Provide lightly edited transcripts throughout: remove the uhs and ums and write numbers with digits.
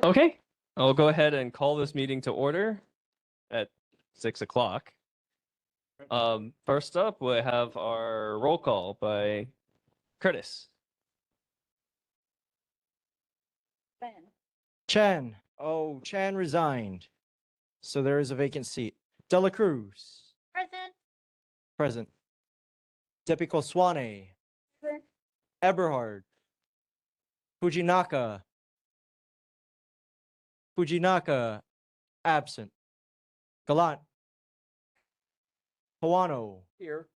Okay, I'll go ahead and call this meeting to order at 6 o'clock. First up, we have our roll call by Curtis. Chan. Oh, Chan resigned. So there is a vacant seat. Dela Cruz. Present. Present. Depico Swane. Present. Eberhard. Fujinaka. Fujinaka. Absent. Galant. Hawano. Here.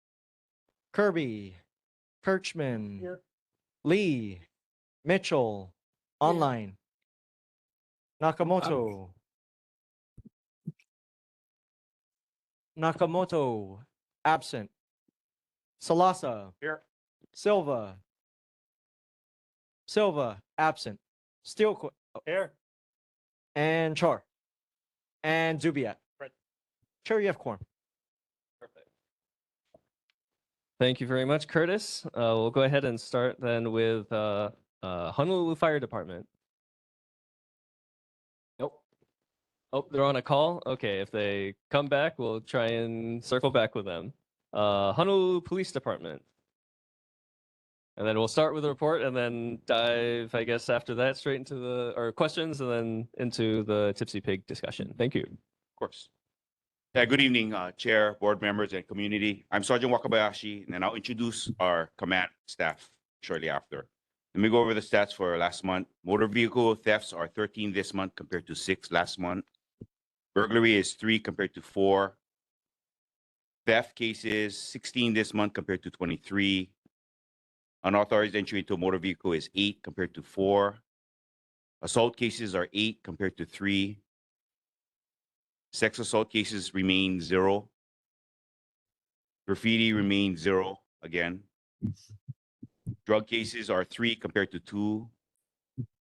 Kirby. Kirchman. Here. Lee. Mitchell. Online. Nakamoto. Nakamoto. Absent. Salasa. Here. Silva. Silva. Absent. Steelqu. Here. And Char. And Zubiat. Right. Char, you have quorum. Perfect. Thank you very much, Curtis. We'll go ahead and start then with Honolulu Fire Department. Nope. Oh, they're on a call? Okay, if they come back, we'll try and circle back with them. Honolulu Police Department. And then we'll start with the report and then dive, I guess, after that straight into the questions and then into the Tipsy Pig discussion. Thank you. Of course. Yeah, good evening, Chair, board members, and community. I'm Sergeant Wakabayashi, and then I'll introduce our command staff shortly after. Let me go over the stats for last month. Motor vehicle thefts are 13 this month compared to 6 last month. Burglary is 3 compared to 4. Theft cases, 16 this month compared to 23. Unauthorized entry into a motor vehicle is 8 compared to 4. Assault cases are 8 compared to 3. Sex assault cases remain 0. Graffiti remains 0 again. Drug cases are 3 compared to 2.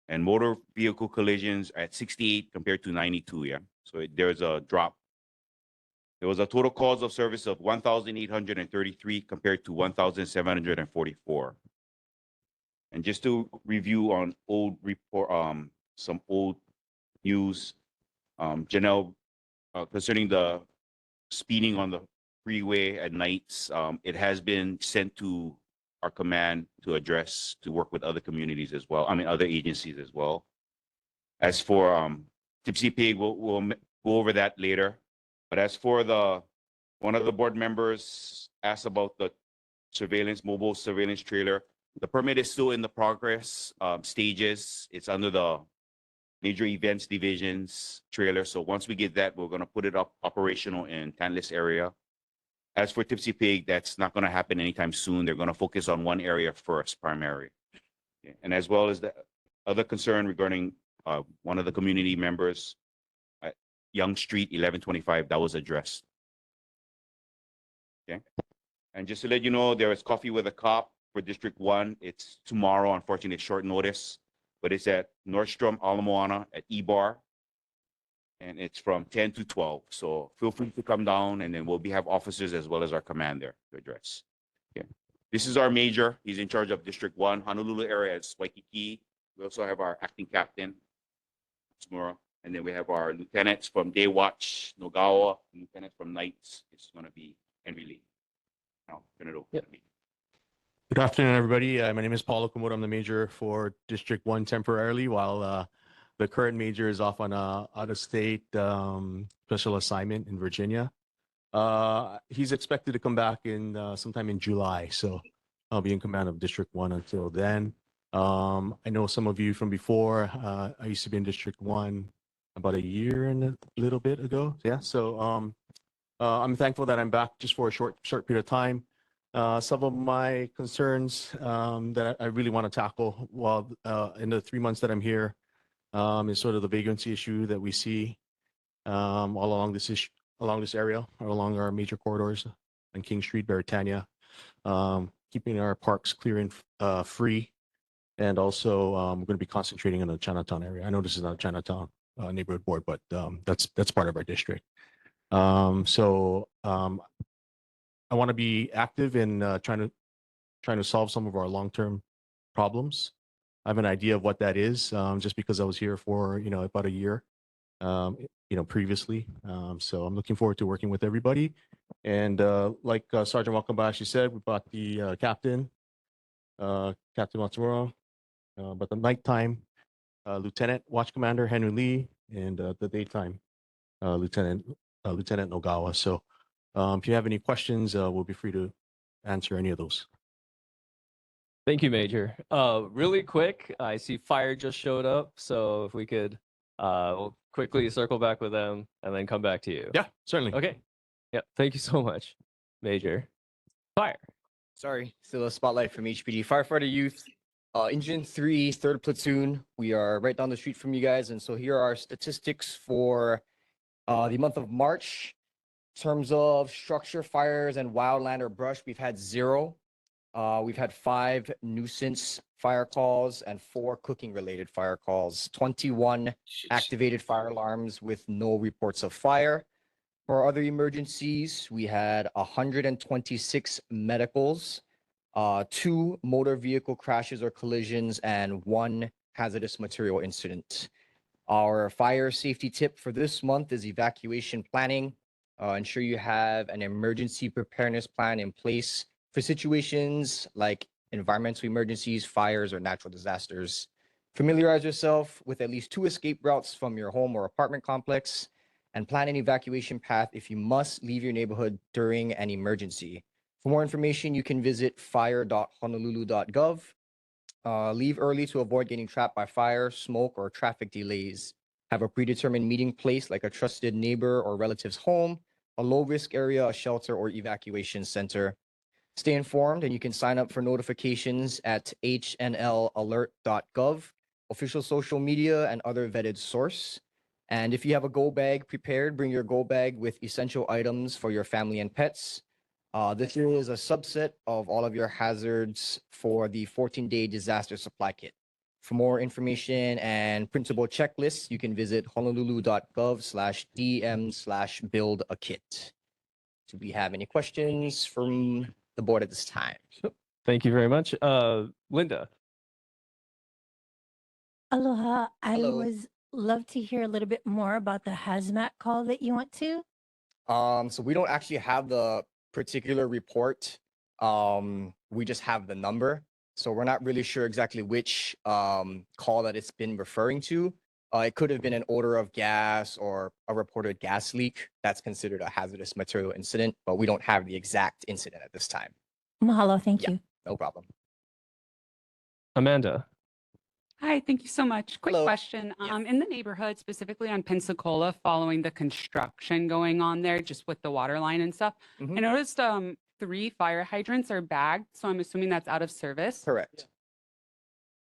And motor vehicle collisions at 68 compared to 92, yeah? So there's a drop. There was a total calls of service of 1,833 compared to 1,744. And just to review on old report, some old news, Janelle, concerning the speeding on the freeway at nights, it has been sent to our command to address, to work with other communities as well. I mean, other agencies as well. As for Tipsy Pig, we'll go over that later. But as for one of the board members asked about the mobile surveillance trailer. The permit is still in the progress stages. It's under the major events division's trailer. So once we get that, we're going to put it up operational in Tantalus area. As for Tipsy Pig, that's not going to happen anytime soon. They're going to focus on one area first, primary. Okay. And as well as the other concern regarding one of the community members at Young Street 1125, that was addressed. Okay. And just to let you know, there is Coffee with a Cop for District 1. It's tomorrow, unfortunately, it's short notice, but it's at Nordstrom Ala Moana at E-Bar. And it's from 10 to 12. So feel free to come down, and then we'll have officers as well as our command there to address. Okay. This is our major. He's in charge of District 1. Honolulu area is Waikiki. We also have our acting captain, Tsumura. And then we have our lieutenants from Day Watch, Nogawa. Lieutenant from Nights is going to be Henry Lee. Now, turn it over to me. Good afternoon, everybody. My name is Paulo Komodo. I'm the major for District 1 temporarily, while the current major is off on a out-of-state special assignment in Virginia. He's expected to come back in sometime in July, so I'll be in command of District 1 until then. I know some of you from before. I used to be in District 1 about a year and a little bit ago. Yeah, so I'm thankful that I'm back just for a short period of time. Some of my concerns that I really want to tackle while in the 3 months that I'm here is sort of the vagrancy issue that we see all along this area, or along our major corridors on King Street, Beretania, keeping our parks clear and free, and also we're going to be concentrating on the Chinatown area. I know this is not a Chinatown neighborhood board, but that's part of our district. I want to be active in trying to trying to solve some of our long-term problems. I have an idea of what that is, just because I was here for, about a year, previously. So I'm looking forward to working with everybody. And like Sergeant Wakabayashi said, we brought the captain, Captain Matsumura, but the nighttime, Lieutenant Watch Commander Henry Lee, and the daytime, Lieutenant Nogawa. So if you have any questions, we'll be free to answer any of those. Thank you, Major. Really quick, I see fire just showed up, so if we could, we'll quickly circle back with them and then come back to you. Yeah, certainly. Okay. Yeah. Thank you so much, Major. Fire. Sorry, still a spotlight from HPD. Firefighter Youth, Engine 3, 3rd Platoon. We are right down the street from you guys. And so here are our statistics for the month of March. In terms of structure fires and wildland or brush, we've had 0. We've had 5 nuisance fire calls and 4 cooking related fire calls, 21 activated fire alarms with no reports of fire. For other emergencies, we had 126 medicals, 2 motor vehicle crashes or collisions, and 1 hazardous material incident. Our fire safety tip for this month is evacuation planning. Ensure you have an emergency preparedness plan in place for situations like environmental emergencies, fires, or natural disasters. Familiarize yourself with at least 2 escape routes from your home or apartment complex, and plan an evacuation path if you must leave your neighborhood during an emergency. For more information, you can visit fire.honolulu.gov. Leave early to avoid getting trapped by fire, smoke, or traffic delays. Have a predetermined meeting place like a trusted neighbor or relative's home, a low-risk area, a shelter, or evacuation center. Stay informed, and you can sign up for notifications at hnlalert.gov, official social media, and other vetted source. And if you have a go bag prepared, bring your go bag with essential items for your family and pets. This here is a subset of all of your hazards for the 14-day disaster supply kit. For more information and printable checklists, you can visit honolulu.gov/dm/build-a-kit. Do we have any questions from the board at this time? Thank you very much. Linda. Aloha. I Hello. was love to hear a little bit more about the hazmat call that you went to. So we don't actually have the particular report. We just have the number. So we're not really sure exactly which call that it's been referring to. It could have been an odor of gas or a reported gas leak. That's considered a hazardous material incident, but we don't have the exact incident at this time. Mahalo. Thank Yeah. you. No problem. Amanda. Hi, thank you so much. Quick Hello. question. Yeah. In the neighborhood, specifically on Pensacola, following the construction going on there, just with the water line and stuff, Mhm. I noticed 3 fire hydrants are bagged, so I'm assuming that's out of service. Correct.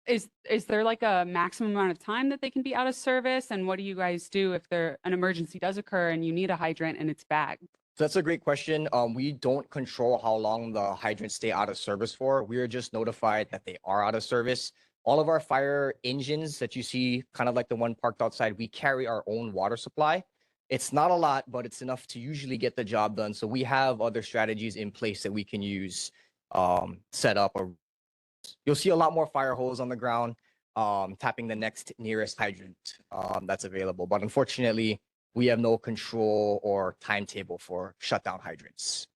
Is there like a maximum amount of time that they can be out of service? And what do you guys do if an emergency does occur and you need a hydrant and it's bagged? So that's a great question. We don't control how long the hydrants stay out of service for. We are just notified that they are out of service. All of our fire engines that you see, kind of like the one parked outside, we carry our own water supply. It's not a lot, but it's enough to usually get the job done. So we have other strategies in place that we can use, set up. Or you'll see a lot more fire hose on the ground, tapping the next nearest hydrant that's available. But unfortunately, we have no control or timetable for shutdown hydrants.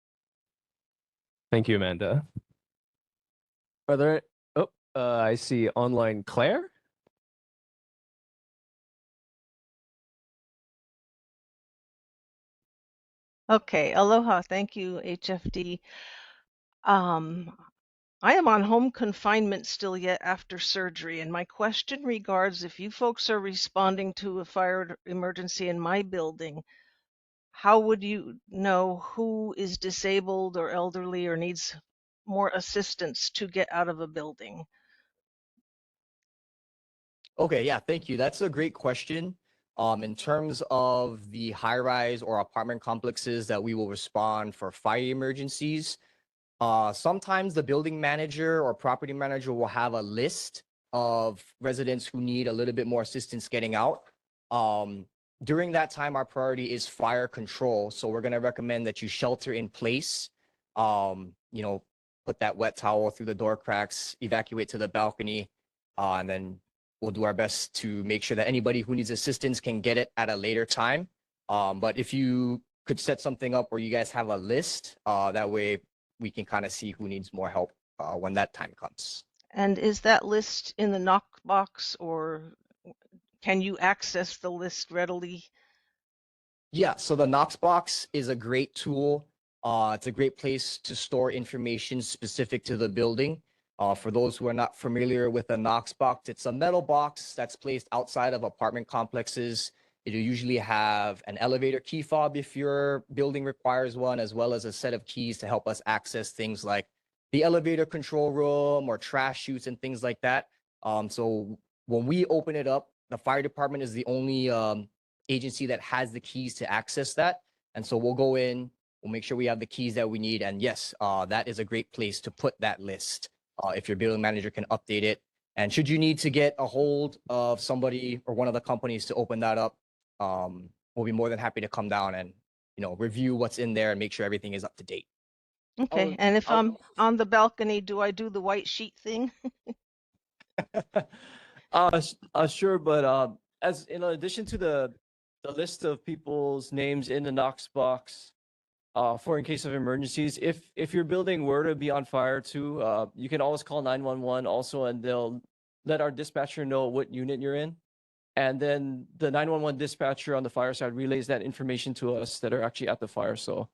Thank you, Amanda. Are there? Oh, I see online Claire. Okay, aloha. Thank you, HFD. I am on home confinement still yet after surgery, and my question regards if you folks are responding to a fire emergency in my building, how would you know who is disabled or elderly or needs more assistance to get out of a building? Okay, yeah, thank you. That's a great question. In terms of the high-rise or apartment complexes that we will respond for fire emergencies, sometimes the building manager or property manager will have a list of residents who need a little bit more assistance getting out. During that time, our priority is fire control. So we're going to recommend that you shelter in place, put that wet towel through the door cracks, evacuate to the balcony, and then we'll do our best to make sure that anybody who needs assistance can get it at a later time. But if you could set something up where you guys have a list, that way we can kind of see who needs more help when that time comes. And is that list in the knock box, or can you access the list readily? Yeah, so the Knox box is a great tool. It's a great place to store information specific to the building. For those who are not familiar with the Knox box, it's a metal box that's placed outside of apartment complexes. It'll usually have an elevator key fob if your building requires one, as well as a set of keys to help us access things like the elevator control room or trash chutes and things like that. So when we open it up, the fire department is the only agency that has the keys to access that. And so we'll go in, we'll make sure we have the keys that we need. And yes, that is a great place to put that list if your building manager can update it. And should you need to get a hold of somebody or one of the companies to open that up, we'll be more than happy to come down and, review what's in there and make sure everything is up to date. Okay, and if I'm on the balcony, do I do the white sheet thing? Sure, but as in addition to the list of people's names in the Knox box, for in case of emergencies, if your building were to be on fire too, you can always call 911 also, and they'll let our dispatcher know what unit you're in, and then the 911 dispatcher on the fire side relays that information to us that are actually at the fire. So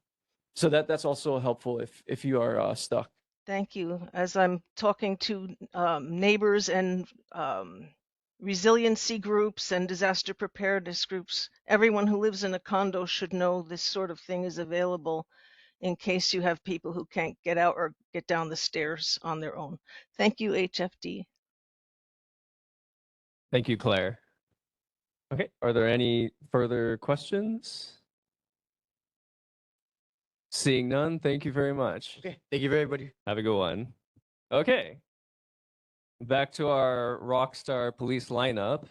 that's also helpful if you are stuck. Thank you. As I'm talking to neighbors and resiliency groups and disaster preparedness groups, everyone who lives in a condo should know this sort of thing is available in case you have people who can't get out or get down the stairs on their own. Thank you, HFD. Thank you, Claire. Okay, are there any further questions? Seeing none, thank you very much. Okay, thank you, everybody. Have a good one. Okay. Back to our rockstar police lineup.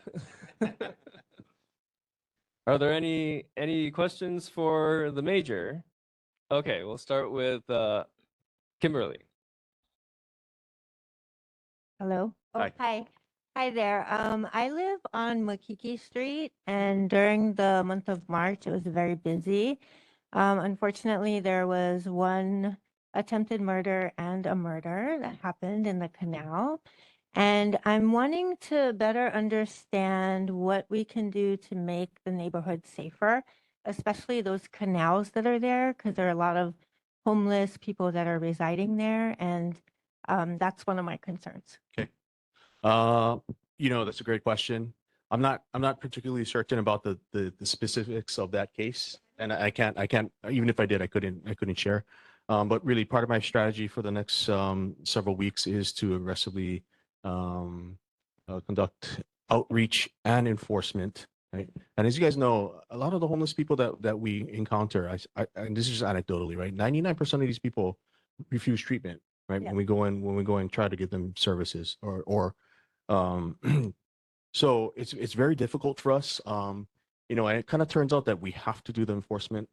Are there any questions for the major? Okay, we'll start with Kimberly. Hello. Oh, Hi. hi. Hi there. I live on Makiki Street, and during the month of March, it was very busy. Unfortunately, there was one attempted murder and a murder that happened in the canal. And I'm wanting to better understand what we can do to make the neighborhood safer, especially those canals that are there, because there are a lot of homeless people that are residing there. And that's one of my concerns. Okay. That's a great question. I'm not particularly certain about the specifics of that case, and I can't even if I did, I couldn't share. But really, part of my strategy for the next several weeks is to aggressively conduct outreach and enforcement. Right, and as you guys know, a lot of the homeless people that we encounter, and this is just anecdotally, right, 99% of these people refuse treatment. Right, Yeah. when we go in, try to give them services or so it's very difficult for us. And it kind of turns out that we have to do the enforcement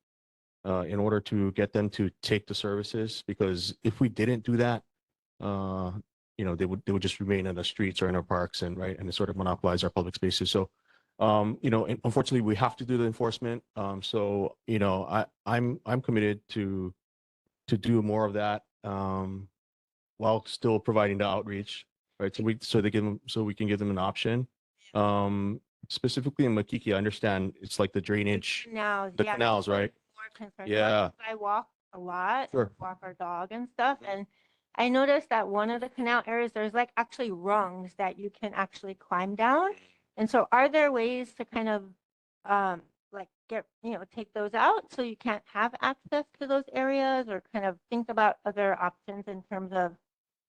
in order to get them to take the services, because if we didn't do that, they would just remain in the streets or in our parks and it sort of monopolize our public spaces. So, unfortunately, we have to do the enforcement. So, I'm committed to do more of that while still providing the outreach, right? So we can give them an option. Specifically in Makiki, I understand it's like the drainage, Now, the canals, right? More concerned. Yeah. I walk a lot, Sure. walk our dog and stuff, and I noticed that one of the canal areas, there's like actually rungs that you can actually climb down. And so are there ways to kind of take those out so you can't have access to those areas, or kind of think about other options in terms of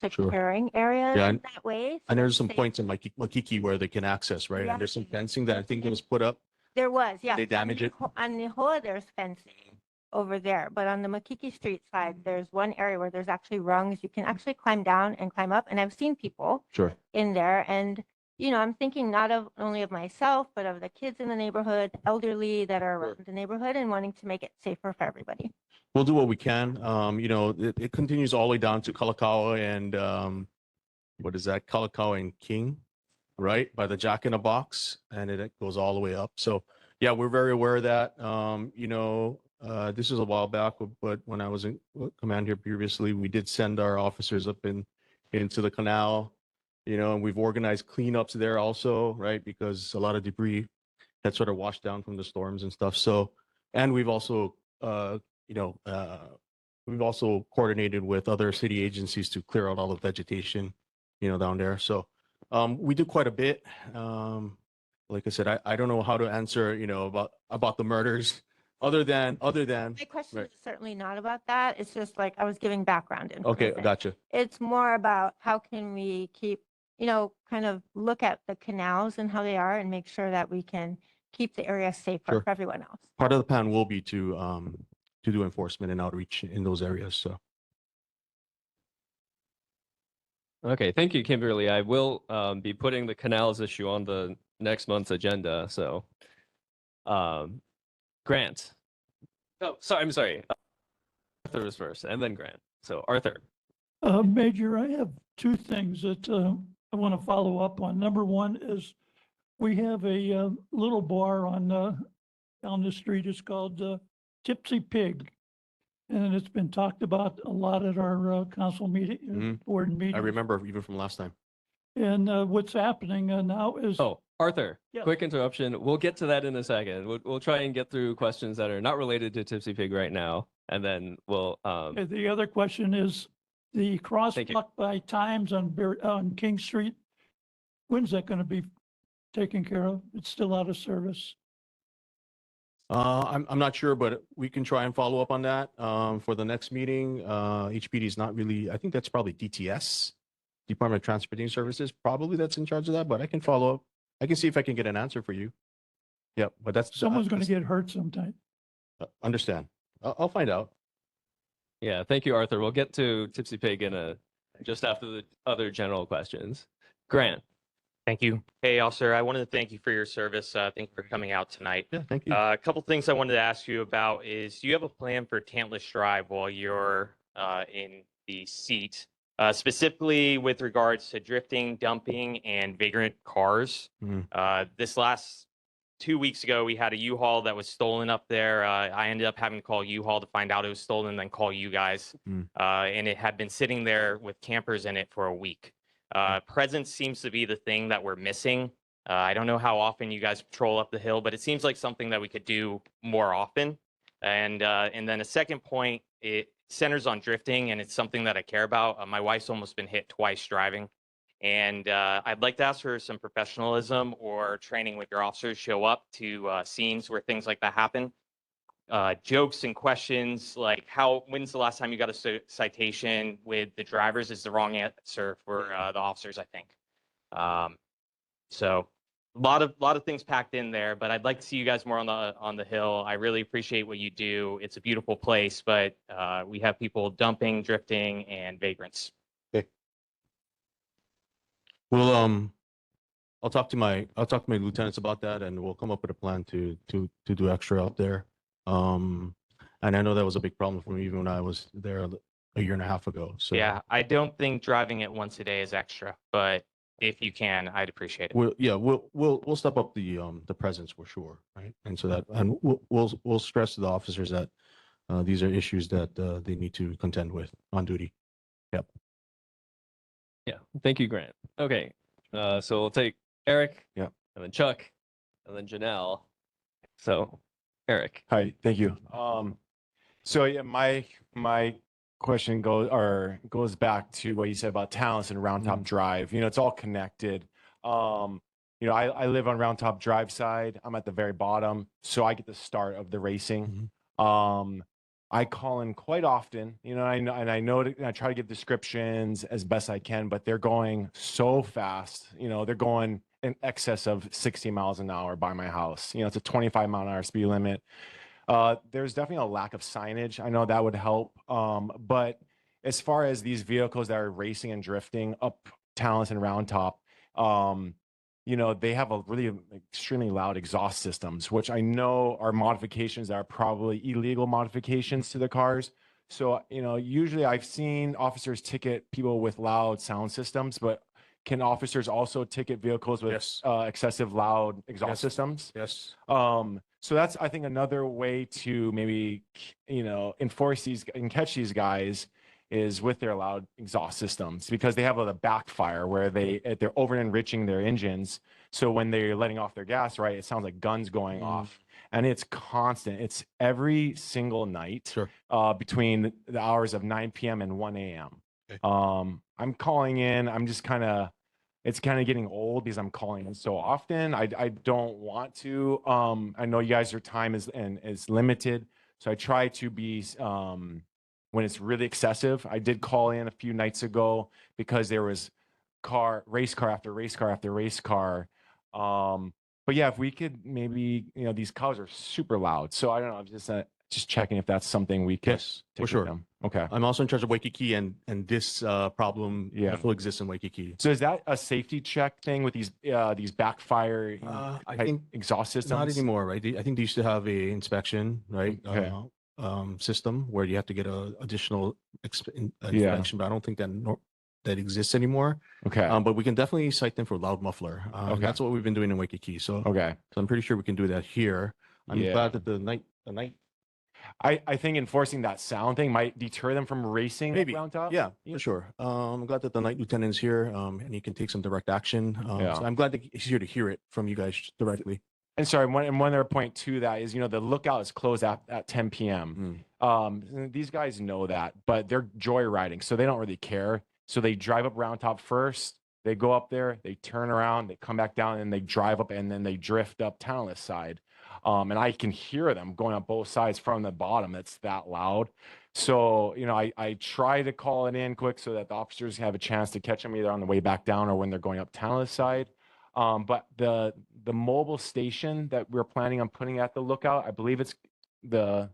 Sure. securing areas Yeah, in that way? And so there's some safe? points in Makiki where they can access, right? Yeah. And there's some fencing that I think was put up. There was, yeah. They damage it? On Nihoa, there's fencing over there, but on the Makiki Street side, there's one area where there's actually rungs. You can actually climb down and climb up, and I've seen people Sure. in there, and I'm thinking not of only of myself, but of the kids in the neighborhood, elderly that are around the neighborhood, and wanting to make it safer for everybody. We'll do what we can. It continues all the way down to Kalakaua and what is that? Kalakaua and King, right? By the Jack in a Box, and it goes all the way up. So yeah, we're very aware of that. This was a while back, but when I was in command here previously, we did send our officers up into the canal, and we've organized cleanups there also, right? Because a lot of debris had sort of washed down from the storms and stuff. So, and we've also, we've also coordinated with other city agencies to clear out all the vegetation, down there. So, we do quite a bit. Like I said, I don't know how to answer, about the murders, other than My question right. is certainly not about that. It's just like I was giving background Okay, information. gotcha. It's more about how can we keep, kind of look at the canals and how they are and make sure that we can keep the area safer Sure. for everyone else. Part of the plan will be to do enforcement and outreach in those areas. So Okay, thank you, Kimberly. I will be putting the canals issue on the next month's agenda. So, Grant. Oh, sorry, I'm sorry. Arthur was first, and then Grant. So, Arthur. Major, I have two things that I want to follow up on. Number one is we have a little bar on down the street. It's called Tipsy Pig. And it's been talked about a lot at our council meeting, Mhm. board meeting. I remember even from last time. And what's happening now is. Oh, Arthur, Yeah. quick interruption. We'll get to that in a second. We'll try and get through questions that are not related to Tipsy Pig right now, and then we'll. The other question is the you. crosswalk by Times on King Street. When's that going to be taken care of? It's still out of service. I'm not sure, but we can try and follow up on that for the next meeting. HPD is not really. I think that's probably DTS, Department of Transportation Services, probably that's in charge of that. But I can follow up. I can see if I can get an answer for you. Yeah, but that's Someone's going to get hurt sometime. Understand. I'll find out. Yeah, thank you, Arthur. We'll get to Tipsy Pig just after the other general questions. Grant. Thank you. Hey, officer, I wanted to thank you for your service. Thank you for coming out tonight. Yeah, thank you. A couple things I wanted to ask you about is, do you have a plan for Tantalus Drive while you're in the seat, specifically with regards to drifting, dumping, and vagrant cars? This last 2 weeks ago, we had a U-Haul that was stolen up there. I ended up having to call U-Haul to find out it was stolen, and then call you guys. And it had been sitting there with campers in it for a week. Presence seems to be the thing that we're missing. I don't know how often you guys patrol up the hill, but it seems like something that we could do more often. And then a second point, it centers on drifting, and it's something that I care about. My wife's almost been hit twice driving, and I'd like to ask for some professionalism or training with your officers. Show up to scenes where things like that happen. Jokes and questions like when's the last time you got a citation with the drivers is the wrong answer for the officers, I think. So a lot of things packed in there, but I'd like to see you guys more on the hill. I really appreciate what you do. It's a beautiful place, but we have people dumping, drifting, and vagrants. Okay. Well, I'll talk to my lieutenants about that, and we'll come up with a plan to do extra out there. And I know that was a big problem for me even when I was there a year and a half ago. So yeah, I don't think driving it once a day is extra, but if you can, I'd appreciate it. We'll step up the presence for sure, right? And so that, and we'll stress to the officers that these are issues that they need to contend with on duty. Yep. Yeah, thank you, Grant. Okay, so we'll take Eric. Yeah. And then Chuck, and then Janelle. So, Eric. Hi, thank you. So yeah, my question goes back to what you said about Tantalus and Round Top Drive. It's all connected. I live on Round Top Drive side. I'm at the very bottom, so I get the start of the racing. I call in quite often, I try to give descriptions as best I can, but they're going so fast. They're going in excess of 60 miles an hour by my house. It's a 25-mile-an-hour speed limit. There's definitely a lack of signage. I know that would help. But as far as these vehicles that are racing and drifting up Tantalus and Round Top, they have a really extremely loud exhaust systems, which I know are modifications that are probably illegal modifications to the cars. So, usually I've seen officers ticket people with loud sound systems, but can officers also ticket vehicles with Yes. Excessive loud exhaust Yes. systems? Yes. So that's, I think, another way to maybe, enforce these and catch these guys is with their loud exhaust systems, because they have a backfire where they're over enriching their engines. So when they're letting off their gas, right, it sounds like guns going off, and it's constant. It's every single night Sure. between the hours of 9 p.m. and 1 a.m. Okay. I'm calling in. I'm just it's kind of getting old because I'm calling in so often. I don't want to. I know you guys, your time is limited, so I try to be when it's really excessive. I did call in a few nights ago because there was race car after race car after race car. But yeah, if we could maybe, these cars are super loud. So I don't know. I'm just checking if that's something we could Yes, for take with sure. them. Okay. I'm also in charge of Waikiki, and this problem Yeah. also exists in Waikiki. So is that a safety check thing with these backfire I type think exhaust systems? not anymore, right? I think they used to have a inspection, right? Okay. System where you have to get a additional Yeah. inspection, but I don't think that exists anymore. Okay. But we can definitely cite them for loud muffler. Okay. That's what we've been doing in Waikiki. So, Okay. so I'm pretty sure we can do that here. I'm Yeah. glad that the night. I think enforcing that sound thing might deter them from racing Maybe. round top. Yeah, for sure. I'm glad that the night lieutenant's here, and he can take some direct action. Yeah. So I'm glad that he's here to hear it from you guys directly. And sorry, one other point to that is, the lookout is closed at 10 p.m. These guys know that, but they're joyriding, so they don't really care. So they drive up round top first, they go up there, they turn around, they come back down, and they drive up, and then they drift up Tantalus side. And I can hear them going up both sides from the bottom. It's that loud. So, I try to call it in quick so that the officers have a chance to catch them either on the way back down or when they're going up Tantalus side. But the mobile station that we're planning on putting at the lookout, I believe it's going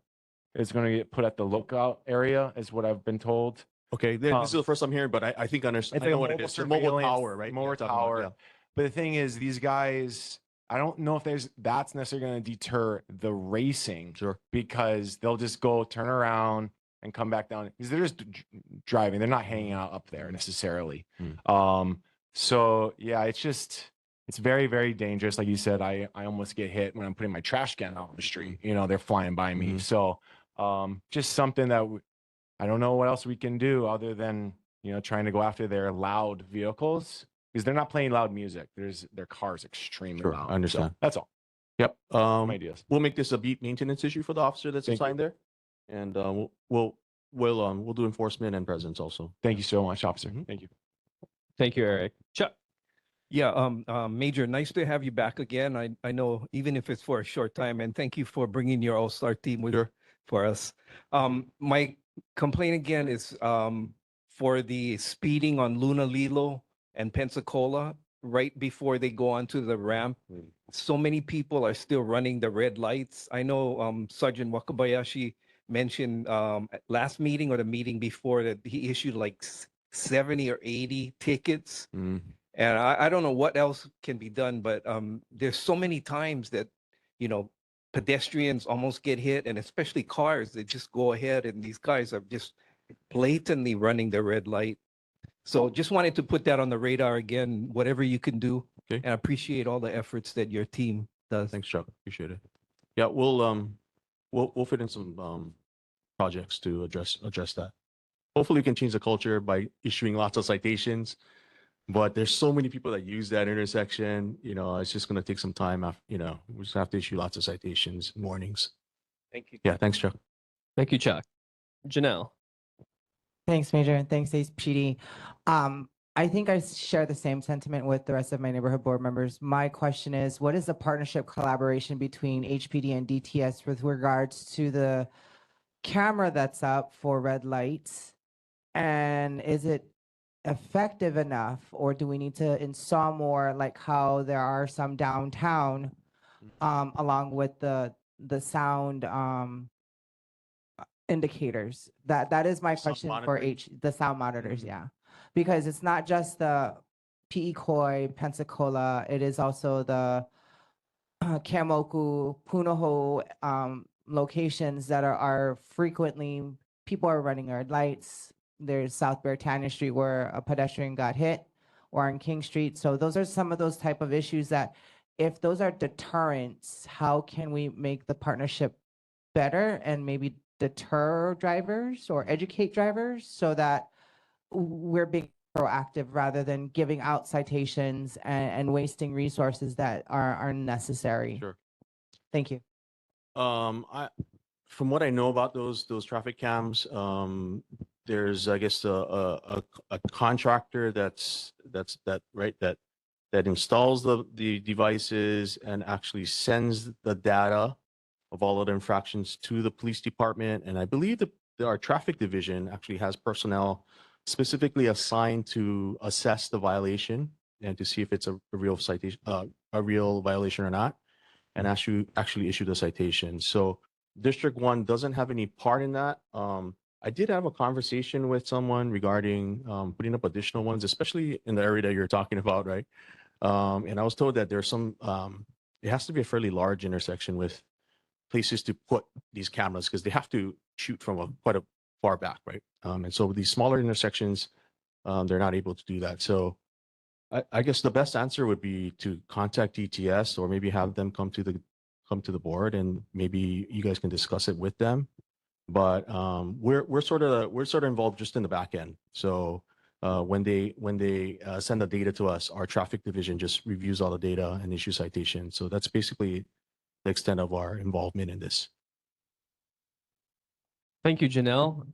to get put at the lookout area, is what I've been told. Okay, this is the first I'm hearing, but I think I understand. It's like I know a what it mobile is. The mobile surveillance, tower, right? mobile You're talking about, tower. yeah. But the thing is, these guys, I don't know if that's necessarily going to deter the racing. Sure. Because they'll just go turn around and come back down, because they're just driving. They're not hanging out up there necessarily. So yeah, it's very, very dangerous. Like you said, I almost get hit when I'm putting my trash can out on the street. They're flying by me. So just something that I don't know what else we can do other than, trying to go after their loud vehicles, because they're not playing loud music. Their car's extremely Sure, loud. I understand. So that's all. Yep. Some ideas. We'll make this a beat maintenance issue for the officer that's Thank you. assigned there, and we'll do enforcement and presence also. Thank you so much, officer. Mhm. Thank you. Thank you, Eric. Chuck. Yeah, Major, nice to have you back again. I know even if it's for a short time, and thank you for bringing your all-star team with Sure. for us. My complaint again is for the speeding on Luna Lilo and Pensacola right before they go onto the ramp. So many people are still running the red lights. I know Sergeant Wakabayashi mentioned last meeting or the meeting before that he issued like 70 or 80 tickets. And I don't know what else can be done, but there's so many times that, pedestrians almost get hit, and especially cars that just go ahead, and these guys are just blatantly running the red light. So just wanted to put that on the radar again, whatever you can do. Okay. And I appreciate all the efforts that your team does. Thanks, Chuck. Appreciate it. Yeah, we'll fit in some projects to address that. Hopefully, we can change the culture by issuing lots of citations. But there's so many people that use that intersection. It's just going to take some time. We just have to issue lots of citations mornings. Thank you. Yeah, thanks, Chuck. Thank you, Chuck. Janelle. Thanks, Major, and thanks, HPD. I think I share the same sentiment with the rest of my neighborhood board members. My question is, what is the partnership collaboration between HPD and DTS with regards to the camera that's up for red lights? And is it effective enough, or do we need to install more, like how there are some downtown, along with the sound indicators? That is my Sound question for monitoring? the sound monitors, yeah, because it's not just the Pi'ikoi, Pensacola. It is also the Kamoku, Punahou locations that are frequently, people are running red lights. There's South Britannia Street where a pedestrian got hit, or on King Street. So those are some of those type of issues that if those are deterrents, how can we make the partnership better and maybe deter drivers or educate drivers so that we're being proactive rather than giving out citations and wasting resources that are necessary. Sure. Thank you. From what I know about those traffic cams, there's, I guess, a contractor that installs the devices and actually sends the data of all of the infractions to the police department. And I believe that our traffic division actually has personnel specifically assigned to assess the violation and to see if it's a real citation, a real violation or not, and actually issue the citation. So District 1 doesn't have any part in that. I did have a conversation with someone regarding putting up additional ones, especially in the area that you're talking about, right? And I was told that there's some, it has to be a fairly large intersection with places to put these cameras because they have to shoot from quite a far back, right? And so these smaller intersections, they're not able to do that. So I guess the best answer would be to contact DTS or maybe have them come to the board and maybe you guys can discuss it with them. But we're sort of involved just in the back end. So when they send the data to us, our traffic division just reviews all the data and issues citations. So that's basically the extent of our involvement in this. Thank you, Janelle.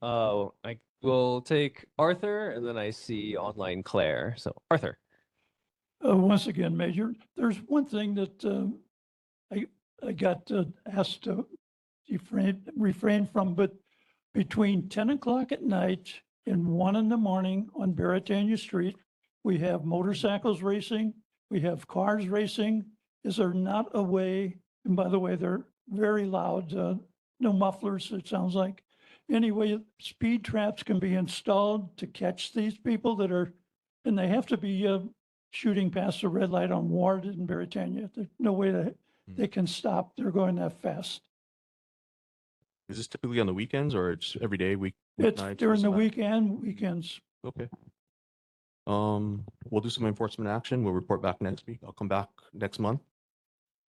I will take Arthur, and then I see online Claire. So Arthur. Once again, Major, there's one thing that I got asked to refrain from, but between 10 o'clock at night and 1 in the morning on Britannia Street, we have motorcycles racing, we have cars racing. Is there not a way, and by the way, they're very loud, no mufflers, it sounds like. Anyway, speed traps can be installed to catch these people that are, and they have to be shooting past the red light on Ward in Britannia. There's no way that they can stop. They're going that fast. Is this typically on the weekends or it's every day, It's weeknights? during the weekends. Okay. We'll do some enforcement action. We'll report back next week. I'll come back next month.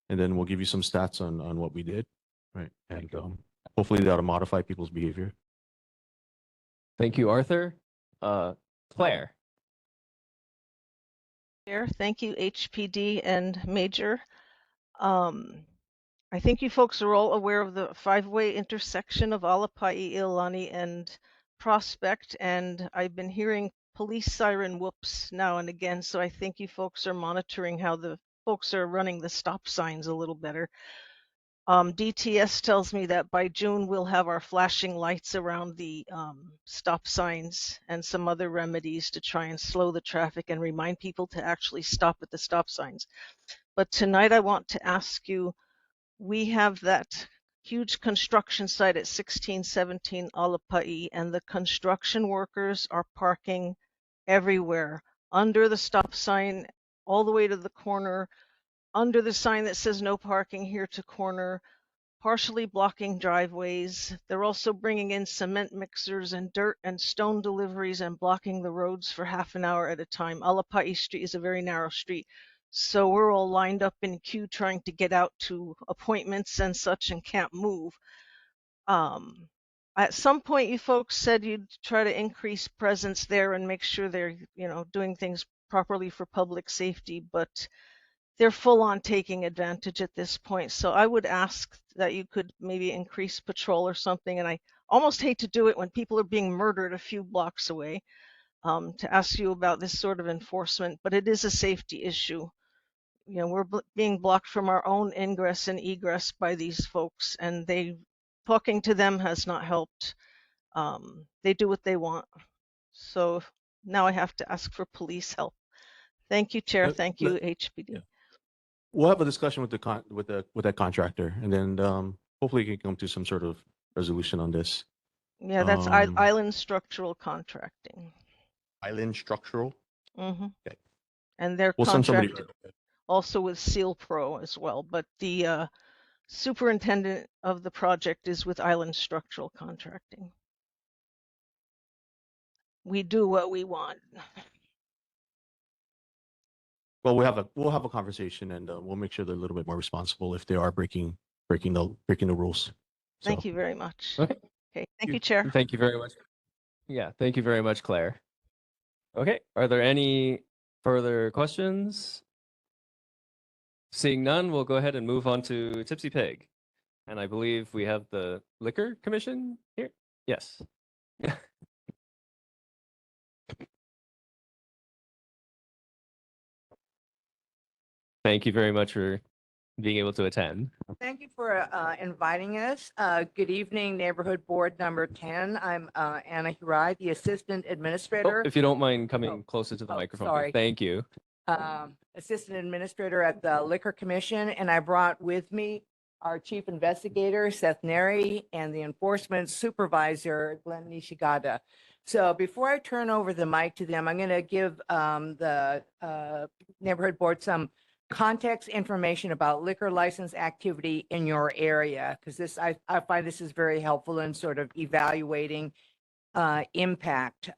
And then we'll give you some stats on what we did. Right. And hopefully that'll modify people's behavior. Thank you, Arthur. Claire. Chair, thank you, HPD and Major. I think you folks are all aware of the five-way intersection of Alapai, Iolani, and Prospect, and I've been hearing police siren whoops now and again, so I think you folks are monitoring how the folks are running the stop signs a little better. DTS tells me that by June we'll have our flashing lights around the stop signs and some other remedies to try and slow the traffic and remind people to actually stop at the stop signs. But tonight I want to ask you, we have that huge construction site at 1617 Alapai, and the construction workers are parking everywhere, under the stop sign, all the way to the corner, under the sign that says no parking here to corner, partially blocking driveways. They're also bringing in cement mixers and dirt and stone deliveries and blocking the roads for half an hour at a time. Alapai Street is a very narrow street. So we're all lined up in queue trying to get out to appointments and such and can't move. At some point, you folks said you'd try to increase presence there and make sure they're, doing things properly for public safety, but they're full on taking advantage at this point. So I would ask that you could maybe increase patrol or something. And I almost hate to do it when people are being murdered a few blocks away, to ask you about this sort of enforcement, but it is a safety issue. We're being blocked from our own ingress and egress by these folks, and talking to them has not helped. They do what they want. So now I have to ask for police help. Thank you, Chair. Thank you, HPD. Yeah. We'll have a discussion with that contractor, and then hopefully we can come to some sort of resolution on this. Yeah, that's Island Structural Contracting. Island Structural. Mm-hmm. Okay. and they're We'll send somebody. contracted also with Seal Pro as well. But the superintendent of the project is with Island Structural Contracting. We do what we want. Well, we'll have a conversation, and we'll make sure they're a little bit more responsible if they are breaking the rules. Thank So, you very much. Okay. Okay, thank you, Chair. Thank you very much. Yeah, thank you very much, Claire. Okay, are there any further questions? Seeing none, we'll go ahead and move on to Tipsy Pig. And I believe we have the Liquor Commission here. Yes. Thank you very much for being able to attend. Thank you for inviting us. Good evening, Neighborhood Board Number 10. I'm Anna Hirai, the Assistant Oh, Administrator. if you don't mind coming closer to the microphone. sorry. Thank you. Assistant Administrator at the Liquor Commission, and I brought with me our Chief Investigator, Seth Neri, and the Enforcement Supervisor, Glenn Nishigata. So before I turn over the mic to them, I'm going to give the Neighborhood Board some context information about liquor license activity in your area, because this I find this is very helpful in sort of evaluating impact.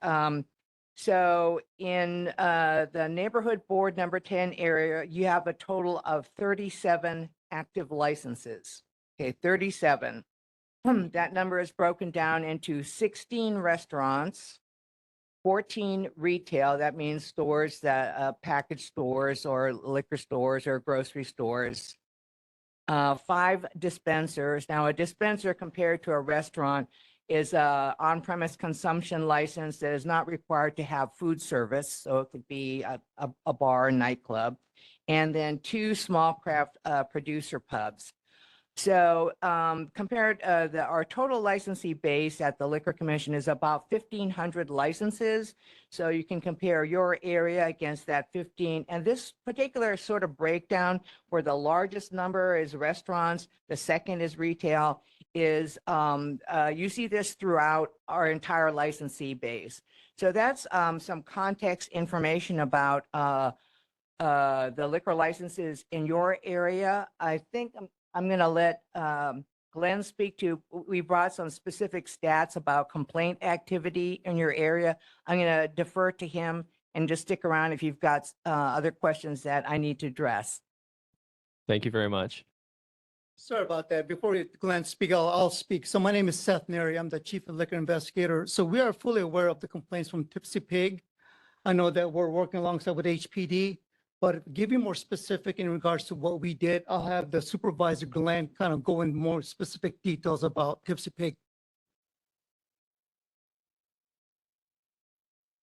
So in the Neighborhood Board Number 10 area, you have a total of 37 active licenses. Okay, 37. That number is broken down into 16 restaurants, 14 retail, that means stores that package stores or liquor stores or grocery stores, 5 dispensers. Now a dispenser compared to a restaurant is a on-premise consumption license that is not required to have food service. So it could be a bar, nightclub, and then 2 small craft producer pubs. So compared, our total licensee base at the Liquor Commission is about 1,500 licenses. So you can compare your area against that 15. And this particular sort of breakdown, where the largest number is restaurants, the second is retail, is you see this throughout our entire licensee base. So that's some context information about the liquor licenses in your area. I think I'm going to let Glenn speak to, we brought some specific stats about complaint activity in your area. I'm going to defer to him and just stick around if you've got other questions that I need to address. Thank you very much. Sorry about that. Before Glenn speak, I'll speak. So my name is Seth Neri. I'm the Chief of Liquor Investigator. So we are fully aware of the complaints from Tipsy Pig. I know that we're working alongside with HPD. But to give you more specific in regards to what we did, I'll have the supervisor, Glenn, kind of go in more specific details about Tipsy Pig.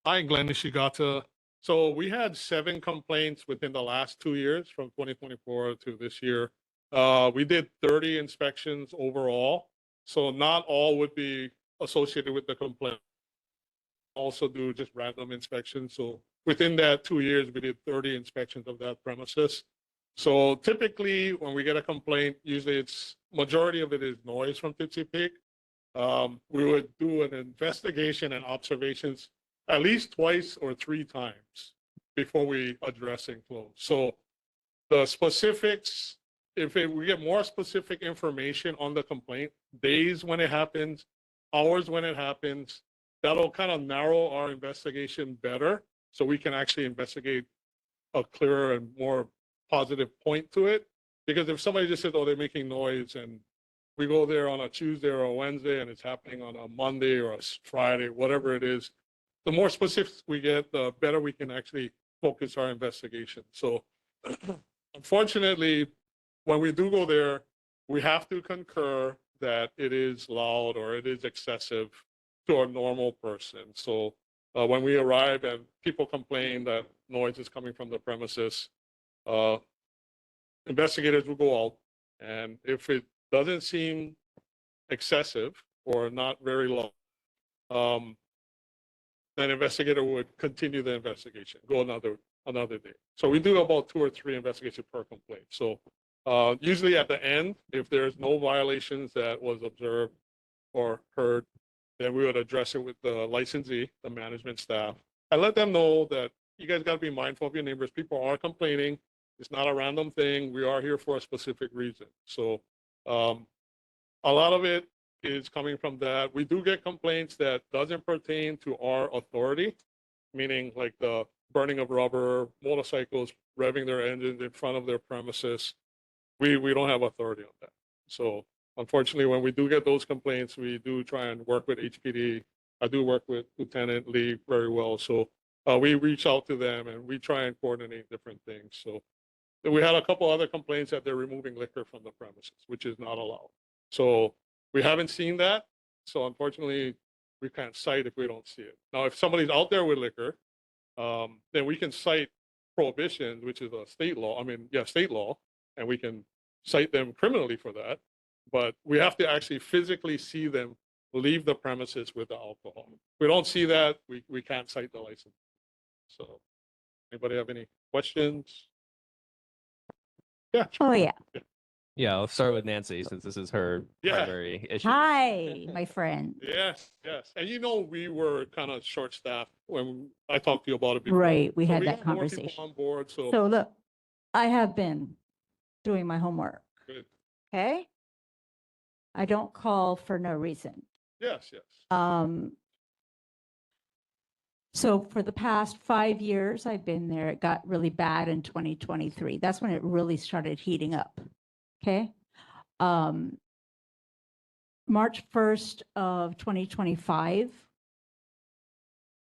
Hi, Glenn Nishigata. So we had 7 complaints within the last 2 years, from 2024 to this year. We did 30 inspections overall. So not all would be associated with the complaint. Also do just random inspections. So within that 2 years, we did 30 inspections of that premises. So typically when we get a complaint, usually it's majority of it is noise from Tipsy Pig. We would do an investigation and observations at least twice or 3 times before we address and close. So the specifics, we get more specific information on the complaint, days when it happens, hours when it happens, that'll kind of narrow our investigation better, so we can actually investigate a clearer and more positive point to it. Because if somebody just says, oh, they're making noise, and we go there on a Tuesday or a Wednesday and it's happening on a Monday or a Friday, whatever it is, the more specifics we get, the better we can actually focus our investigation. So unfortunately, when we do go there, we have to concur that it is loud or it is excessive to a normal person. So when we arrive and people complain that noise is coming from the premises, investigators will go out, and if it doesn't seem excessive or not very loud, then investigator would continue the investigation, go another day. So we do about 2 or 3 investigations per complaint. So usually at the end, if there's no violations that was observed or heard, then we would address it with the licensee, the management staff, and let them know that you guys got to be mindful of your neighbors. People are complaining. It's not a random thing. We are here for a specific reason. So a lot of it is coming from that. We do get complaints that doesn't pertain to our authority, meaning like the burning of rubber, motorcycles revving their engines in front of their premises. We don't have authority on that. So unfortunately, when we do get those complaints, we do try and work with HPD. I do work with Lieutenant Lee very well. So we reach out to them and we try and coordinate different things. So we had a couple other complaints that they're removing liquor from the premises, which is not allowed. So we haven't seen that. So unfortunately, we can't cite if we don't see it. Now, if somebody's out there with liquor, then we can cite prohibitions, which is a state law. I mean, yeah, state law, and we can cite them criminally for that. But we have to actually physically see them leave the premises with the alcohol. If we don't see that, we can't cite the license. So anybody have any questions? Yeah. Oh, yeah. Yeah, I'll start with Nancy since this is her Yeah. primary issue. Hi, my friend. Yes, yes. And you know, we were kind of short-staffed when I talked to you about it before. Right, we So had that got more people conversation. on board, so. So look, I have been doing my homework, Good. okay? I don't call for no reason. Yes, yes. So for the past 5 years I've been there, it got really bad in 2023. That's when it really started heating up, okay? March 1st of 2025,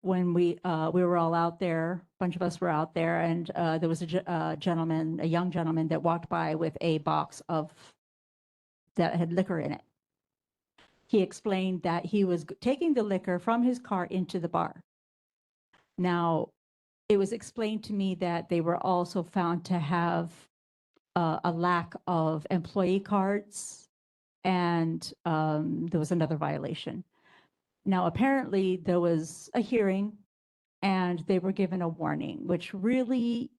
when we were all out there, a bunch of us were out there, and there was a gentleman, a young gentleman that walked by with a box that had liquor in it. He explained that he was taking the liquor from his car into the bar. Now, it was explained to me that they were also found to have a lack of employee cards, and there was another violation. Now, apparently, there was a hearing, and they were given a warning, which really,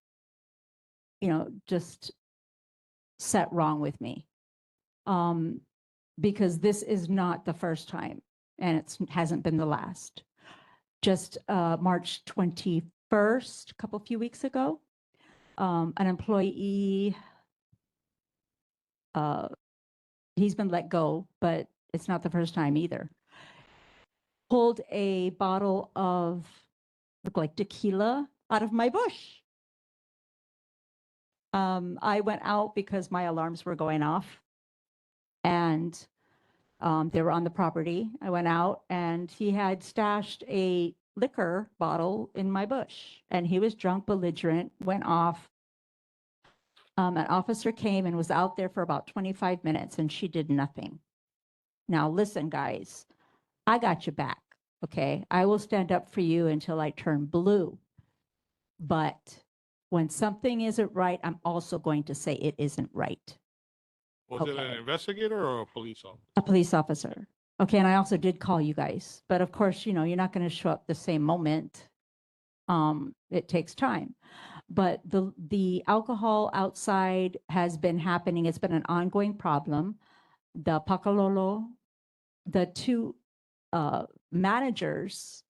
just set wrong with me. Because this is not the first time, and it hasn't been the last. Just March 21st, a few weeks ago, an employee, he's been let go, but it's not the first time either, pulled a bottle of, looked like tequila, out of my bush. I went out because my alarms were going off, and they were on the property. I went out and he had stashed a liquor bottle in my bush, and he was drunk, belligerent, went off. An officer came and was out there for about 25 minutes, and she did nothing. Now, listen, guys, I got your back, okay? I will stand up for you until I turn blue. But when something isn't right, I'm also going to say it isn't right. Was it an investigator or a police officer? A police officer. Okay, and I also did call you guys, but of course, you're not going to show up the same moment. It takes time. But the alcohol outside has been happening. It's been an ongoing problem. The Pakalolo, the two managers,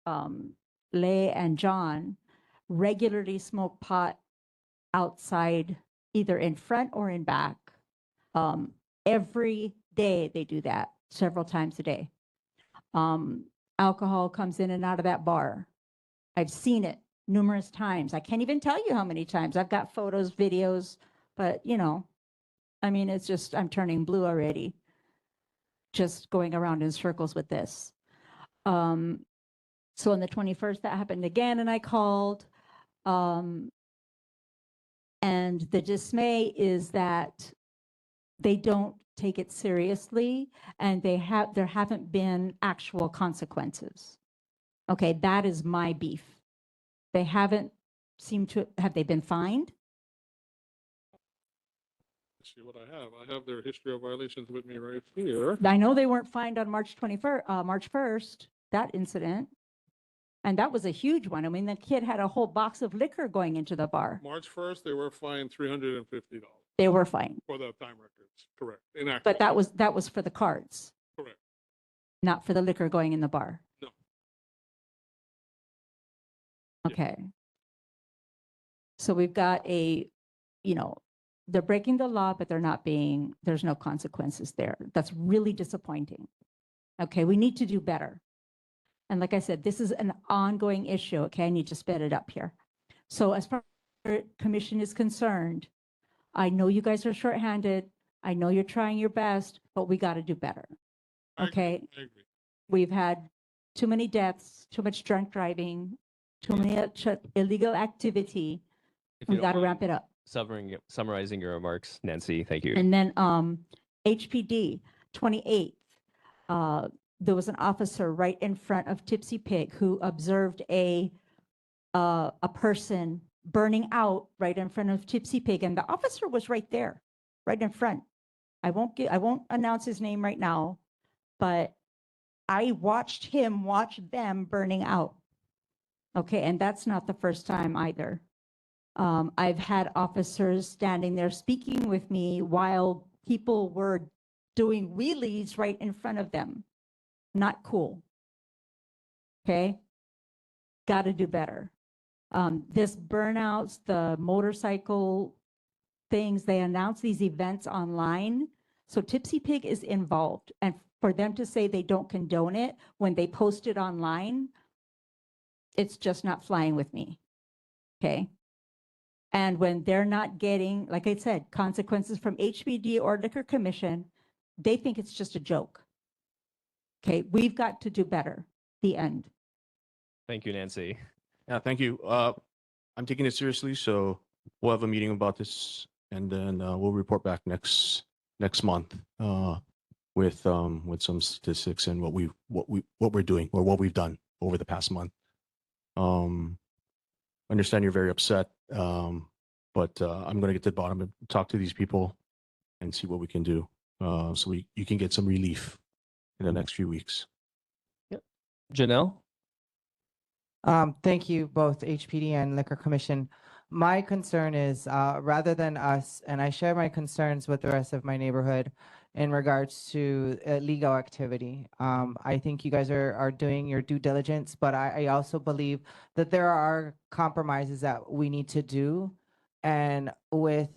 Lei and John, regularly smoke pot outside, either in front or in back. Every day they do that, several times a day. Alcohol comes in and out of that bar. I've seen it numerous times. I can't even tell you how many times. I've got photos, videos, but it's just, I'm turning blue already, just going around in circles with this. So on the 21st, that happened again, and I called. And the dismay is that they don't take it seriously, and there haven't been actual consequences. Okay, that is my beef. They haven't seemed to, have they been fined? Let's see what I have. I have their history of violations with me right here. I know they weren't fined on March 1st, that incident. And that was a huge one. I mean, the kid had a whole box of liquor going into the bar. March 1st, they were fined $350. They were fined. For the time records, correct. Inaccurate. But that was for the cards. Correct. Not for the liquor going in the bar. No. Okay. So we've got they're breaking the law, but there's no consequences there. That's really disappointing. Okay, we need to do better. And like I said, this is an ongoing issue. Okay, I need to sped it up here. So as far as the commission is concerned, I know you guys are shorthanded. I know you're trying your best, but we got to do better. Okay. I agree. We've had too many deaths, too much drunk driving, too many illegal activity. If you We don't got to mind ramp it up. Summarizing your remarks, Nancy, thank you. And then HPD 28th, there was an officer right in front of Tipsy Pig who observed a person burning out right in front of Tipsy Pig, and the officer was right there, right in front. I won't announce his name right now, but I watched him watch them burning out. Okay, and that's not the first time either. I've had officers standing there speaking with me while people were doing wheelies right in front of them. Not cool. Okay, got to do better. This burnouts, the motorcycle things, they announce these events online. So Tipsy Pig is involved. And for them to say they don't condone it when they post it online, it's just not flying with me. Okay. And when they're not getting, like I said, consequences from HPD or Liquor Commission, they think it's just a joke. Okay. We've got to do better. The end. Thank you, Nancy. Yeah, thank you. I'm taking it seriously, so we'll have a meeting about this, and then we'll report back next month with some statistics and what we're doing or what we've done over the past month. Understand you're very upset, but I'm going to get to the bottom and talk to these people and see what we can do, so you can get some relief in the next few weeks. Yep. Janelle? Thank you, both HPD and Liquor Commission. My concern is rather than us, and I share my concerns with the rest of my neighborhood in regards to illegal activity. I think you guys are doing your due diligence, but I also believe that there are compromises that we need to do. And with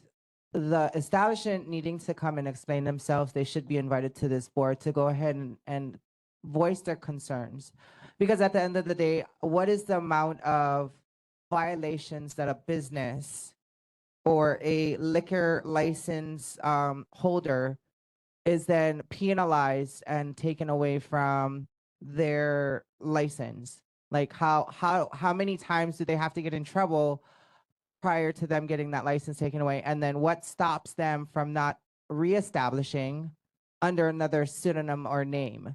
the establishment needing to come and explain themselves, they should be invited to this board to go ahead and voice their concerns. Because at the end of the day, what is the amount of violations that a business or a liquor license holder is then penalized and taken away from their license? Like how many times do they have to get in trouble prior to them getting that license taken away? And then what stops them from not reestablishing under another pseudonym or name?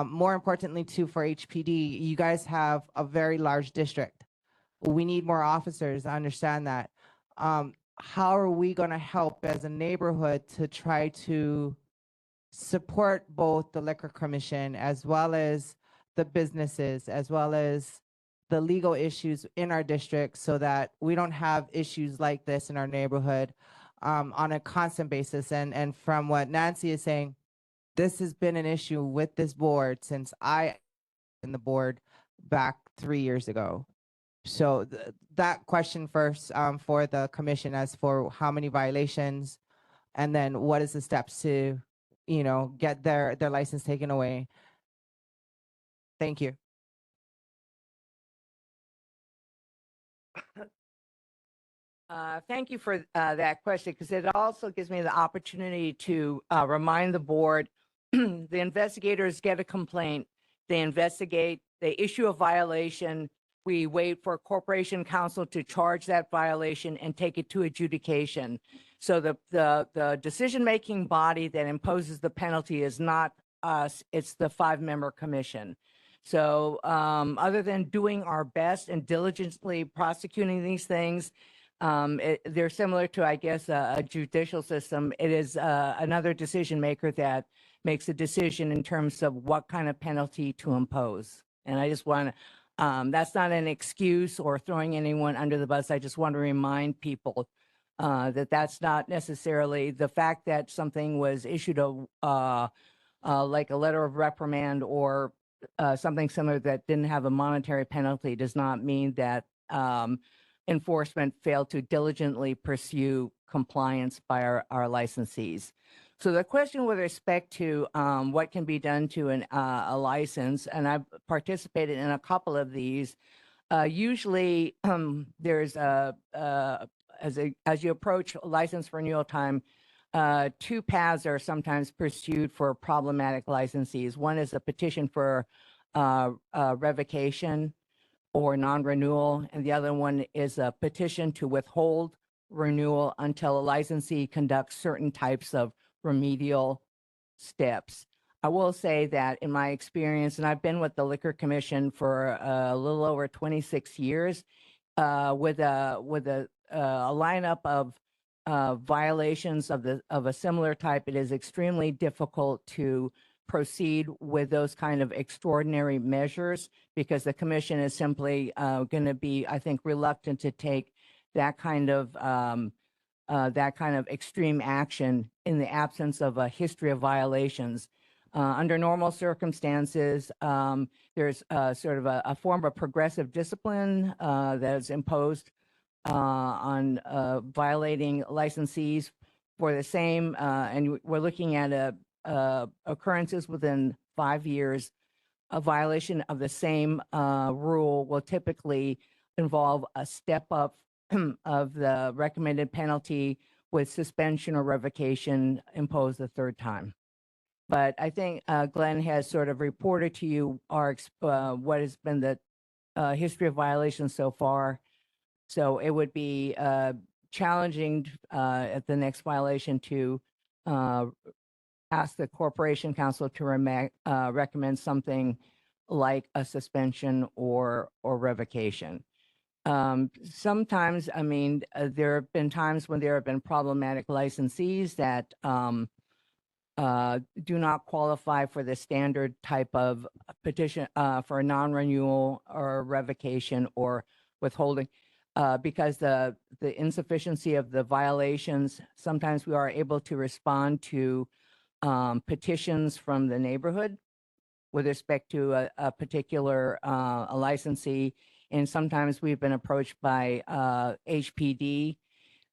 More importantly, too, for HPD, you guys have a very large district. We need more officers. I understand that. How are we going to help as a neighborhood to try to support both the Liquor Commission as well as the businesses, as well as the legal issues in our district, so that we don't have issues like this in our neighborhood on a constant basis? And from what Nancy is saying, this has been an issue with this board since I in the board back 3 years ago. So that question first for the commission as for how many violations, and then what is the steps to, get their license taken away. Thank you. Thank you for that question, because it also gives me the opportunity to remind the board, the investigators get a complaint, they investigate, they issue a violation, we wait for corporation counsel to charge that violation and take it to adjudication. So the decision-making body that imposes the penalty is not us, it's the 5-member commission. So other than doing our best and diligently prosecuting these things, they're similar to, I guess, a judicial system. It is another decision maker that makes a decision in terms of what kind of penalty to impose. And I just want to, that's not an excuse or throwing anyone under the bus. I just want to remind people that that's not necessarily the fact that something was issued like a letter of reprimand or something similar that didn't have a monetary penalty does not mean that enforcement failed to diligently pursue compliance by our licensees. So the question with respect to what can be done to a license, and I've participated in a couple of these. Usually, there's as you approach license renewal time, two paths are sometimes pursued for problematic licensees. One is a petition for revocation or non-renewal, and the other one is a petition to withhold renewal until a licensee conducts certain types of remedial steps. I will say that in my experience, and I've been with the Liquor Commission for a little over 26 years, with a lineup of violations of a similar type, it is extremely difficult to proceed with those kind of extraordinary measures because the commission is simply going to be, I think, reluctant to take that kind of extreme action in the absence of a history of violations. Under normal circumstances, there's sort of a form of progressive discipline that is imposed on violating licensees for the same, and we're looking at occurrences within 5 years. A violation of the same rule will typically involve a step up of the recommended penalty with suspension or revocation imposed the third time. But I think Glenn has sort of reported to you what has been the history of violations so far. So it would be challenging at the next violation to ask the Corporation Council to recommend something like a suspension or revocation. Sometimes, I mean, there have been times when there have been problematic licensees that do not qualify for the standard type of petition for a non-renewal or revocation or withholding because the insufficiency of the violations. Sometimes we are able to respond to petitions from the neighborhood with respect to a particular a licensee, and sometimes we've been approached by HPD.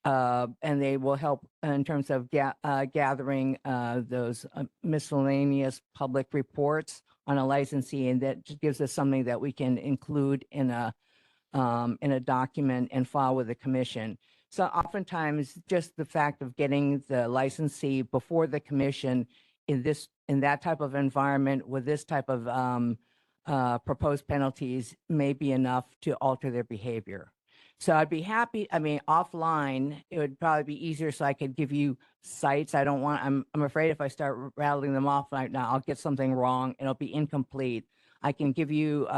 And they will help in terms of gathering those miscellaneous public reports on a licensee, and that just gives us something that we can include in a document and file with the commission. So oftentimes, just the fact of getting the licensee before the commission in that type of environment with this type of proposed penalties may be enough to alter their behavior. So I'd be happy, I mean, offline, it would probably be easier so I could give you sites. I'm afraid if I start rattling them off right now, I'll get something wrong and it'll be incomplete. I can give you,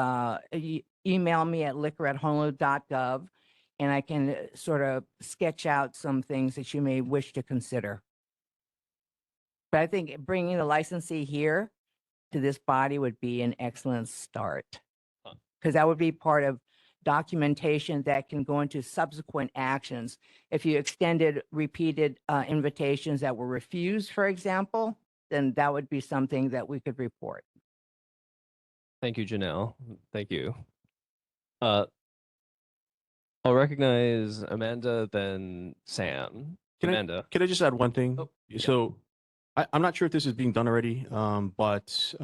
email me at liquor@honolulu.gov and I can sort of sketch out some things that you may wish to consider. But I think bringing the licensee here to this body would be an excellent start. Because that would be part of documentation that can go into subsequent actions. If you extended repeated invitations that were refused, for example, then that would be something that we could report. Thank you, Janelle. Thank you. I'll recognize Amanda, then Sam. Amanda. Can I just add one thing? Oh, yeah. So I'm not sure if this is being done already, but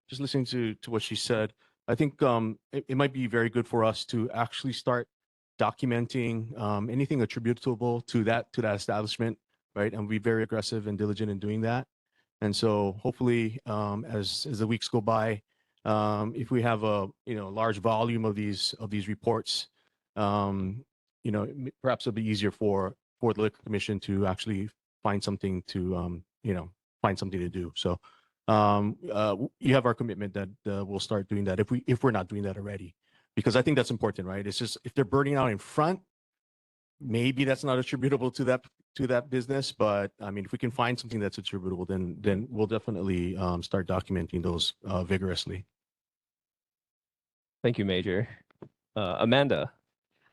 just listening to what she said, I think it might be very good for us to actually start documenting anything attributable to that establishment, right? And be very aggressive and diligent in doing that. And so hopefully, as the weeks go by, if we have a large volume of these reports, perhaps it'll be easier for the Liquor Commission to actually find something to do. So you have our commitment that we'll start doing that if we're not doing that already, because I think that's important, right? It's just if they're burning out in front, maybe that's not attributable to that business. But I mean, if we can find something that's attributable, then we'll definitely start documenting those vigorously. Thank you, Major. Amanda.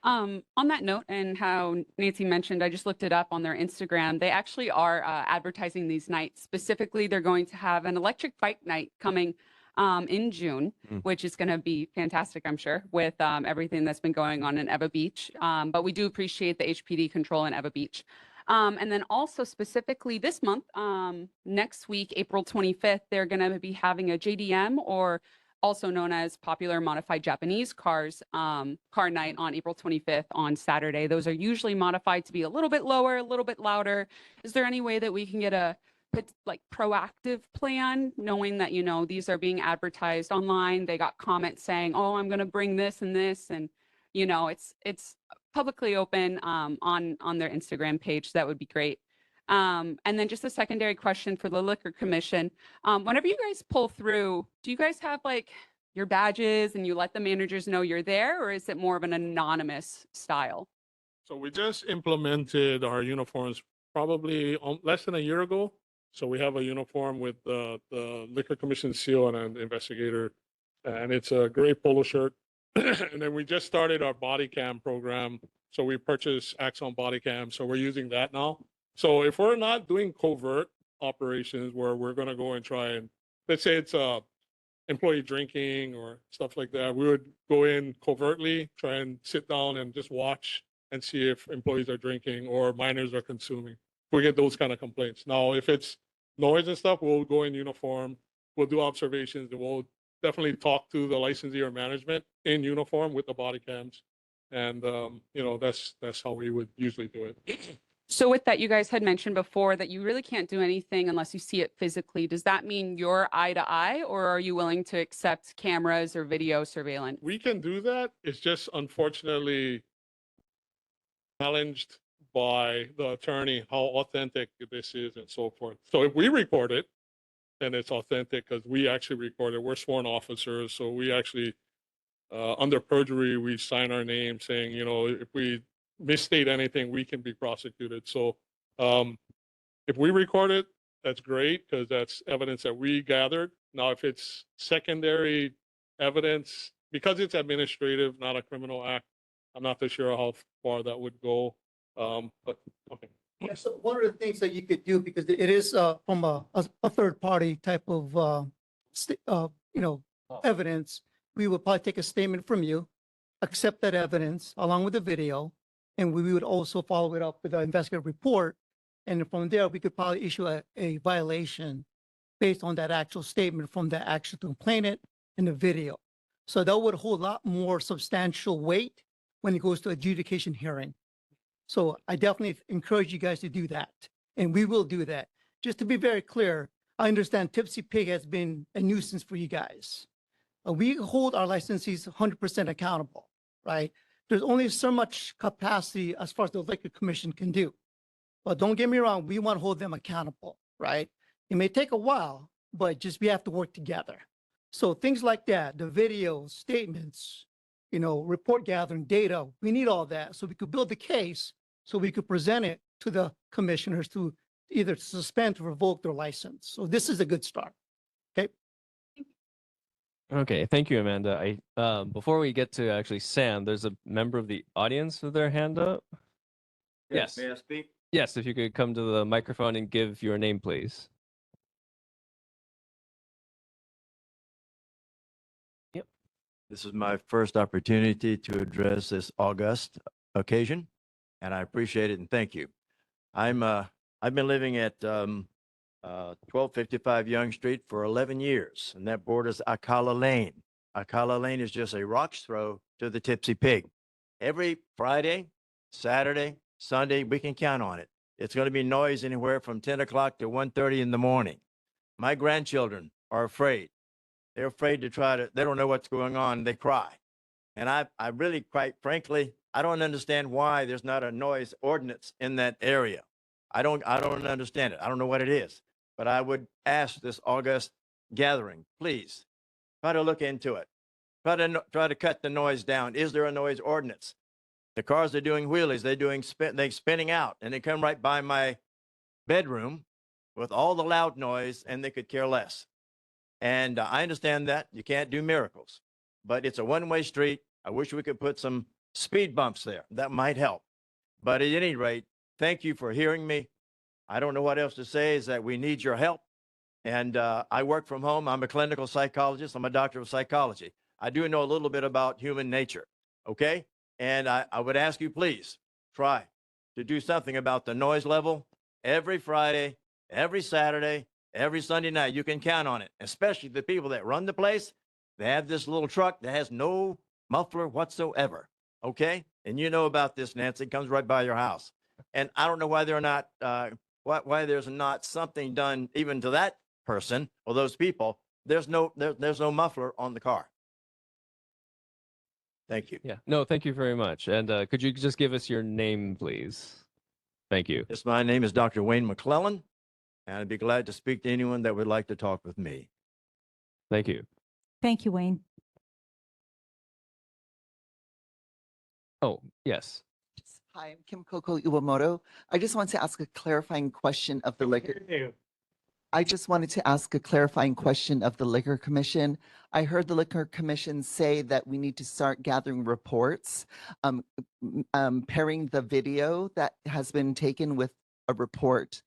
On that note, and how Nancy mentioned, I just looked it up on their Instagram. They actually are advertising these nights. Specifically, they're going to have an electric bike night coming in June, Mm. which is going to be fantastic, I'm sure, with everything that's been going on in Eva Beach. But we do appreciate the HPD control in Eva Beach. And then also specifically this month, next week, April 25th, they're going to be having a JDM, or also known as Popular Modified Japanese Cars car night on April 25th on Saturday. Those are usually modified to be a little bit lower, a little bit louder. Is there any way that we can get a proactive plan, knowing that, you know, these are being advertised online? They got comments saying, oh, I'm going to bring this and this, and you know, it's publicly open on their Instagram page. That would be great. And then just a secondary question for the Liquor Commission. Whenever you guys pull through, do you guys have like your badges and you let the managers know you're there, or is it more of an anonymous style? So we just implemented our uniforms probably less than a year ago. So we have a uniform with the Liquor Commission seal and an investigator, and it's a gray polo shirt. And then we just started our body cam program. So we purchased Axon body cam. So we're using that now. So if we're not doing covert operations where we're going to go and try and, let's say it's employee drinking or stuff like that, we would go in covertly, try and sit down and just watch and see if employees are drinking or minors are consuming. We get those kind of complaints. Now, if it's noise and stuff, we'll go in uniform, we'll do observations, and we'll definitely talk to the licensee or management in uniform with the body cams. And, you know, that's how we would usually do it. So with that, you guys had mentioned before that you really can't do anything unless you see it physically. Does that mean you're eye to eye, or are you willing to accept cameras or video surveillance? We can do that. It's just unfortunately challenged by the attorney how authentic this is and so forth. So if we record it, then it's authentic because we actually record it. We're sworn officers, so we actually under perjury we sign our name saying, you know, if we misstate anything, we can be prosecuted. So if we record it, that's great because that's evidence that we gathered. Now, if it's secondary evidence, because it's administrative, not a criminal act, I'm not too sure how far that would go. But okay. Yeah, so one of the things that you could do, because it is from a third party type of you know, evidence, we would probably take a statement from you, accept that evidence along with the video, and we would also follow it up with an investigative report. And from there, we could probably issue a violation based on that actual statement from the actual complainant in the video. So that would hold a lot more substantial weight when it goes to adjudication hearing. So I definitely encourage you guys to do that, and we will do that. Just to be very clear, I understand Tipsy Pig has been a nuisance for you guys. We hold our licensees 100% accountable, right? There's only so much capacity as far as the Liquor Commission can do. But don't get me wrong, we want to hold them accountable, right? It may take a while, but just we have to work together. So things like that, the videos, statements, you know, report gathering, data, we need all that so we could build the case, so we could present it to the commissioners to either suspend or revoke their license. So this is a good start. Okay. Okay, thank you, Amanda. Before we get to actually Sam, there's a member of the audience with their hand up. Yes. May I speak? Yes, if you could come to the microphone and give your name, please. Yep. This is my first opportunity to address this august occasion, and I appreciate it and thank you. I've been living at 1255 Young Street for 11 years, and that borders Akala Lane. Akala Lane is just a rock's throw to the Tipsy Pig. Every Friday, Saturday, Sunday, we can count on it. It's going to be noise anywhere from 10 o'clock to 1:30 in the morning. My grandchildren are afraid. They're afraid to they don't know what's going on. They cry. And I really, quite frankly, I don't understand why there's not a noise ordinance in that area. I don't understand it. I don't know what it is. But I would ask this august gathering, please, try to look into it. Try to cut the noise down. Is there a noise ordinance? The cars are doing wheelies. They're spinning out, and they come right by my bedroom with all the loud noise, and they could care less. And I understand that you can't do miracles, but it's a one-way street. I wish we could put some speed bumps there. That might help. But at any rate, thank you for hearing me. I don't know what else to say, is that we need your help. And I work from home. I'm a clinical psychologist. I'm a doctor of psychology. I do know a little bit about human nature. Okay. And I would ask you, please try to do something about the noise level every Friday, every Saturday, every Sunday night. You can count on it, especially the people that run the place. They have this little truck that has no muffler whatsoever. Okay. And you know about this, Nancy. It comes right by your house. And I don't know why they're not, why there's not something done even to that person or those people. There's no muffler on the car. Thank you. Yeah. No, thank you very much. And could you just give us your name, please? Thank you. Yes, my name is Dr. Wayne McClellan, and I'd be glad to speak to anyone that would like to talk with me. Thank you. Thank you, Wayne. Oh, yes. Hi, I'm Kim Coco Iwamoto. I just want to ask a clarifying question of the liquor. I just wanted to ask a clarifying question of the Liquor Commission. I heard the Liquor Commission say that we need to start gathering reports, pairing the video that has been taken with a report.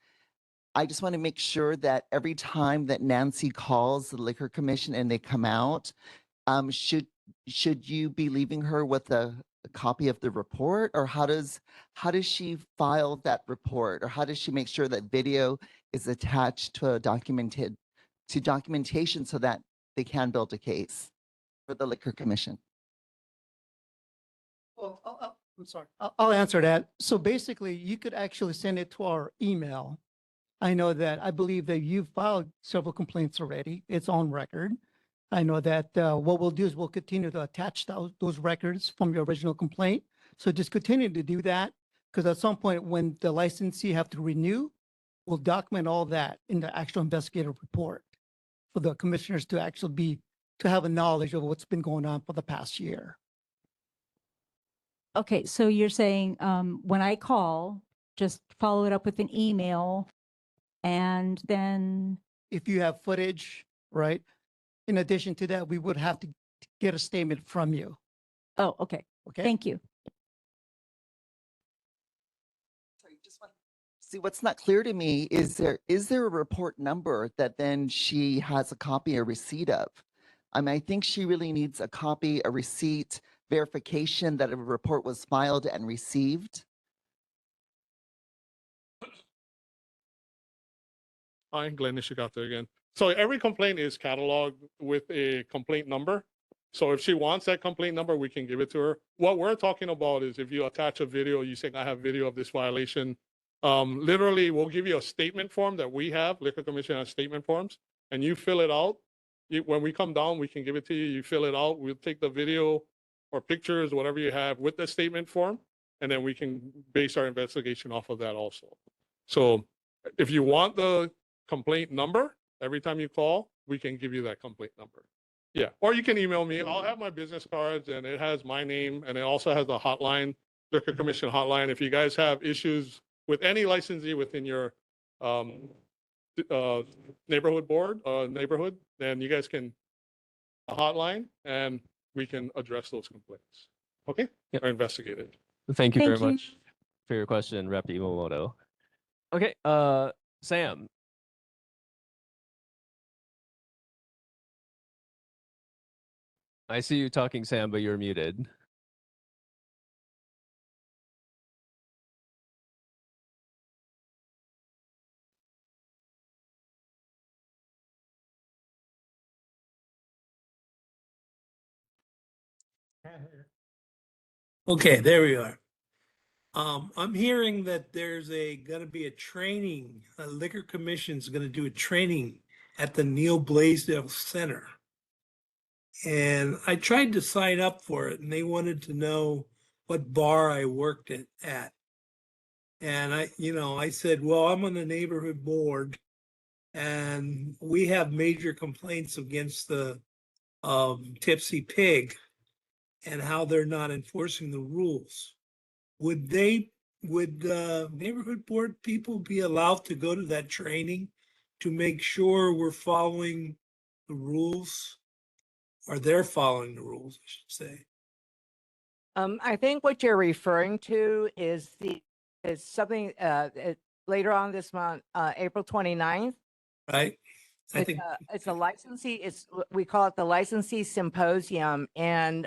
I just want to make sure that every time that Nancy calls the Liquor Commission and they come out, should you be leaving her with a copy of the report, or how does she file that report, or how does she make sure that video is attached to documentation so that they can build a case for the Liquor Commission? Well, I'm sorry. I'll answer that. So basically, you could actually send it to our email. I believe that you've filed several complaints already. It's on record. I know that what we'll do is we'll continue to attach those records from your original complaint. So just continue to do that, because at some point when the licensee have to renew, we'll document all that in the actual investigative report for the commissioners to have a knowledge of what's been going on for the past year. Okay, so you're saying when I call, just follow it up with an email, and then If you have footage, right? In addition to that, we would have to get a statement from you. oh, okay. Okay. Thank you. Sorry, see, what's not clear to me is there a report number that then she has a copy or receipt of? I think she really needs a copy, a receipt, verification that a report was filed and received. Hi, Glenn Nishigata again. So every complaint is cataloged with a complaint number. So if she wants that complaint number, we can give it to her. What we're talking about is if you attach a video, you saying, I have video of this violation. Literally, we'll give you a statement form that we have. Liquor Commission has statement forms, and you fill it out. When we come down, we can give it to you. You fill it out. We'll take the video or pictures, whatever you have with the statement form, and then we can base our investigation off of that also. So if you want the complaint number, every time you call, we can give you that complaint number. Yeah, or you can email me. I'll have my business cards, and it has my name, and it also has a hotline, Liquor Commission hotline. If you guys have issues with any licensee within your neighborhood board, neighborhood, then you guys can hotline, and we can address those complaints. Okay, or investigate it. Thank you Thank very you. much for your question, Rep. Iwamoto. Okay, Sam. I see you talking, Sam, but you're muted. Okay, there we are. I'm hearing that there's gonna be a training, a liquor commission's gonna do a training at the Neil Blaisdell Center. And I tried to sign up for it, and they wanted to know what bar I worked at. And I said, well, I'm on the neighborhood board, and we have major complaints against the Tipsy Pig and how they're not enforcing the rules. Would neighborhood board people be allowed to go to that training to make sure we're following the rules? Or they're following the rules, I should say. I think what you're referring to is something later on this month, April 29th. Right. I think It's a licensee, we call it the licensee symposium. And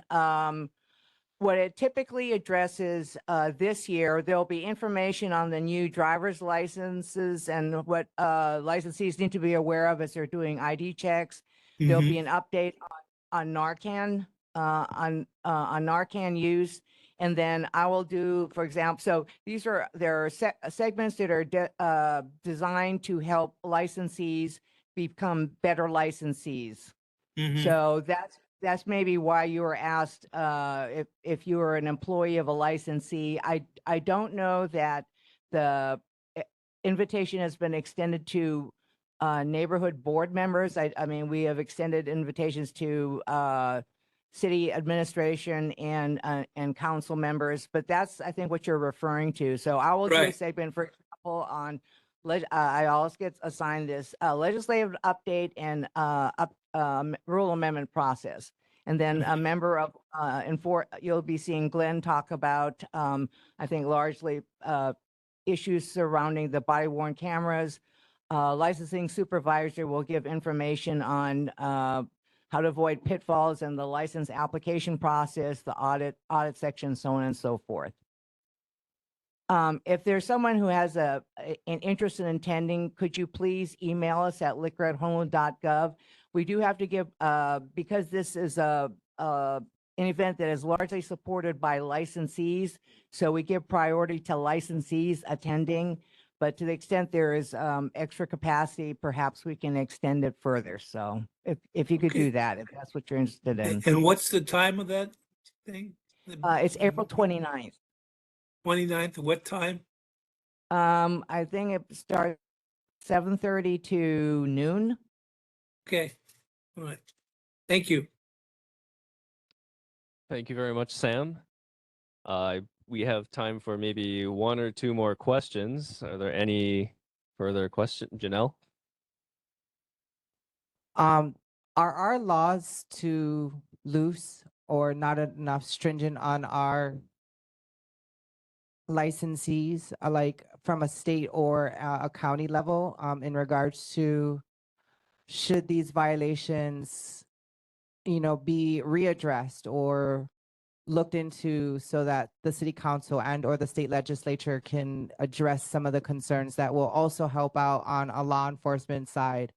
what it typically addresses this year, there'll be information on the new driver's licenses and what licensees need to be aware of as they're doing ID checks. There'll be an update on Narcan, on Narcan use. And then I will do, for example, so there are segments that are designed to help licensees become better licensees. So that's maybe why you were asked if you were an employee of a licensee. I don't know that the invitation has been extended to neighborhood board members. I mean, we have extended invitations to city administration and council members, but that's, I think, what you're referring to. So I will do a Right. segment, for example, on, I always get assigned this legislative update and rule amendment process. And then a member of, you'll be seeing Glenn talk about, I think, largely issues surrounding the body worn cameras. Licensing supervisor will give information on how to avoid pitfalls in the license application process, the audit section, so on and so forth. If there's someone who has an interest in attending, could you please email us at liquor@honolulu.gov? We do have to give, because this is an event that is largely supported by licensees, so we give priority to licensees attending. But to the extent there is extra capacity, perhaps we can extend it further. So if you could do that, if that's what you're interested in. And what's the time of that thing? It's April 29th. 29th, what time? I think it starts 7:30 to noon. Okay, all right. Thank you. Thank you very much, Sam. We have time for maybe one or two more questions. Are there any further questions, Janelle? Are our laws too loose or not enough stringent on our licensees, like from a state or a county level, in regards to should these violations, be readdressed or looked into so that the city council and or the state legislature can address some of the concerns that will also help out on a law enforcement side?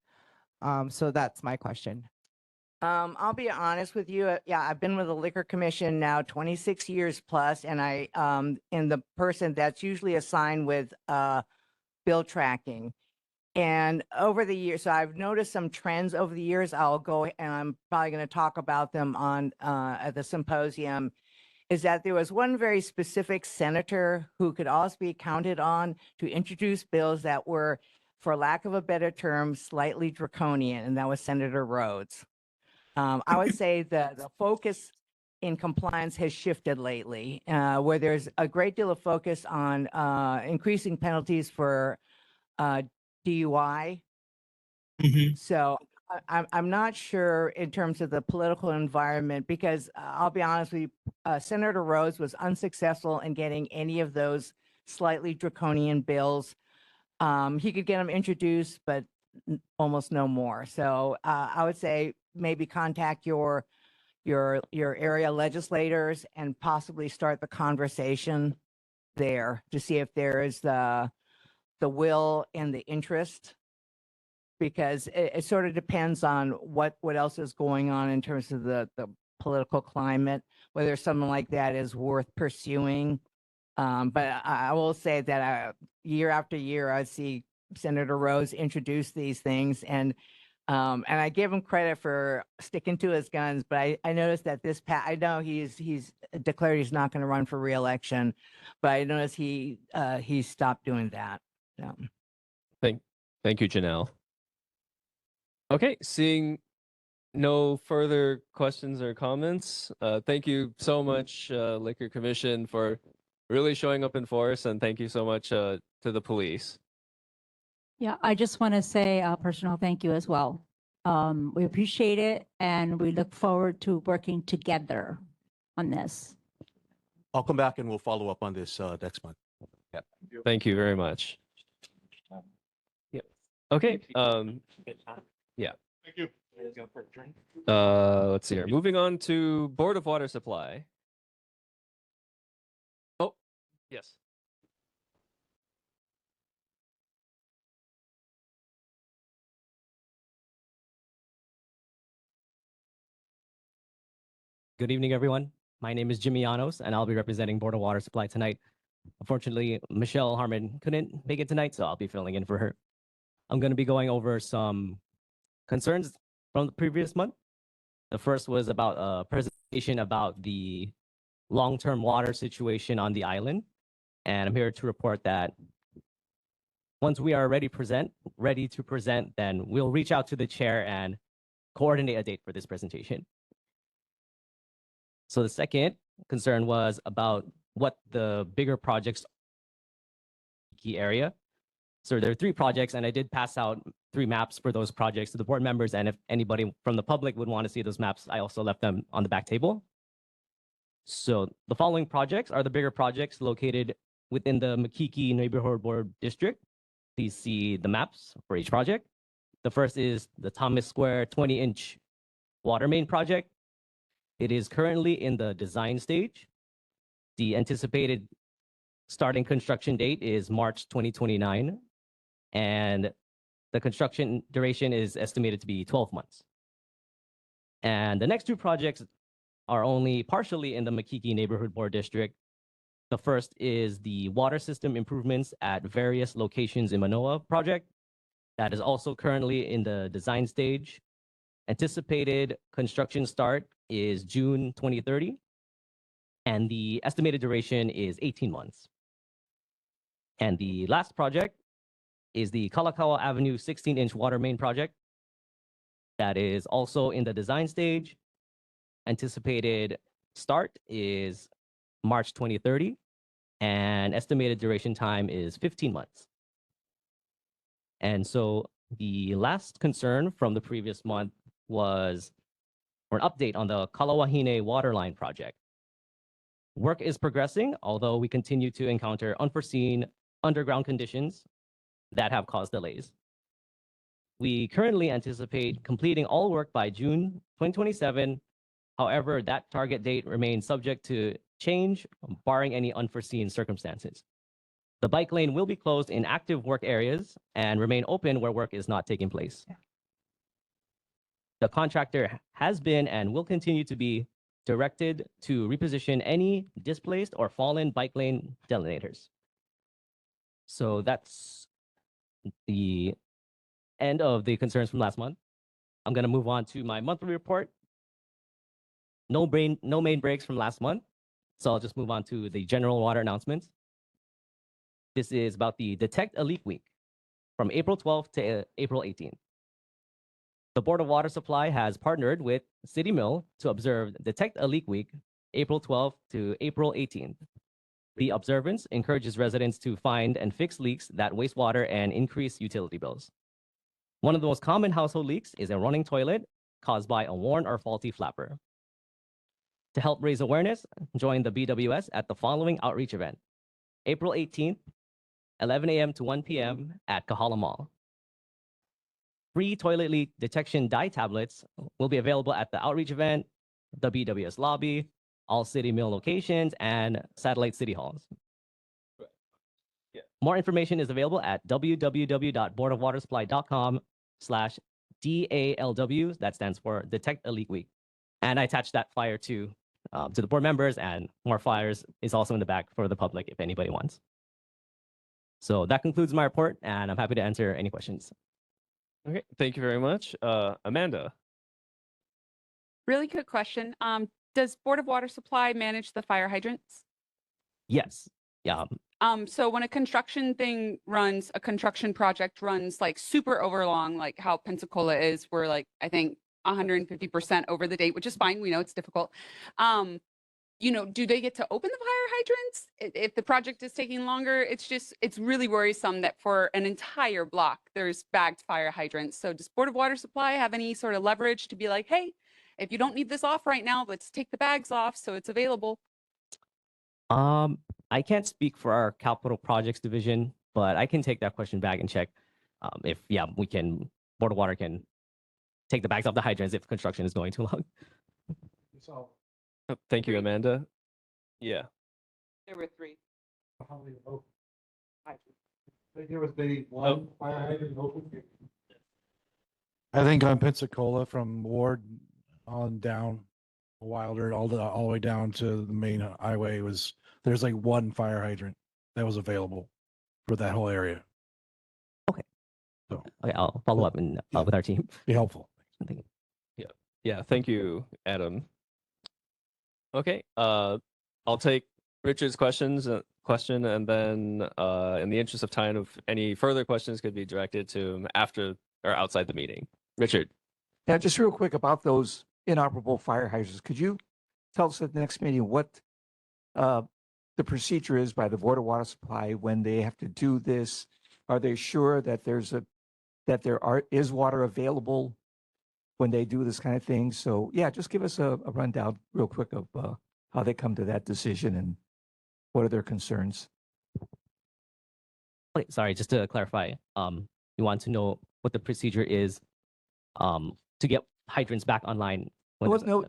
So that's my question. I'll be honest with you. Yeah, I've been with the Liquor Commission now 26 years plus, and I am the person that's usually assigned with bill tracking. And over the years, so I've noticed some trends over the years. I'll go and I'm probably going to talk about them on at the symposium. Is that there was one very specific senator who could also be counted on to introduce bills that were, for lack of a better term, slightly draconian, and that was Senator Rhodes. I would say the focus in compliance has shifted lately, where there's a great deal of focus on increasing penalties for DUI. So I'm not sure in terms of the political environment, because I'll be honest with you, Senator Rhodes was unsuccessful in getting any of those slightly draconian bills. He could get them introduced, but almost no more. So I would say maybe contact your area legislators and possibly start the conversation there to see if there is the will and the interest, because it sort of depends on what else is going on in terms of the political climate, whether something like that is worth pursuing. But I will say that year after year, I see Senator Rhodes introduce these things, and I give him credit for sticking to his guns. But I noticed that I know he's declared he's not going to run for re-election, but I noticed he stopped doing that. So. Thank you, Janelle. Okay, seeing no further questions or comments, thank you so much, Liquor Commission, for really showing up in force, and thank you so much to the police. Yeah, I just want to say a personal thank you as well. We appreciate it, and we look forward to working together on this. I'll come back and we'll follow up on this next month. Yeah. Thank you very much. Yep. Okay. Yeah. Thank you. Let's see here. Moving on to Board of Water Supply. Oh, yes. Good evening, everyone. My name is Jimmy Llanos, and I'll be representing Board of Water Supply tonight. Unfortunately, Michelle Harmon couldn't make it tonight, so I'll be filling in for her. I'm going to be going over some concerns from the previous month. The first was about a presentation about the long-term water situation on the island. And I'm here to report that once we are ready to present, then we'll reach out to the chair and coordinate a date for this presentation. So the second concern was about what the bigger projects key area. So there are 3 projects, and I did pass out 3 maps for those projects to the board members. And if anybody from the public would want to see those maps, I also left them on the back table. So the following projects are the bigger projects located within the Makiki Neighborhood Board District. Please see the maps for each project. The first is the Thomas Square 20-inch water main project. It is currently in the design stage. The anticipated starting construction date is March 2029, and the construction duration is estimated to be 12 months. And the next 2 projects are only partially in the Makiki Neighborhood Board District. The first is the water system improvements at various locations in Manoa project. That is also currently in the design stage. Anticipated construction start is June 2030, and the estimated duration is 18 months. And the last project is the Kalakaua Avenue 16-inch water main project. That is also in the design stage. Anticipated start is March 2030, and estimated duration time is 15 months. And so the last concern from the previous month was for an update on the Kalawahine waterline project. Work is progressing, although we continue to encounter unforeseen underground conditions that have caused delays. We currently anticipate completing all work by June 2027. However, that target date remains subject to change, barring any unforeseen circumstances. The bike lane will be closed in active work areas and remain open where work is not taking place. The contractor has been and will continue to be directed to reposition any displaced or fallen bike lane delineators. So that's the end of the concerns from last month. I'm going to move on to my monthly report. No main breaks from last month. So I'll just move on to the general water announcements. This is about the Detect a Leak Week from April 12th to April 18th. The Board of Water Supply has partnered with City Mill to observe Detect a Leak Week, April 12th to April 18th. The observance encourages residents to find and fix leaks that waste water and increase utility bills. One of the most common household leaks is a running toilet caused by a worn or faulty flapper. To help raise awareness, join the BWS at the following outreach event. April 18th, 11 a.m. to 1 p.m. at Kahala Mall. Free toilet leak detection dye tablets will be available at the outreach event, the BWS lobby, all City Mill locations, and satellite city halls. More information is available at www.boardofwatersupply.com/DALW. That stands for Detect a Leak Week. And I attached that flyer to the board members, and more flyers is also in the back for the public if anybody wants. So that concludes my report, and I'm happy to answer any questions. Okay, thank you very much. Amanda. Really quick question. Does Board of Water Supply manage the fire hydrants? Yes. Yeah. So when a construction project runs like super overlong, like how Pensacola is, we're like, I think 150% over the date, which is fine. We know it's difficult. Do they get to open the fire hydrants if the project is taking longer? It's really worrisome that for an entire block, there's bagged fire hydrants. So does Board of Water Supply have any sort of leverage to be like, hey, if you don't need this off right now, let's take the bags off so it's available? I can't speak for our capital projects division, but I can take that question back and check if Board of Water can take the bags off the hydrants if construction is going too long. Oh, thank you, Amanda. Yeah. There were 3. There was the one fire hydrant open. I think on Pensacola from Ward on down Wilder all the way down to the main highway there's like one fire hydrant that was available for that whole area. Okay, I'll follow up with our team. Be helpful. Thank you. Yeah. Thank you, Adam. Okay. I'll take Richard's question, and then in the interest of time, if any further questions could be directed to him after or outside the meeting. Richard. Yeah, just real quick about those inoperable fire hydrants. Could you tell us at the next meeting what the procedure is by the Board of Water Supply when they have to do this? Are they sure that is water available when they do this kind of thing? So yeah, just give us a rundown real quick of how they come to that decision and what are their concerns. Okay, sorry, just to clarify, you want to know what the procedure is to get hydrants back online?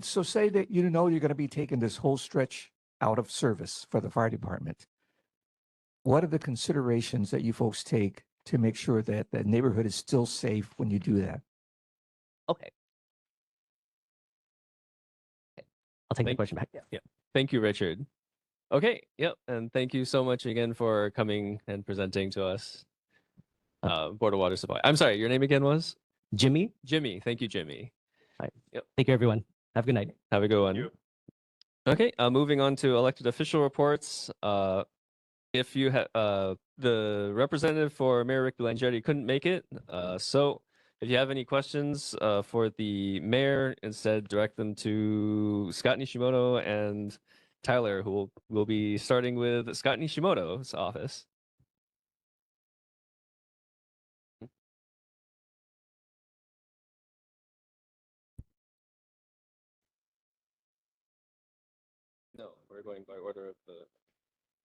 So say that you're going to be taking this whole stretch out of service for the fire department. What are the considerations that you folks take to make sure that the neighborhood is still safe when you do that? Okay. I'll take the question back. Yeah. Thank you, Richard. Okay. Yep. And thank you so much again for coming and presenting to us. Board of Water Supply. I'm sorry, your name again was? Jimmy. Jimmy. Thank you, Jimmy. All right. Yep. Thank you, everyone. Have a good night. Have a good one. Okay. Moving on to elected official reports. If you have the representative for Mayor Rick Langeri couldn't make it, so if you have any questions for the mayor, instead direct them to Scott Nishimoto and Tyler, who will be starting with Scott Nishimoto's office. No, we're going by order of the.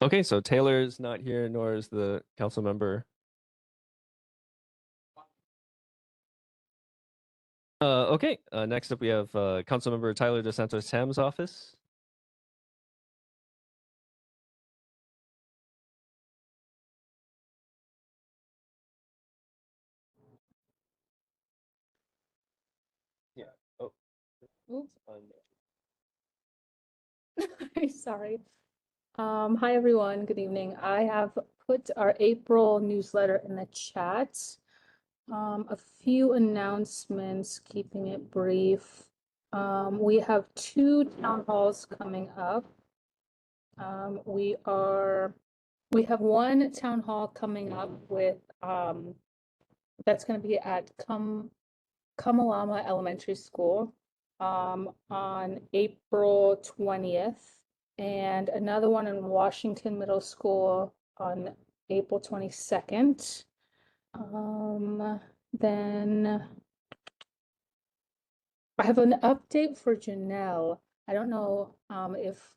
Okay, so Taylor's not here, nor is the council member. Okay, next up we have Councilmember Tyler DeSantos Tam's office. Yeah. Oh. Oops. Sorry. Hi, everyone. Good evening. I have put our April newsletter in the chat. A few announcements, keeping it brief. We have 2 town halls coming up. We have one town hall coming up with that's going to be at Kamalama Elementary School on April 20th, and another one in Washington Middle School on April 22nd. Then I have an update for Janelle. I don't know if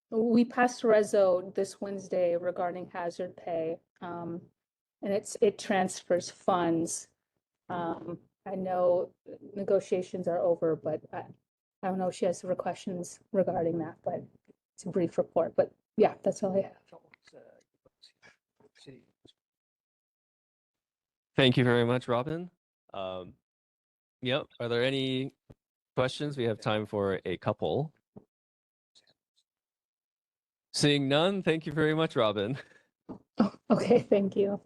we passed Rezo this Wednesday regarding hazard pay, and it transfers funds. I know negotiations are over, but I don't know if she has questions regarding that, but it's a brief report. But yeah, that's all I have. Thank you very much, Robin. Yep. Are there any questions? We have time for a couple. Seeing none, thank you very much, Robin. Okay, thank you.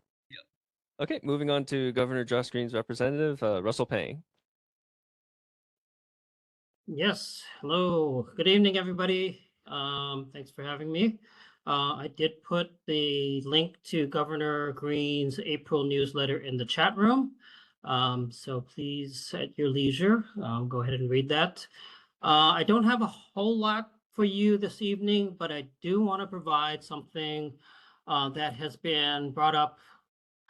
Okay, moving on to Governor Josh Green's representative, Russell Pang. Yes, hello, good evening, everybody. Thanks for having me. I did put the link to Governor Green's April newsletter in the chat room. So please, at your leisure, go ahead and read that. I don't have a whole lot for you this evening, but I do want to provide something that has been brought up,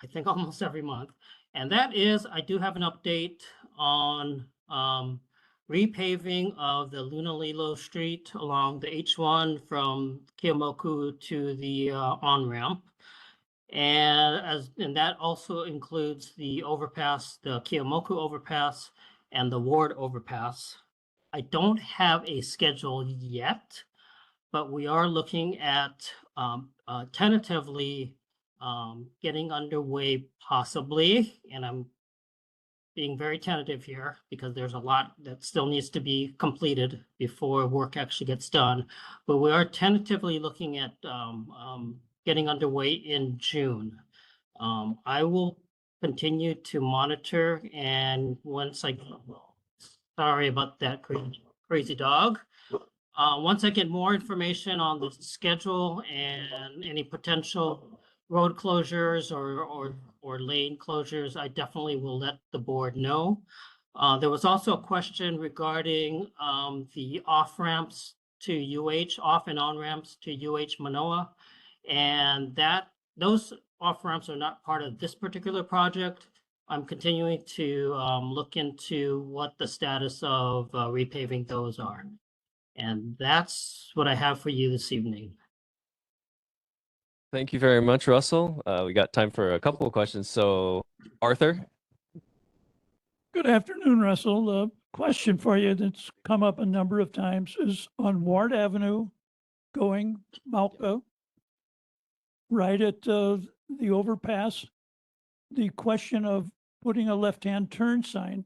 I think, almost every month. And that is, I do have an update on repaving of the Lunalilo Street along the H1 from Keomoku to the on-ramp. And that also includes the overpass, the Kiyomoku overpass and the Ward overpass. I don't have a schedule yet, but we are looking at tentatively getting underway possibly, and I'm being very tentative here because there's a lot that still needs to be completed before work actually gets done. But we are tentatively looking at getting underway in June. I will continue to monitor, and once I, sorry about that crazy dog. Once I get more information on the schedule and any potential road closures or lane closures, I definitely will let the board know. There was also a question regarding the off ramps to UH, off and on ramps to UH Manoa, and those off ramps are not part of this particular project. I'm continuing to look into what the status of repaving those are. And that's what I have for you this evening. Thank you very much, Russell. We got time for a couple of questions. So, Arthur? Good afternoon, Russell. A question for you that's come up a number of times is on Ward Avenue going Malka, right at the overpass, the question of putting a left-hand turn sign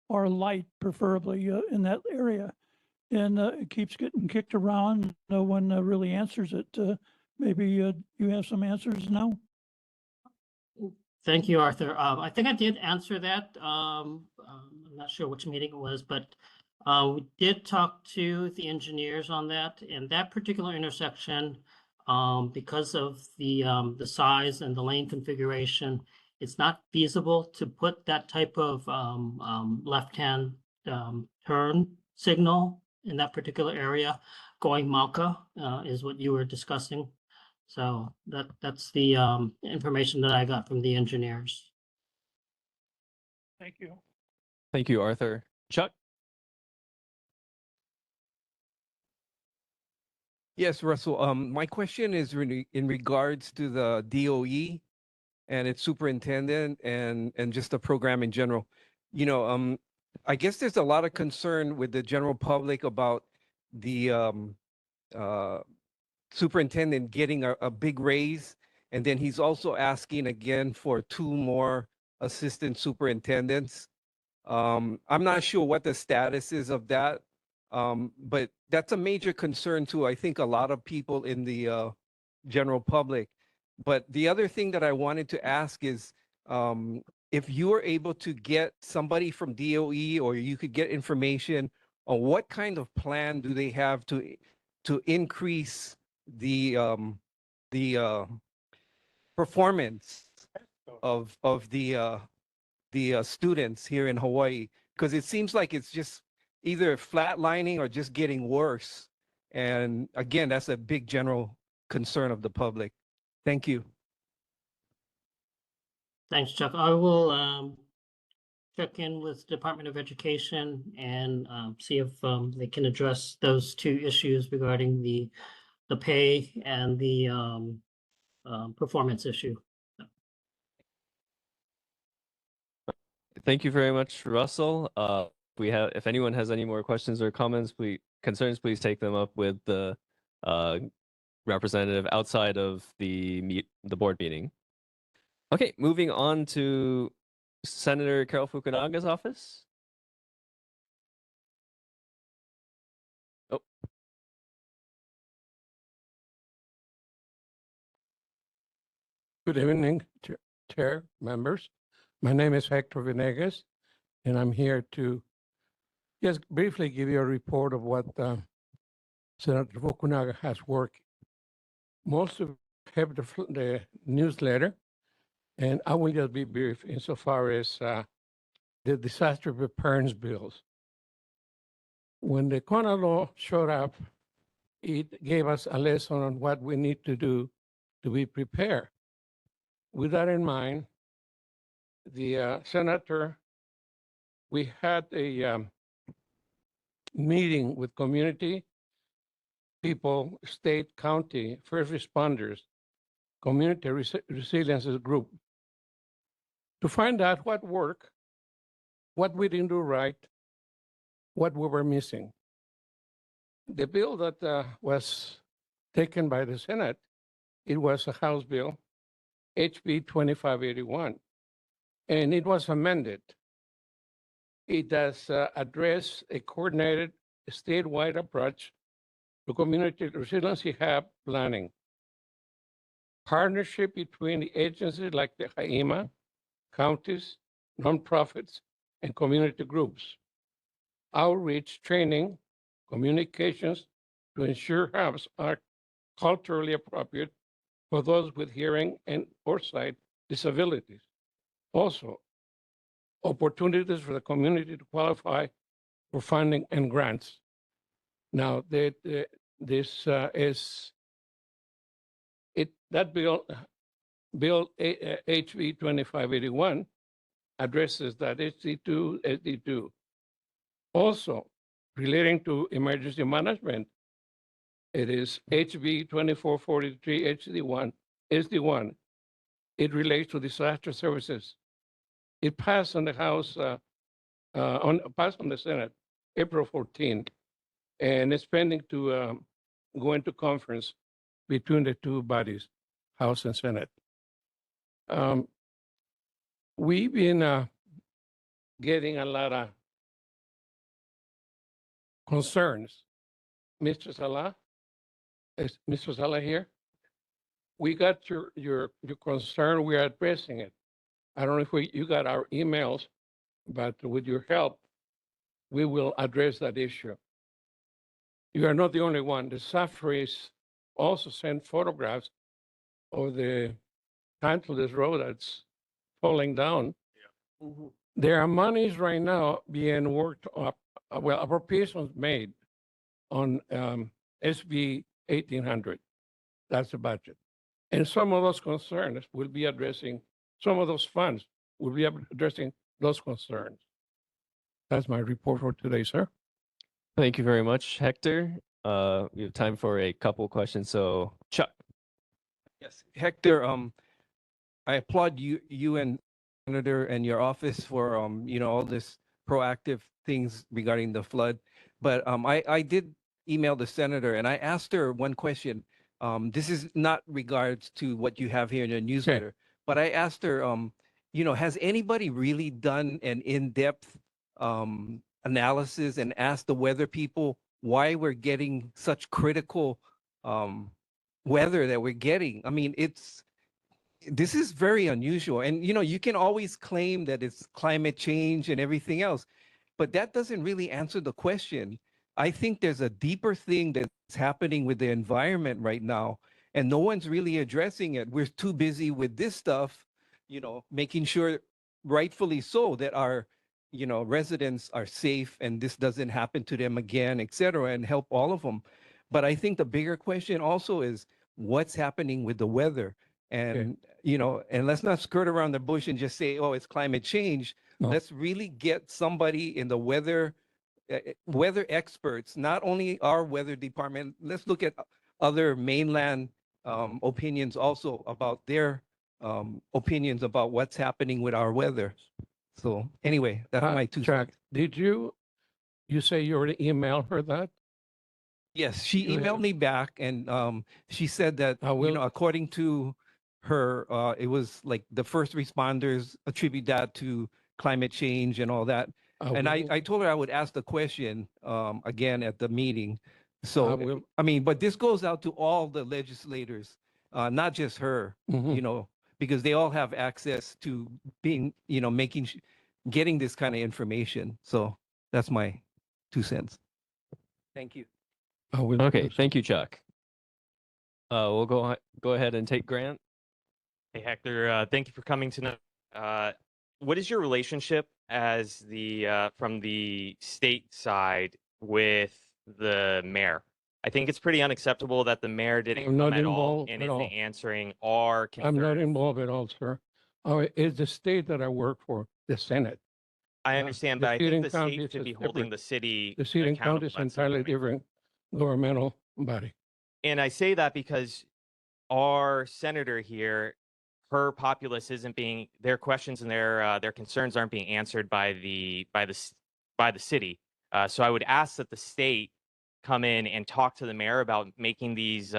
or light preferably in that area. And it keeps getting kicked around. No one really answers it. Maybe you have some answers now? Thank you, Arthur. I think I did answer that. I'm not sure which meeting it was, but we did talk to the engineers on that. And that particular intersection, because of the size and the lane configuration, it's not feasible to put that type of left-hand turn signal in that particular area. Going Malka is what you were discussing. So that's the information that I got from the engineers. Thank you. Thank you, Arthur. Chuck? Yes, Russell. My question is really in regards to the DOE and its superintendent and just the program in general. You know, I guess there's a lot of concern with the general public about the superintendent getting a big raise, and then he's also asking again for 2 more assistant superintendents. I'm not sure what the status is of that, but that's a major concern to, I think, a lot of people in the general public. But the other thing that I wanted to ask is, if you were able to get somebody from DOE, or you could get information on what kind of plan do they have to increase the performance of the students here in Hawaii, because it seems like it's just either flatlining or just getting worse. And again, that's a big general concern of the public. Thank you. Thanks, Chuck. I will check in with Department of Education and see if they can address those 2 issues regarding the pay and the performance issue. Thank you very much, Russell. If anyone has any more questions or comments, concerns, please take them up with the representative outside of the board meeting. Okay, moving on to Senator Carol Fukunaga's office. Oh. Good evening, Chair, members. My name is Hector Venegas, and I'm here to just briefly give you a report of what Senator Fukunaga has worked. Most of you have the newsletter, and I will just be brief insofar as the disaster preparedness bills. When the Kona law showed up, it gave us a lesson on what we need to do to be prepared. With that in mind, the senator, we had a meeting with community people, state, county, first responders, Community Resilience Group to find out what worked, what we didn't do right, what we were missing. The bill that was taken by the Senate, it was a House bill, HB 2581, and it was amended. It does address a coordinated statewide approach to community resiliency hub planning. Partnership between the agencies like the HAIMA, counties, nonprofits, and community groups. Outreach, training, communications to ensure hubs are culturally appropriate for those with hearing and or sight disabilities. Also, opportunities for the community to qualify for funding and grants. Now, this that bill HB 2581 addresses that SD2. Also, relating to emergency management, it is HB 2443 SD1. It relates to disaster services. It passed on the House, passed on the Senate, April 14, and it's pending to go into conference between the two bodies, House and Senate. We've been getting a lot of concerns. Mr. Salah, is Mr. Salah here? We got your concern. We are addressing it. I don't know if you got our emails, but with your help, we will address that issue. You are not the only one. The Safris also sent photographs of the Tantalus road that's falling down. There are monies right now being worked up, well, appropriations made on SB 1800. That's the budget. And some of those concerns will be addressing, some of those funds will be addressing those concerns. That's my report for today, sir. Thank you very much, Hector. We have time for a couple questions. So, Chuck. Yes, Hector, I applaud you and Senator and your office for all this proactive things regarding the flood. But I did email the senator and I asked her one question. This is not regards to what you have here in your newsletter, but I asked her, has anybody really done an in-depth analysis and asked the weather people why we're getting such critical weather that we're getting? I mean, this is very unusual. And, you can always claim that it's climate change and everything else, but that doesn't really answer the question. I think there's a deeper thing that's happening with the environment right now, and no one's really addressing it. We're too busy with this stuff, making sure, rightfully so, that our, residents are safe and this doesn't happen to them again, et cetera, and help all of them. But I think the bigger question also is what's happening with the weather. And, and let's not skirt around the bush and just say, oh, it's climate change. No. Let's really get somebody in the weather experts, not only our weather department. Let's look at other mainland opinions also about their opinions about what's happening with our weather. So anyway, that's my two cents. Did you say you already emailed her that? Yes, she emailed me back and she said that, according to her, it was like the first responders attribute that to climate change and all that. And I told her I would ask the question again at the meeting. So, but this goes out to all the legislators, not just her, because they all have access to being, getting this kind of information. So that's my 2 cents. Thank you. Okay, thank you, Chuck. We'll go ahead and take Grant. Hey, Hector, thank you for coming tonight. What is your relationship as from the state side with the mayor? I think it's pretty unacceptable that the mayor didn't come at all and isn't answering our concerns. I'm not involved at all, sir. It's the state that I work for, the Senate. I understand, but I think the state should be holding the city The city and county is entirely different governmental body. And I say that because our senator here, her populace isn't being, their questions and their concerns aren't being answered by the city. So I would ask that the state come in and talk to the mayor about making these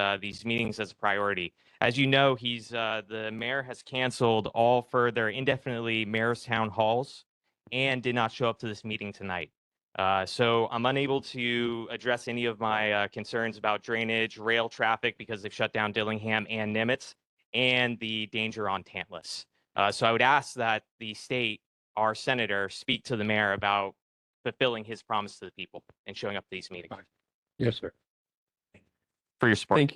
meetings as a priority. As you know, the mayor has canceled all further indefinitely mayor's town halls and did not show up to this meeting tonight. So I'm unable to address any of my concerns about drainage, rail traffic, because they've shut down Dillingham and Nimitz, and the danger on Tantalus. So I would ask that the state, our senator, speak to the mayor about fulfilling his promise to the people and showing up to these meetings. Yes, sir. For your support.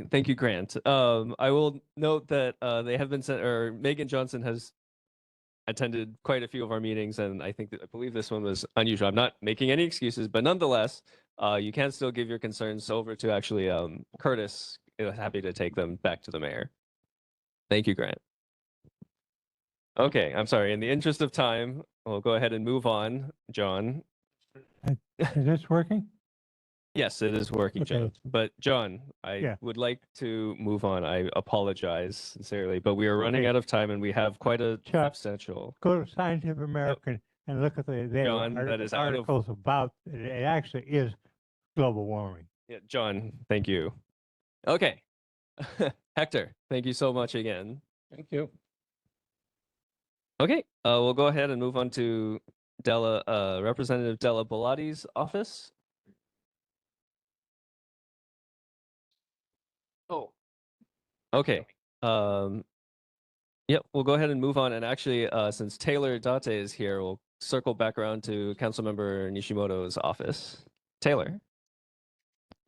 Thank you, Grant. I will note that they have been sent, or Megan Johnson has attended quite a few of our meetings, and I believe this one was unusual. I'm not making any excuses, but nonetheless, you can still give your concerns over to actually Curtis. Happy to take them back to the mayor. Thank you, Grant. Okay, I'm sorry. In the interest of time, we'll go ahead and move on. John. Is this working? Yes, it is working, John. Okay. But John, I would like to move on. I apologize sincerely, but we are running Okay. out of time and we have quite a Chuck, substantial. Go to Scientific American and look at the John, that is out of- articles about it. It actually is global warming. Yeah, John, thank you. Okay. Hector, thank you so much again. Thank you. Okay, we'll go ahead and move on to Representative Della Bellatti's office. Oh. Okay. Yep, we'll go ahead and move on. And actually, since Taylor Date is here, we'll circle back around to Councilmember Nishimoto's office. Taylor.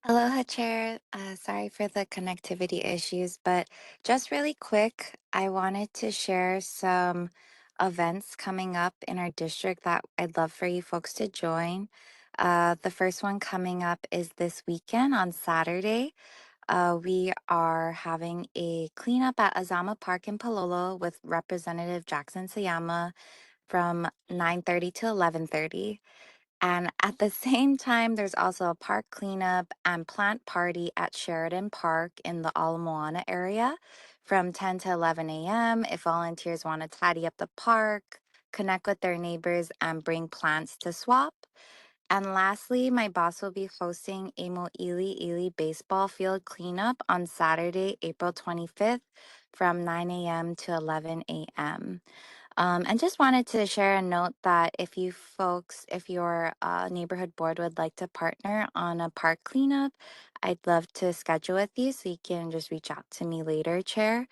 Aloha, Chair. Sorry for the connectivity issues, but just really quick, I wanted to share some events coming up in our district that I'd love for you folks to join. The first one coming up is this weekend on Saturday. We are having a cleanup at Azama Park in Palolo with Representative Jackson Sayama from 9:30 to 11:30. And at the same time, there's also a park cleanup and plant party at Sheridan Park in the Ala Moana area from 10 to 11 a.m. if volunteers want to tidy up the park, connect with their neighbors, and bring plants to swap. And lastly, my boss will be hosting a Mo'ili baseball field cleanup on Saturday, April 25th from 9 a.m. to 11 a.m. And just wanted to share a note that if your neighborhood board would like to partner on a park cleanup, I'd love to schedule with you so you can just reach out to me later, Chair.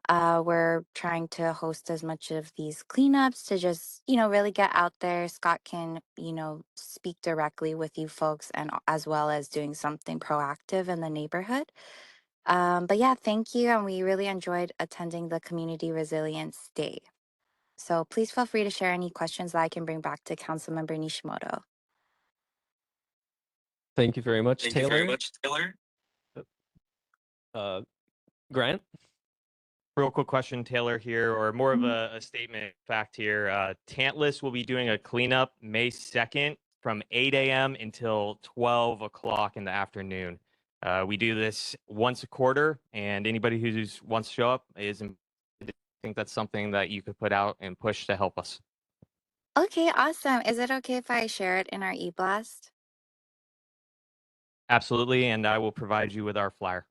We're trying to host as much of these cleanups to just, really get out there. Scott can, speak directly with you folks and as well as doing something proactive in the neighborhood. But yeah, thank you. And we really enjoyed attending the Community Resilience Day. So please feel free to share any questions that I can bring back to Councilmember Nishimoto. Thank you very much, Thank Taylor. you very much, Taylor. Grant? Real quick question, Taylor, here, or more of a statement fact here. Tantalus will be doing a cleanup May 2nd from 8 a.m. until 12 o'clock in the afternoon. We do this once a quarter, and anybody who wants to show up is invited. I think that's something that you could put out and push to help us. Okay, awesome. Is it okay if I share it in our e-blast? Absolutely, and I will provide you with our flyer.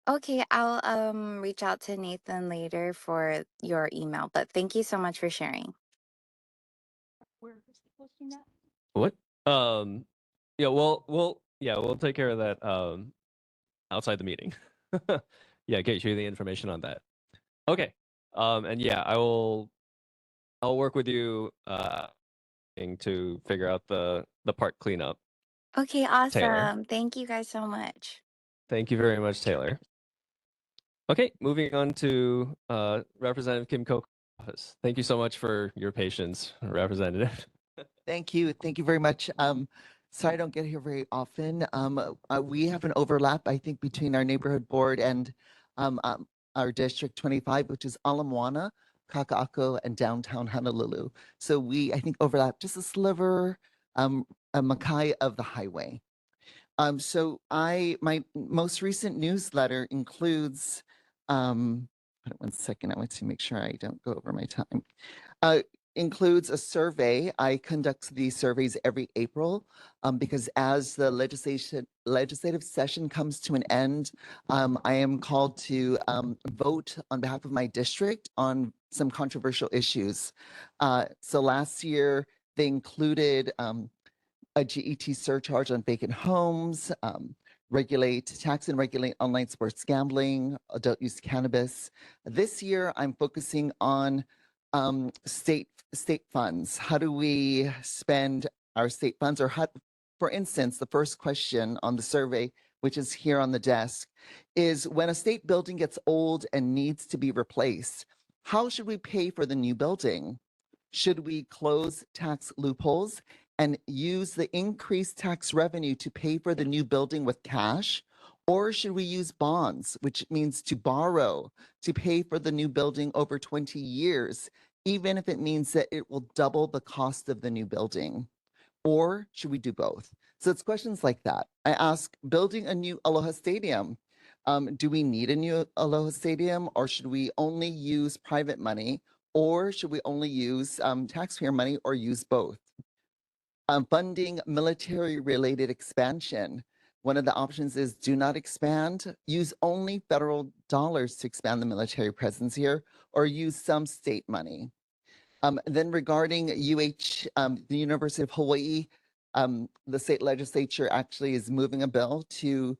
Okay, I'll reach out to Nathan later for your email, but thank you so much for sharing. Where is he posting that? What? Yeah, we'll take care of that outside the meeting. Yeah, get you the information on that. Okay. And yeah, I'll work with you to figure out the park cleanup. Okay, awesome. Taylor. Thank you guys so much. Thank you very much, Taylor. Okay, moving on to Representative Kim Koko's office. Thank you so much for your patience, Representative. Thank you. Thank you very much. Sorry I don't get here very often. We have an overlap, I think, between our neighborhood board and our District 25, which is Ala Moana, Kaka'ako, and downtown Honolulu. So we, I think, overlap just a sliver, a makai of the highway. My most recent newsletter includes, hold on one second, I want to make sure I don't go over my time. Includes a survey. I conduct these surveys every April because as the legislative session comes to an end, I am called to vote on behalf of my district on some controversial issues. So last year, they included a GET surcharge on vacant homes, tax and regulate online sports gambling, adult use cannabis. This year, I'm focusing on state funds. How do we spend our state funds? Or how, for instance, the first question on the survey, which is here on the desk, is when a state building gets old and needs to be replaced, how should we pay for the new building? Should we close tax loopholes and use the increased tax revenue to pay for the new building with cash? Or should we use bonds, which means to borrow to pay for the new building over 20 years, even if it means that it will double the cost of the new building? Or should we do both? So it's questions like that. I ask, building a new Aloha Stadium, do we need a new Aloha Stadium, or should we only use private money, or should we only use taxpayer money, or use both? Funding military-related expansion. One of the options is do not expand, use only federal dollars to expand the military presence here, or use some state money. Then regarding the University of Hawaii, the state legislature actually is moving a bill to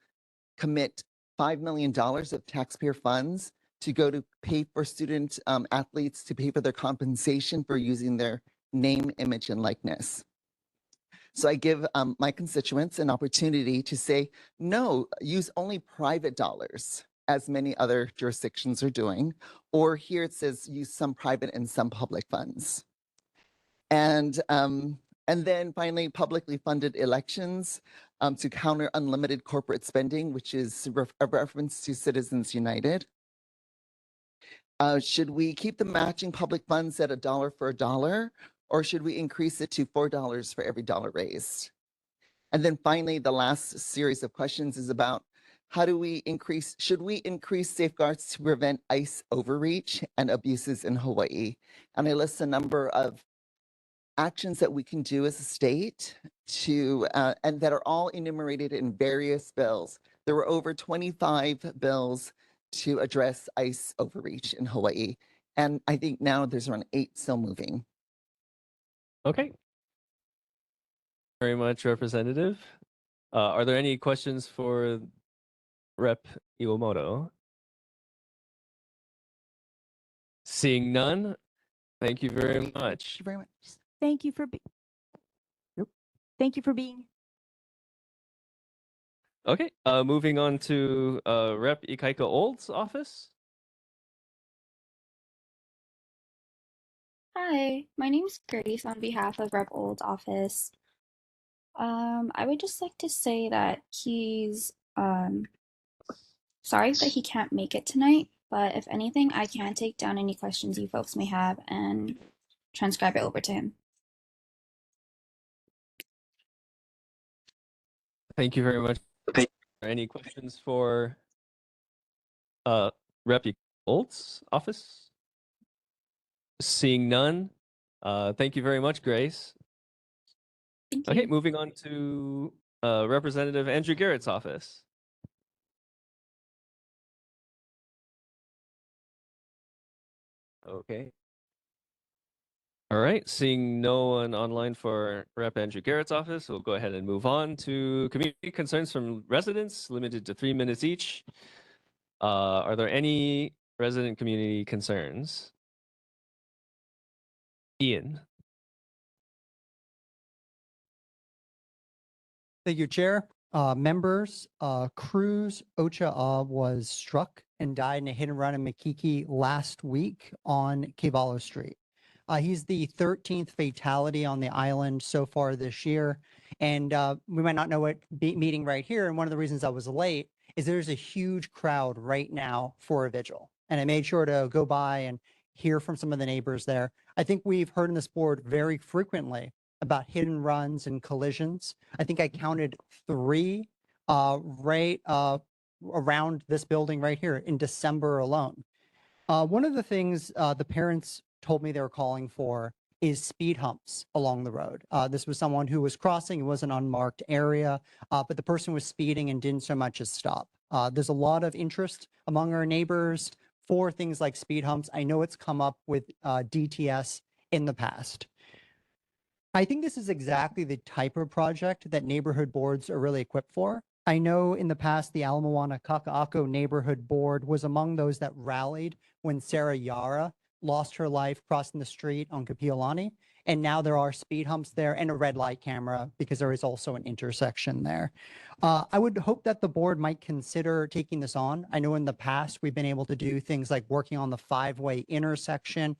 commit $5 million of taxpayer funds to go to pay for student athletes to pay for their compensation for using their name, image, and likeness. So I give my constituents an opportunity to say, no, use only private dollars, as many other jurisdictions are doing. Or here it says use some private and some public funds. And then finally, publicly funded elections to counter unlimited corporate spending, which is a reference to Citizens United. Should we keep the matching public funds at $1 for $1? Or should we increase it to $4 for every dollar raised? And then finally, the last series of questions is about should we increase safeguards to prevent ICE overreach and abuses in Hawaii? And I list a number of actions that we can do as a state and that are all enumerated in various bills. There were over 25 bills to address ICE overreach in Hawaii. And I think now there's around 8 still moving. Okay. Very much, Representative. Are there any questions for Rep. Iwamoto? Seeing none, thank you very much. Thank you very much. Thank you for Thank you for being. Okay, moving on to Rep. Ikaika Old's office. Hi, my name is Grace on behalf of Rep. Old's office. I would just like to say that he's sorry that he can't make it tonight, but if anything, I can take down any questions you folks may have and transcribe it over to him. Thank you very much. Any questions for Rep. Old's office? Seeing none, thank you very much, Grace. Thank Okay, you. moving on to Representative Andrew Garrett's office. Okay. All right, seeing no one online for Rep. Andrew Garrett's office, we'll go ahead and move on to community concerns from residents, limited to 3 minutes each. Are there any resident community concerns? Ian. Thank you, Chair. Members, Cruz Ochoa was struck and died in a hit and run in Makiki last week on Cavallo Street. He's the 13th fatality on the island so far this year. And we might not know it meeting right here. And one of the reasons I was late is there's a huge crowd right now for a vigil. And I made sure to go by and hear from some of the neighbors there. I think we've heard in this board very frequently about hit and runs and collisions. I think I counted 3 right around this building right here in December alone. One of the things the parents told me they were calling for is speed humps along the road. This was someone who was crossing, it was an unmarked area, but the person was speeding and didn't so much as stop. There's a lot of interest among our neighbors for things like speed humps. I know it's come up with DTS in the past. I think this is exactly the type of project that neighborhood boards are really equipped for. I know in the past, the Ala Moana Kaka'ako Neighborhood Board was among those that rallied when Sarah Yara lost her life crossing the street on Kapiolani. And now there are speed humps there and a red light camera because there is also an intersection there. I would hope that the board might consider taking this on. I know in the past, we've been able to do things like working on the 5-way intersection.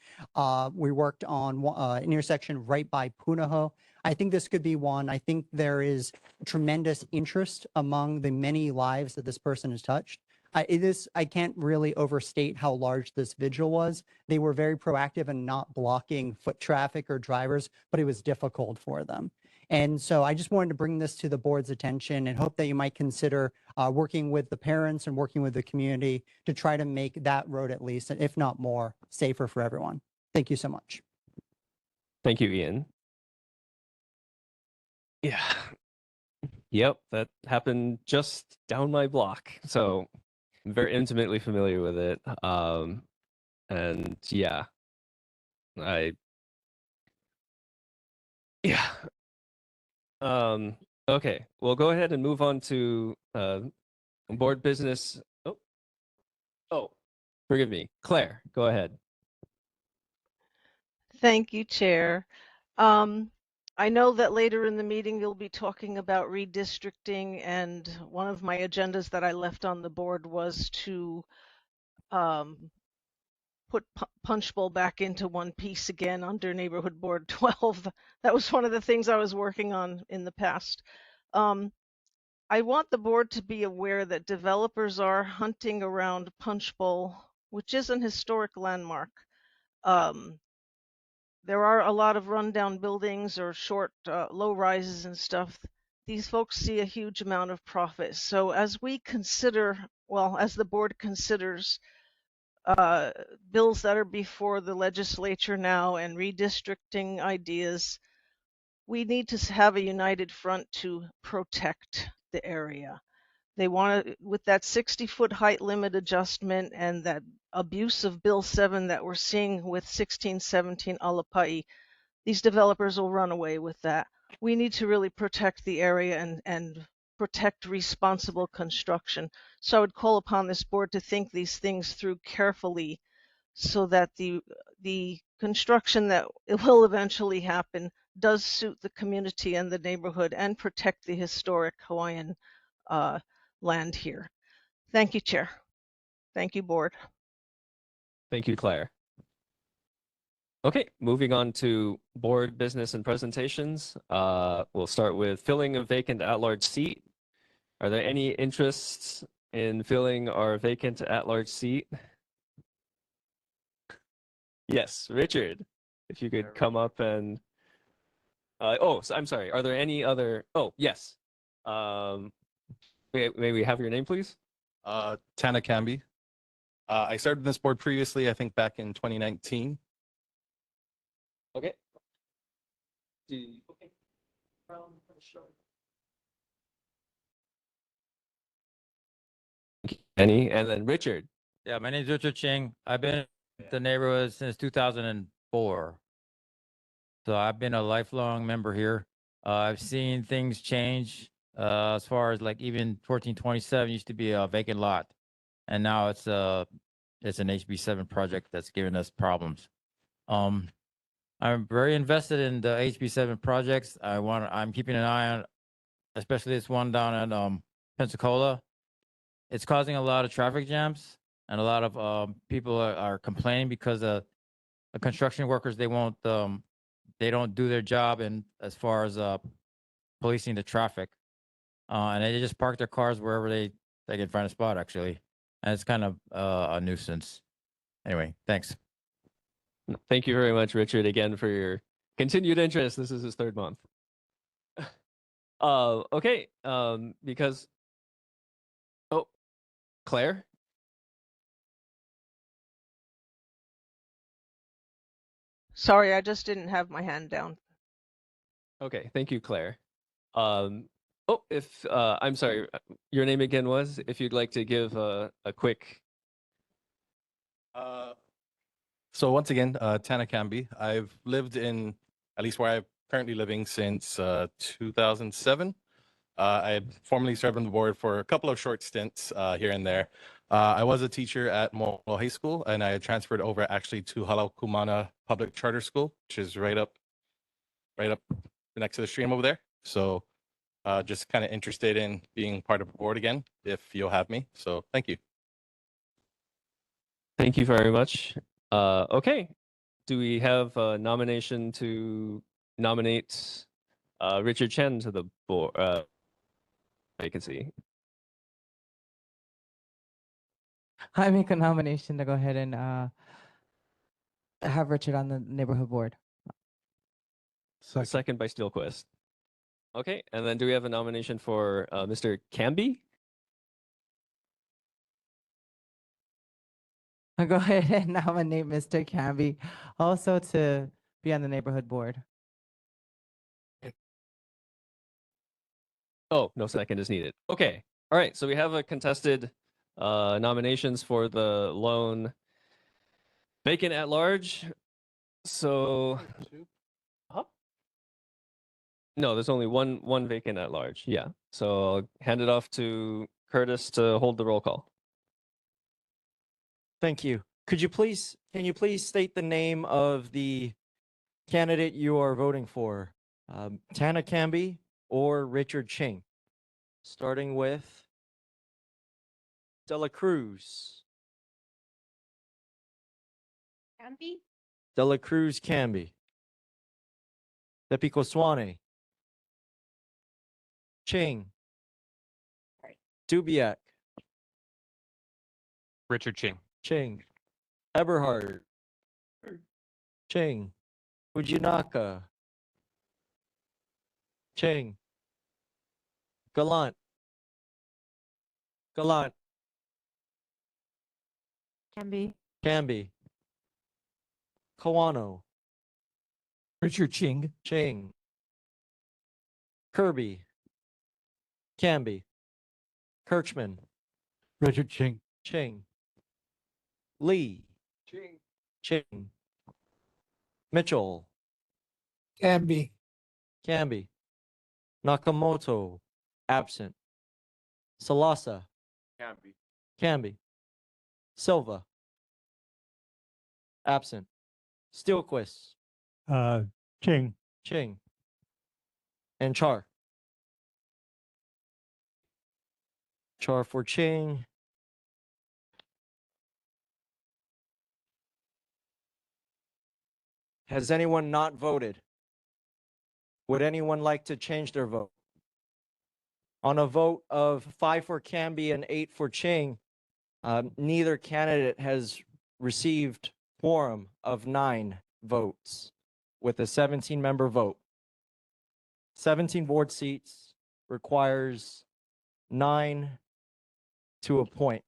We worked on an intersection right by Punahou. I think this could be one. I think there is tremendous interest among the many lives that this person has touched. I can't really overstate how large this vigil was. They were very proactive in not blocking foot traffic or drivers, but it was difficult for them. And so I just wanted to bring this to the board's attention and hope that you might consider working with the parents and working with the community to try to make that road at least, if not more, safer for everyone. Thank you so much. Thank you, Ian. Yeah. Yep, that happened just down my block. So I'm very intimately familiar with it. And yeah, yeah. Okay, we'll go ahead and move on to board business. Oh, forgive me. Claire, go ahead. Thank you, Chair. I know that later in the meeting you'll be talking about redistricting, and one of my agendas that I left on the board was to put Punchbowl back into one piece again under Neighborhood Board 12. That was one of the things I was working on in the past. I want the board to be aware that developers are hunting around Punchbowl, which is an historic landmark. There are a lot of rundown buildings or short, low rises and stuff. These folks see a huge amount of profit. So as we consider, well, as the board considers bills that are before the legislature now and redistricting ideas, we need to have a united front to protect the area. They want to, with that 60-foot height limit adjustment and that abuse of Bill 7 that we're seeing with 1617 Alapai, these developers will run away with that. We need to really protect the area and protect responsible construction. So I would call upon this board to think these things through carefully so that the construction that will eventually happen does suit the community and the neighborhood and protect the historic Hawaiian land here. Thank you, Chair. Thank you, Board. Thank you, Claire. Okay, moving on to board business and presentations. We'll start with filling a vacant at-large seat. Are there any interests in filling our vacant at-large seat? Yes, Richard, if you could come up and, I'm sorry. Are there any other, yes. May we have your name, please? Tana Camby. I started this board previously, I think back in 2019. Okay. Any, and then Richard. Yeah, my name is Richard Ching. I've been in the neighborhood since 2004. So I've been a lifelong member here. I've seen things change as far as like even 1427 used to be a vacant lot. And now it's an HB7 project that's giving us problems. I'm very invested in the HB7 projects. I'm keeping an eye on, especially this one down at Pensacola. It's causing a lot of traffic jams, and a lot of people are complaining because the construction workers, they don't do their job and as far as policing the traffic, and they just park their cars wherever they can find a spot actually, and it's kind of a nuisance. Anyway, thanks. Thank you very much, Richard, again for your continued interest. This is his third month. Okay, because Claire? Sorry, I just didn't have my hand down. Okay, thank you, Claire. Oh, if I'm sorry, your name again was, if you'd like to give a quick. So once again, Tanakambi. I've lived in, at least where I'm currently living, since 2007. I had formerly served on the board for a couple of short stints here and there. I was a teacher at Molo High School, and I had transferred over actually to Kumana Public Charter School, which is right up next to the stream over there. So just kind of interested in being part of the board again, if you'll have me. So thank you. Thank you very much. Okay, do we have a nomination to nominate Richard Chen to the board vacancy? I make a nomination to go ahead and have Richard on the neighborhood board. Second by Steelquist. Okay, and then do we have a nomination for Mr. Camby? I'll go ahead and nominate Mr. Camby also to be on the neighborhood board. Oh, no second is needed. Okay, all right, so we have a contested nominations for the lone vacant at large. So, huh? No, there's only one vacant at large. Yeah, so I'll hand it off to Curtis to hold the roll call. Thank you. Can you please state the name of the candidate you are voting for? Tana Camby or Richard Ching? Starting with Dela Cruz. Camby? Dela Cruz Camby. Tepico Swane. Ching. Dubiak. Richard Ching. Ching. Eberhard. Ching. Fujinaka. Ching. Gallant. Gallant. Camby. Camby. Kawano. Richard Ching. Ching. Kirby. Camby. Kirchman. Richard Ching. Ching. Lee. Ching. Ching. Mitchell. Camby. Camby. Nakamoto. Absent. Salasa. Camby. Camby. Silva. Absent. Steelquist. Ching. Ching. And Char. Char for Ching. Has anyone not voted? Would anyone like to change their vote? On a vote of 5 for Camby and 8 for Ching, neither candidate has received quorum of 9 votes with a 17-member vote. 17 board seats requires 9 to appoint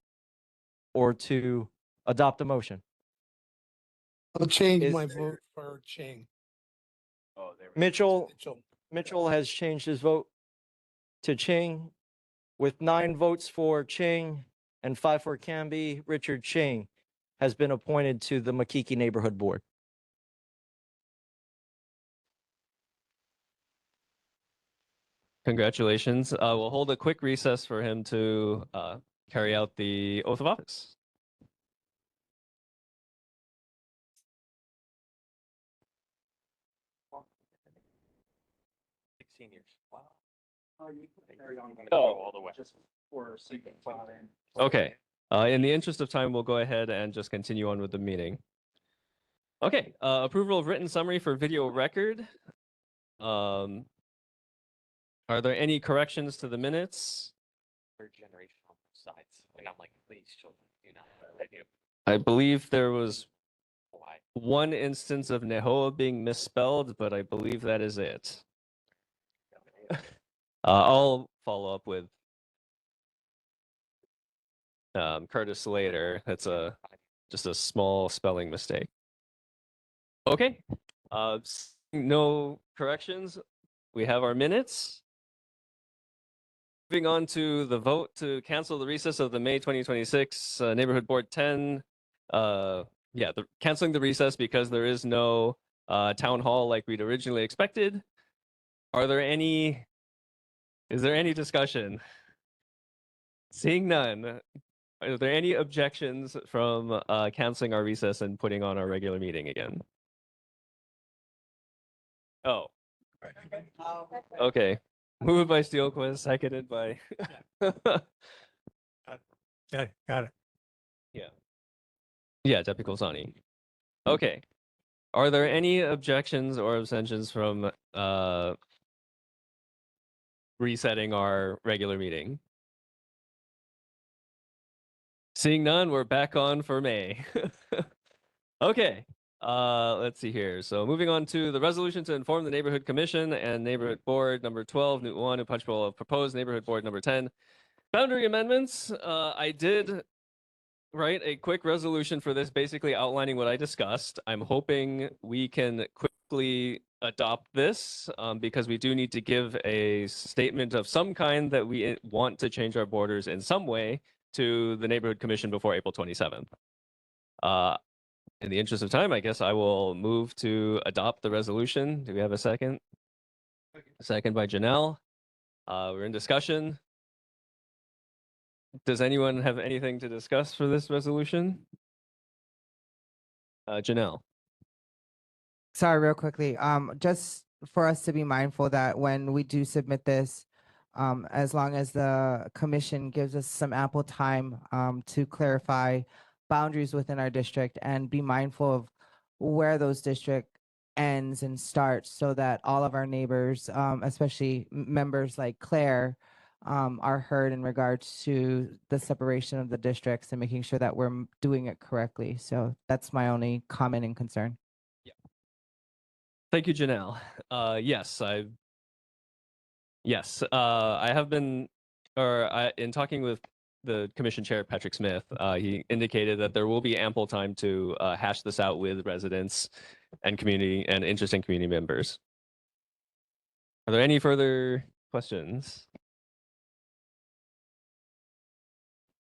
or to adopt a motion. I'll change Is my there- vote for Ching. Mitchell has changed his vote to Ching with 9 votes for Ching and 5 for Camby. Richard Ching has been appointed to the Makiki Neighborhood Board. Congratulations. We'll hold a quick recess for him to carry out the oath of office. Okay. In the interest of time, we'll go ahead and just continue on with the meeting. Okay. Approval of written summary for video record. Are there any corrections to the minutes? Third generation on both sides. And I'm like, please, children, do not. I do. I believe there was one instance of Nehoa being misspelled, but I believe that is it. I'll follow up with Curtis Slater. That's just a small spelling mistake. Okay. No corrections. We have our minutes. Moving on to the vote to cancel the recess of the May 2026 Neighborhood Board 10. Canceling the recess because there is no town hall like we'd originally expected. Is there any discussion? Seeing none, are there any objections from canceling our recess and putting on our regular meeting again? Oh. Okay. Moved by Steelquist, seconded by. Yeah, got it. Yeah, Deputy Colsani. Okay. Are there any objections or abstentions from resetting our regular meeting? Seeing none, we're back on for May. Okay. Let's see here. So moving on to the resolution to inform the Neighborhood Commission and Neighborhood Board number 12, Newton 1, and Punchbowl of proposed Neighborhood Board number 10. Boundary amendments. I did write a quick resolution for this, basically outlining what I discussed. I'm hoping we can quickly adopt this because we do need to give a statement of some kind that we want to change our borders in some way to the Neighborhood Commission before April 27th. In the interest of time, I guess I will move to adopt the resolution. Do we have a second? Second by Janelle. We're in discussion. Does anyone have anything to discuss for this resolution? Janelle. Sorry, real quickly. Just for us to be mindful that when we do submit this, as long as the commission gives us some ample time to clarify boundaries within our district and be mindful of where those district ends and starts so that all of our neighbors, especially members like Claire, are heard in regards to the separation of the districts and making sure that we're doing it correctly. So that's my only comment and concern. Thank you, Janelle. I have been, in talking with the commission chair, Patrick Smith, he indicated that there will be ample time to hash this out with residents and community and interesting community members. Are there any further questions?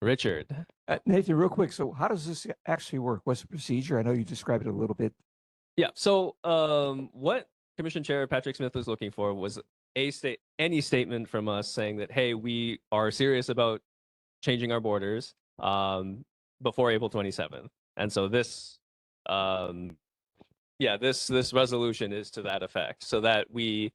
Richard. Nathan, real quick. So how does this actually work? What's the procedure? I know you described it a little bit. Yeah. So what Commission Chair Patrick Smith was looking for was any statement from us saying that, hey, we are serious about changing our borders before April 27th. And so this this resolution is to that effect, so that we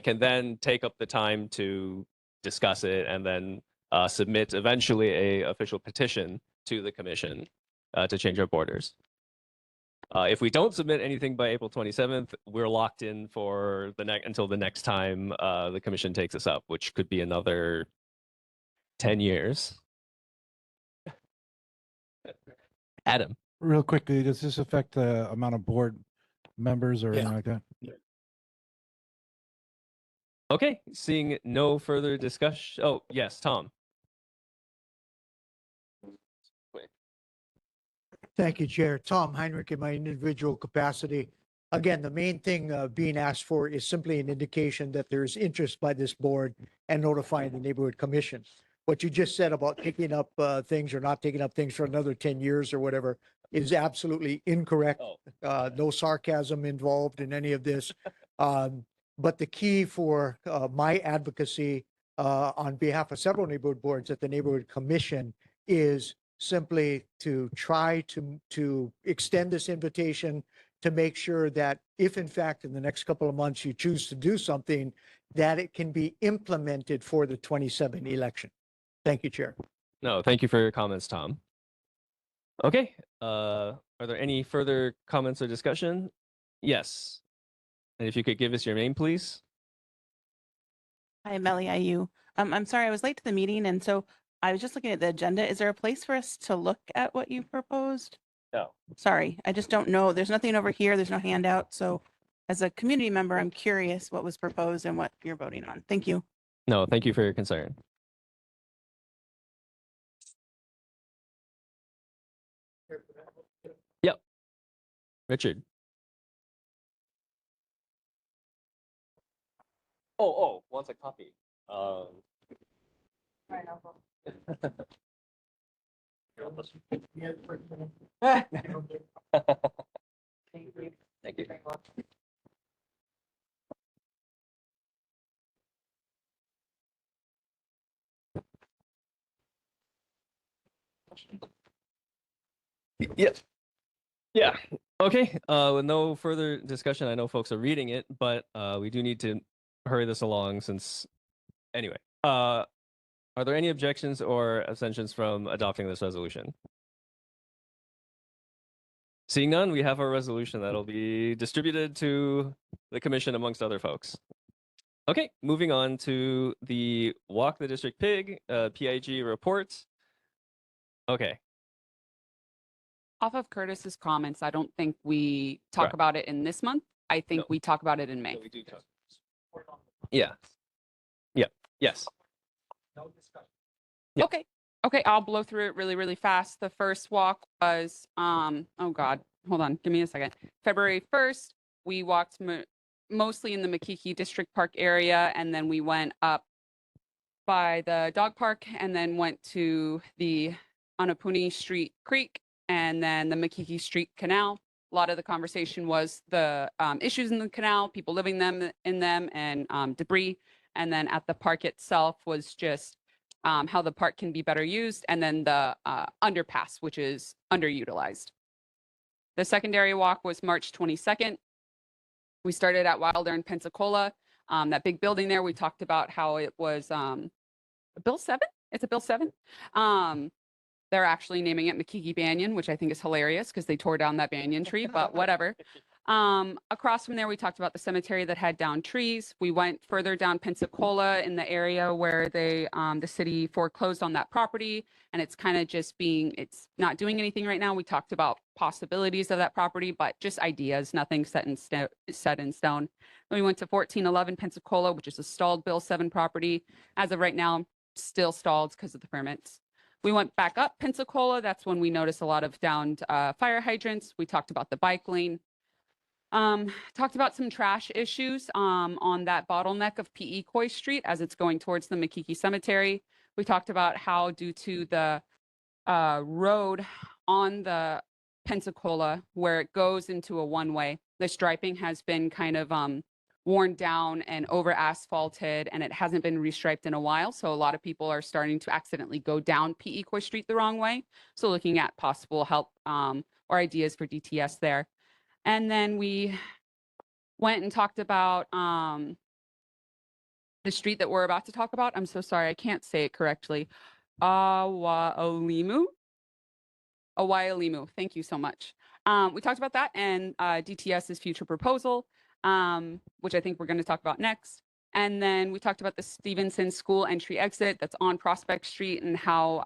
can then take up the time to discuss it and then submit eventually a official petition to the commission to change our borders. If we don't submit anything by April 27th, we're locked in for until the next time the commission takes us up, which could be another 10 years. Adam. Real quickly, does this affect the amount of board members or anything like that? Okay, seeing no further discussion. Oh, yes, Tom. Thank you, Chair. Tom Heinrich in my individual capacity. Again, the main thing being asked for is simply an indication that there is interest by this board and notifying the neighborhood commission. What you just said about taking up things or not taking up things for another 10 years or whatever is absolutely incorrect. No sarcasm involved in any of this. But the key for my advocacy on behalf of several neighborhood boards at the neighborhood commission is simply to try to extend this invitation to make sure that if in fact in the next couple of months you choose to do something, that it can be implemented for the 27 election. Thank you, Chair. No, thank you for your comments, Tom. Okay, are there any further comments or discussion? Yes. And if you could give us your name, please. Hi, Melly IU. I'm sorry, I was late to the meeting, and so I was just looking at the agenda. Is there a place for us to look at what you proposed? No. Sorry, I just don't know. There's nothing over here. There's no handout. So as a community member, I'm curious what was proposed and what you're voting on. Thank you. No, thank you for your concern. Yep. Richard. Oh, wants a copy. Thank you. Thank you very much. Yeah. Yeah. Okay. With no further discussion, I know folks are reading it, but we do need to hurry this along since anyway. Are there any objections or abstentions from adopting this resolution? Seeing none, we have our resolution that'll be distributed to the commission amongst other folks. Okay, moving on to the Walk the District Pig, PIG report. Okay. Off of Curtis's comments, I don't think we talk Right. about it in this month. I think No. we talk about it in May. So we do talk. Yeah. Yeah. Yes. Yeah. Okay. Okay, I'll blow through it really, really fast. The first walk was, oh God, hold on, give me a second. February 1st, we walked mostly in the Makiki District Park area, and then we went up by the dog park and then went to the Anapuni Street Creek and then the Makiki Street Canal. A lot of the conversation was the issues in the canal, people living in them, and debris. And then at the park itself was just how the park can be better used, and then the underpass, which is underutilized. The secondary walk was March 22nd. We started at Wilder in Pensacola. That big building there, we talked about how it was Bill 7? It's a Bill 7. They're actually naming it Makiki Banyan, which I think is hilarious because they tore down that banyan tree, but whatever. Across from there, we talked about the cemetery that had down trees. We went further down Pensacola in the area where they, the city foreclosed on that property, and it's kind of just it's not doing anything right now. We talked about possibilities of that property, but just ideas, nothing set in stone. Then we went to 1411 Pensacola, which is a stalled Bill 7 property. As of right now, still stalled because of the permits. We went back up Pensacola. That's when we noticed a lot of downed fire hydrants. We talked about the bike lane. Talked about some trash issues on that bottleneck of P.E. Coy Street as it's going towards the Makiki Cemetery. We talked about how due to the road on the Pensacola where it goes into a one-way, the striping has been kind of worn down and over asphalted, and it hasn't been restriped in a while. So a lot of people are starting to accidentally go down P.E. Coy Street the wrong way. So looking at possible help or ideas for DTS there. And then we went and talked about the street that we're about to talk about. I'm so sorry, I can't say it correctly. Awaialimu. Thank you so much. We talked about that and DTS's future proposal, which I think we're going to talk about next. And then we talked about the Stevenson School entry exit that's on Prospect Street and how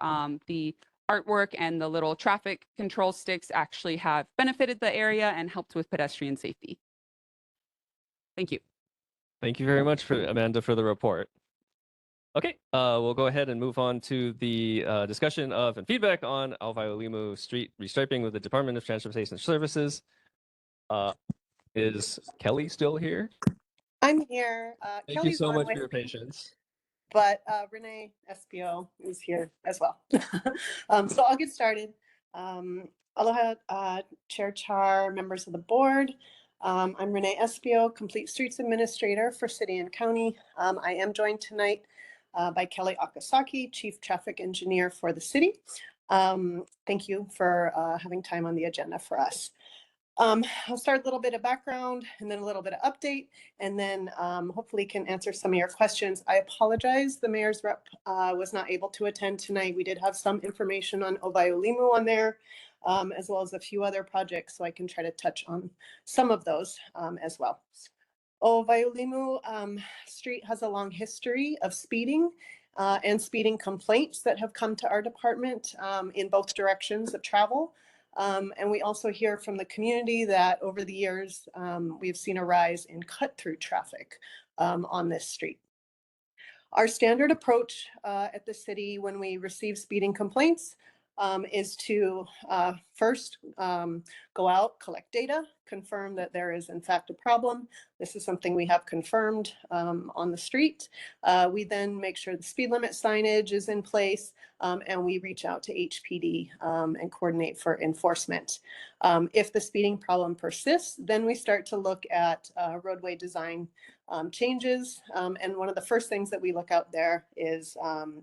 the artwork and the little traffic control sticks actually have benefited the area and helped with pedestrian safety. Thank you. Thank you very much, Amanda, for the report. Okay, we'll go ahead and move on to the discussion of and feedback on Awaialimu Street restriping with the Department of Transportation Services. Is Kelly still here? I'm here. Thank you Kelly's so on much with for your me, patience. but Renee SPO is here as well. So I'll get started. Aloha, Chair Char, members of the board. I'm Renee SPO, Complete Streets Administrator for City and County. I am joined tonight by Kelly Akasaki, Chief Traffic Engineer for the city. Thank you for having time on the agenda for us. I'll start a little bit of background and then a little bit of update, and then hopefully can answer some of your questions. I apologize, the mayor's rep was not able to attend tonight. We did have some information on Awaialimu on there, as well as a few other projects, so I can try to touch on some of those as well. Awaialimu Street has a long history of speeding and speeding complaints that have come to our department in both directions of travel. And we also hear from the community that over the years, we've seen a rise in cut-through traffic on this street. Our standard approach at the city when we receive speeding complaints is to first go out, collect data, confirm that there is in fact a problem. This is something we have confirmed on the street. We then make sure the speed limit signage is in place, and we reach out to HPD and coordinate for enforcement. If the speeding problem persists, then we start to look at roadway design changes. And one of the first things that we look out there is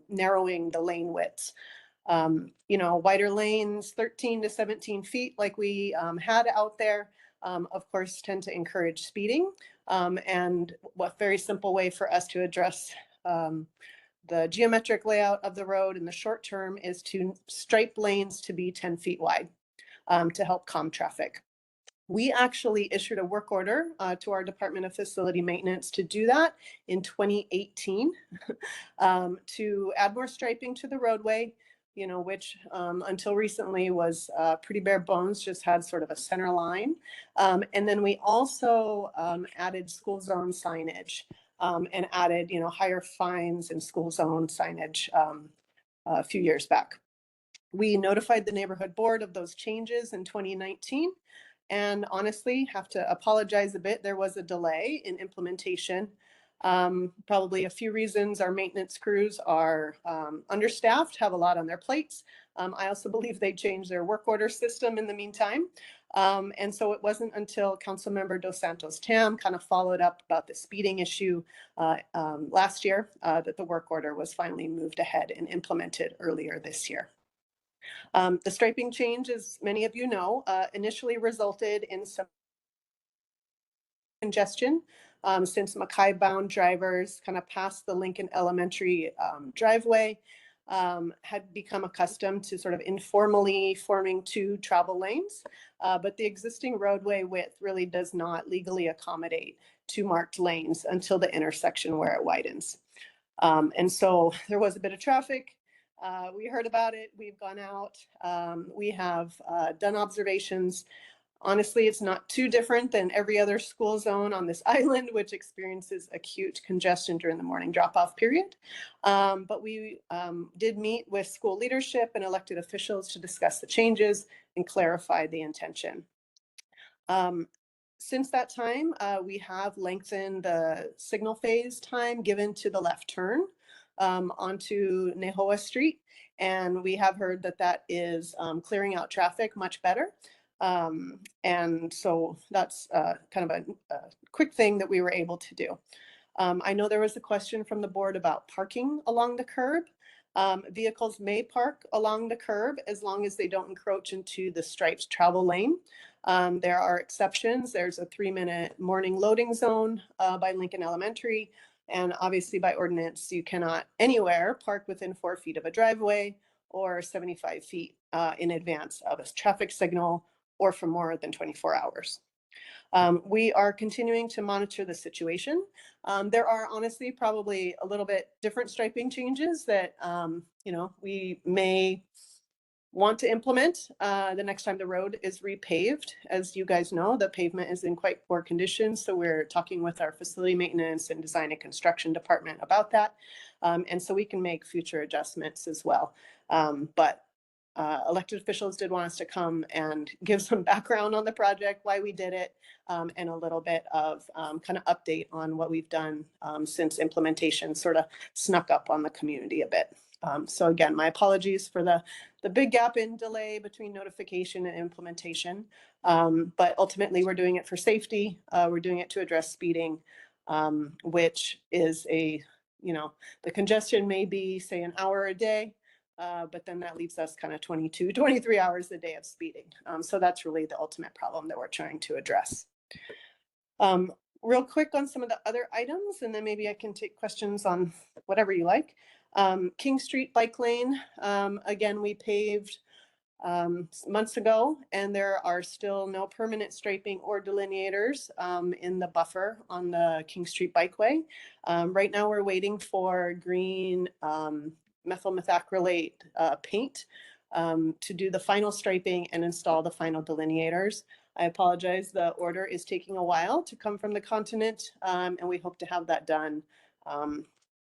narrowing the lane widths. Wider lanes, 13 to 17 feet like we had out there, of course, tend to encourage speeding. And a very simple way for us to address the geometric layout of the road in the short term is to stripe lanes to be 10 feet wide to help calm traffic. We actually issued a work order to our Department of Facility Maintenance to do that in 2018 to add more striping to the roadway, which until recently was pretty bare bones, just had sort of a center line. And then we also added school zone signage and added, higher fines and school zone signage a few years back. We notified the neighborhood board of those changes in 2019. And honestly, have to apologize a bit. There was a delay in implementation. Probably a few reasons. Our maintenance crews are understaffed, have a lot on their plates. I also believe they changed their work order system in the meantime. And so it wasn't until Councilmember Dos Santos Tam kind of followed up about the speeding issue last year that the work order was finally moved ahead and implemented earlier this year. The striping change, as many of you know, initially resulted in some congestion since Mackay-bound drivers kind of past the Lincoln Elementary driveway had become accustomed to sort of informally forming two travel lanes. But the existing roadway width really does not legally accommodate two marked lanes until the intersection where it widens. And so there was a bit of traffic. We heard about it. We've gone out. We have done observations. Honestly, it's not too different than every other school zone on this island, which experiences acute congestion during the morning drop-off period. But we did meet with school leadership and elected officials to discuss the changes and clarify the intention. Since that time, we have lengthened the signal phase time given to the left turn onto Nehoa Street. And we have heard that that is clearing out traffic much better. And so that's kind of a quick thing that we were able to do. I know there was a question from the board about parking along the curb. Vehicles may park along the curb as long as they don't encroach into the striped travel lane. There are exceptions. There's a 3-minute morning loading zone by Lincoln Elementary. And obviously by ordinance, you cannot anywhere park within 4 feet of a driveway or 75 feet in advance of a traffic signal or for more than 24 hours. We are continuing to monitor the situation. There are honestly probably a little bit different striping changes that we may want to implement the next time the road is repaved. As you guys know, the pavement is in quite poor condition, so we're talking with our facility maintenance and design and construction department about that. And so we can make future adjustments as well. But elected officials did want us to come and give some background on the project, why we did it, and a little bit of kind of update on what we've done since implementation sort of snuck up on the community a bit. So again, my apologies for the big gap in delay between notification and implementation. But ultimately, we're doing it for safety. We're doing it to address speeding, which is the congestion may be, say, an hour a day. But then that leaves us kind of 22, 23 hours a day of speeding. So that's really the ultimate problem that we're trying to address. Real quick on some of the other items, and then maybe I can take questions on whatever you like. King Street bike lane, again, we paved months ago, and there are still no permanent striping or delineators in the buffer on the King Street bikeway. Right now we're waiting for green methyl methacrylate paint to do the final striping and install the final delineators. I apologize, the order is taking a while to come from the continent, and we hope to have that done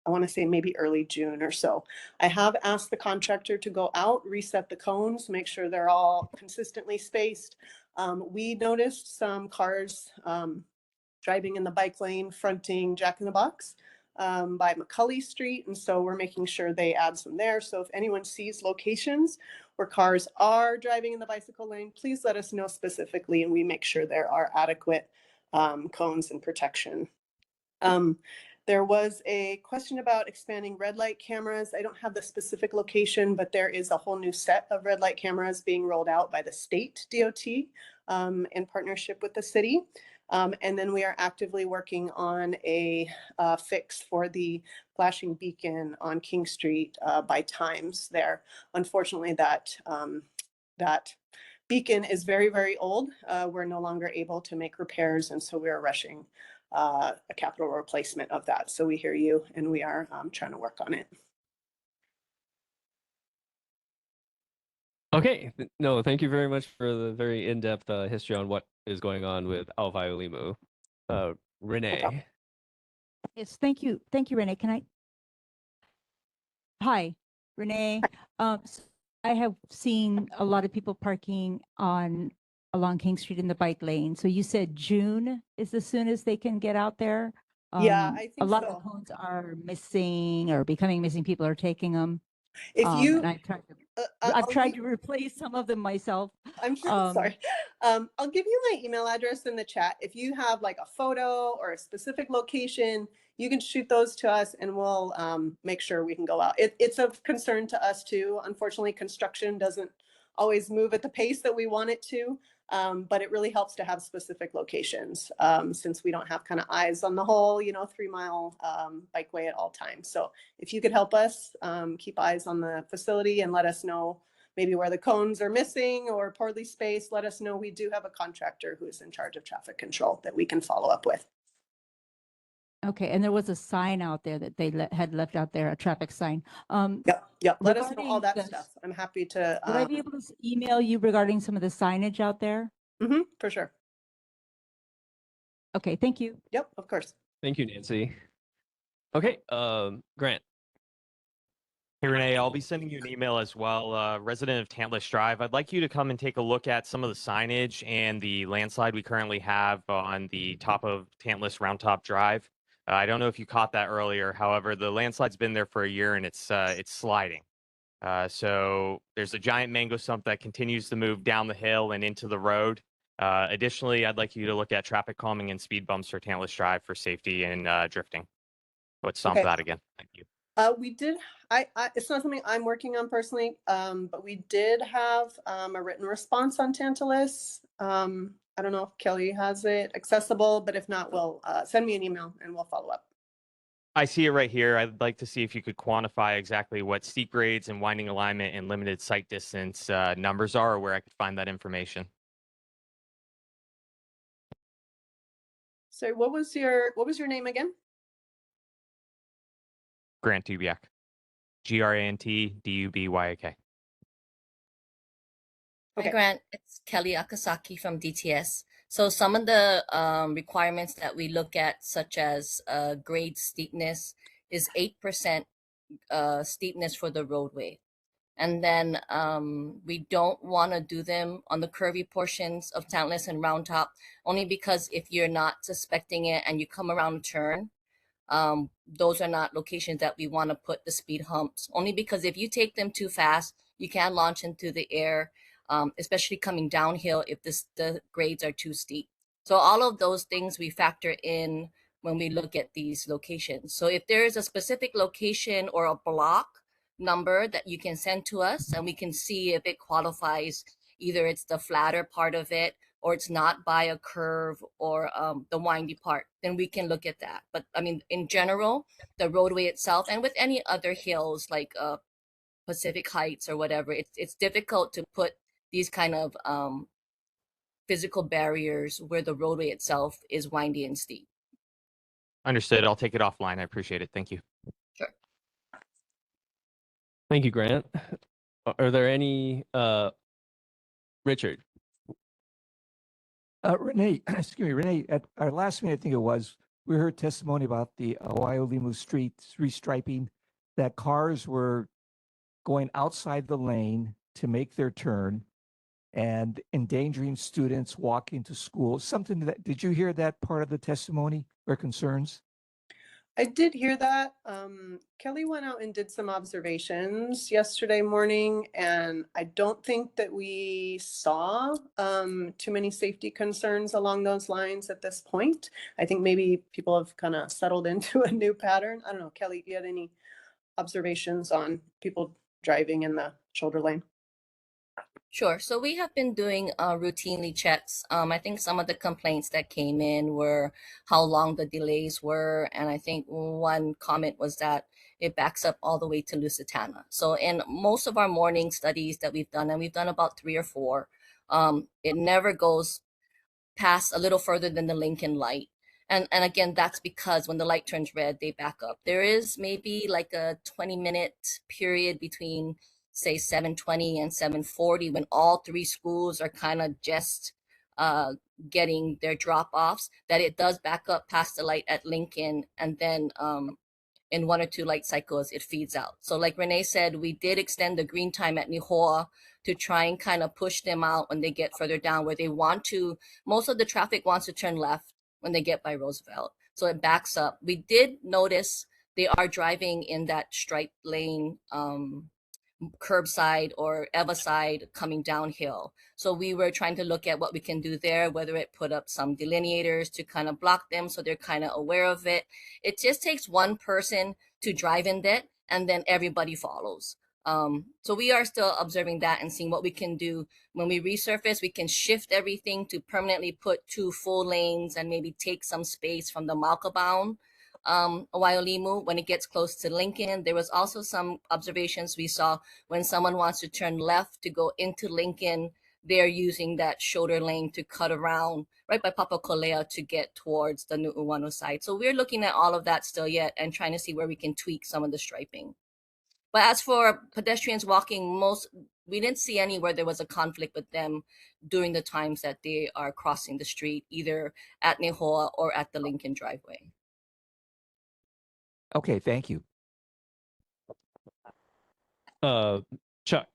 I want to say maybe early June or so. I have asked the contractor to go out, reset the cones, make sure they're all consistently spaced. We noticed some cars driving in the bike lane fronting Jack in the Box by McCulley Street. And so we're making sure they add some there. So if anyone sees locations where cars are driving in the bicycle lane, please let us know specifically and we make sure there are adequate cones and protection. There was a question about expanding red light cameras. I don't have the specific location, but there is a whole new set of red light cameras being rolled out by the state DOT in partnership with the city. And then we are actively working on a fix for the flashing beacon on King Street by times there. Unfortunately, that beacon is very, very old. We're no longer able to make repairs, and so we are rushing a capital replacement of that. So we hear you, and we are trying to work on it. Okay, no, thank you very much for the very in-depth history on what is going on with Alvaiolimu. Renee. Yes, thank you. Thank you, Renee. Can I? Hi, Renee. I have seen a lot of people parking along King Street in the bike lane. So you said June is as soon as they can get out there? Yeah, I think a lot so. of cones are missing or becoming missing. People are taking them. If you, and I've tried to replace some of them myself. I'm sorry. I'll give you my email address in the chat. If you have like a photo or a specific location, you can shoot those to us and we'll make sure we can go out. It's of concern to us too. Unfortunately, construction doesn't always move at the pace that we want it to, but it really helps to have specific locations since we don't have kind of eyes on the whole, 3-mile bikeway at all times. So if you could help us keep eyes on the facility and let us know maybe where the cones are missing or poorly spaced, let us know. We do have a contractor who's in charge of traffic control that we can follow up with. Okay, and there was a sign out there that they had left out there, a traffic sign. Yep. Let us know all that stuff. I'm happy to. Would I be able to email you regarding some of the signage out there? For sure. Okay, thank you. Yep, of course. Thank you, Nancy. Okay, Grant. Hey, Renee, I'll be sending you an email as well. Resident of Tantalus Drive, I'd like you to come and take a look at some of the signage and the landslide we currently have on the top of Tantalus Round Top Drive. I don't know if you caught that earlier. However, the landslide's been there for a year and it's sliding. So there's a giant mango stump that continues to move down the hill and into the road. Additionally, I'd like you to look at traffic calming and speed bumps for Tantalus Drive for safety and drifting. Let's stomp that again. Thank you. We did. It's not something I'm working on personally, but we did have a written response on Tantalus. I don't know if Kelly has it accessible, but if not, we'll send me an email and we'll follow up. I see it right here. I'd like to see if you could quantify exactly what steep grades and winding alignment and limited sight distance numbers are, or where I could find that information. So what was your name again? Grant Dubiak. GrantDubyk. Hi, Grant. It's Kelly Akasaki from DTS. So some of the requirements that we look at, such as grade steepness, is 8% steepness for the roadway. And then we don't want to do them on the curvy portions of Tantalus and Round Top, only because if you're not suspecting it and you come around a turn, those are not locations that we want to put the speed humps, only because if you take them too fast, you can launch into the air, especially coming downhill if the grades are too steep. So all of those things we factor in when we look at these locations. So if there is a specific location or a block number that you can send to us and we can see if it qualifies, either it's the flatter part of it or it's not by a curve or the windy part, then we can look at that. But I mean, in general, the roadway itself, and with any other hills like Pacific Heights or whatever, it's difficult to put these kind of physical barriers where the roadway itself is windy and steep. Understood. I'll take it offline. I appreciate it. Thank you. Sure. Thank you, Grant. Are there any, Richard? Renee, excuse me, Renee, at our last meeting, I think it was, we heard testimony about the Waiolimu Street restriping, that cars were going outside the lane to make their turn and endangering students walking to school. Something that, did you hear that part of the testimony or concerns? I did hear that. Kelly went out and did some observations yesterday morning, and I don't think that we saw too many safety concerns along those lines at this point. I think maybe people have kind of settled into a new pattern. I don't know, Kelly, do you had any observations on people driving in the shoulder lane? Sure. So we have been doing routinely checks. I think some of the complaints that came in were how long the delays were. And I think one comment was that it backs up all the way to Lusitana. So in most of our morning studies that we've done, and we've done about 3 or 4, it never goes past a little further than the Lincoln light. And again, that's because when the light turns red, they back up. There is maybe like a 20-minute period between, say, 7:20 and 7:40 when all 3 schools are kind of just getting their drop-offs, that it does back up past the light at Lincoln, and then in 1 or 2 light cycles, it feeds out. So like Renee said, we did extend the green time at Nihoa to try and kind of push them out when they get further down, where they want to, most of the traffic wants to turn left when they get by Roosevelt. So it backs up. We did notice they are driving in that stripe lane, curbside or Eva side coming downhill. So we were trying to look at what we can do there, whether it put up some delineators to kind of block them so they're kind of aware of it. It just takes one person to drive in that, and then everybody follows. So we are still observing that and seeing what we can do. When we resurface, we can shift everything to permanently put 2 full lanes and maybe take some space from the Malkabound Waiolimu when it gets close to Lincoln. There was also some observations we saw when someone wants to turn left to go into Lincoln, they're using that shoulder lane to cut around right by Papakolea to get towards the Nu'uanu side. So we're looking at all of that still yet and trying to see where we can tweak some of the striping. But as for pedestrians walking, we didn't see any where there was a conflict with them during the times that they are crossing the street, either at Nihoa or at the Lincoln driveway. Okay, thank you. Chuck.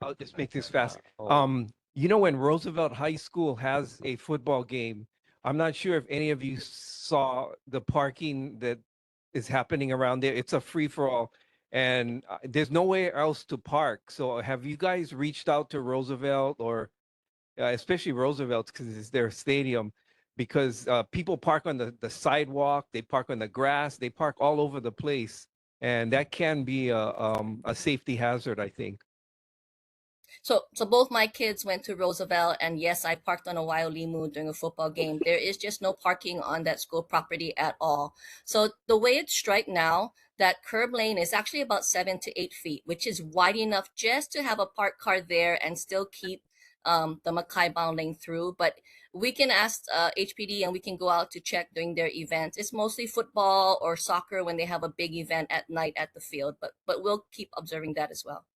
I'll just make this fast. When Roosevelt High School has a football game, I'm not sure if any of you saw the parking that is happening around there. It's a free-for-all, and there's nowhere else to park. So have you guys reached out to Roosevelt, or especially Roosevelt, because it's their stadium, because people park on the sidewalk, they park on the grass, they park all over the place, and that can be a safety hazard, I think. So both my kids went to Roosevelt, and yes, I parked on a Waiolimu during a football game. There is just no parking on that school property at all. So the way it's striped now, that curb lane is actually about 7 to 8 feet, which is wide enough just to have a parked car there and still keep the Mackay bound lane through. But we can ask HPD, and we can go out to check during their events. It's mostly football or soccer when they have a big event at night at the field, but we'll keep observing that as well.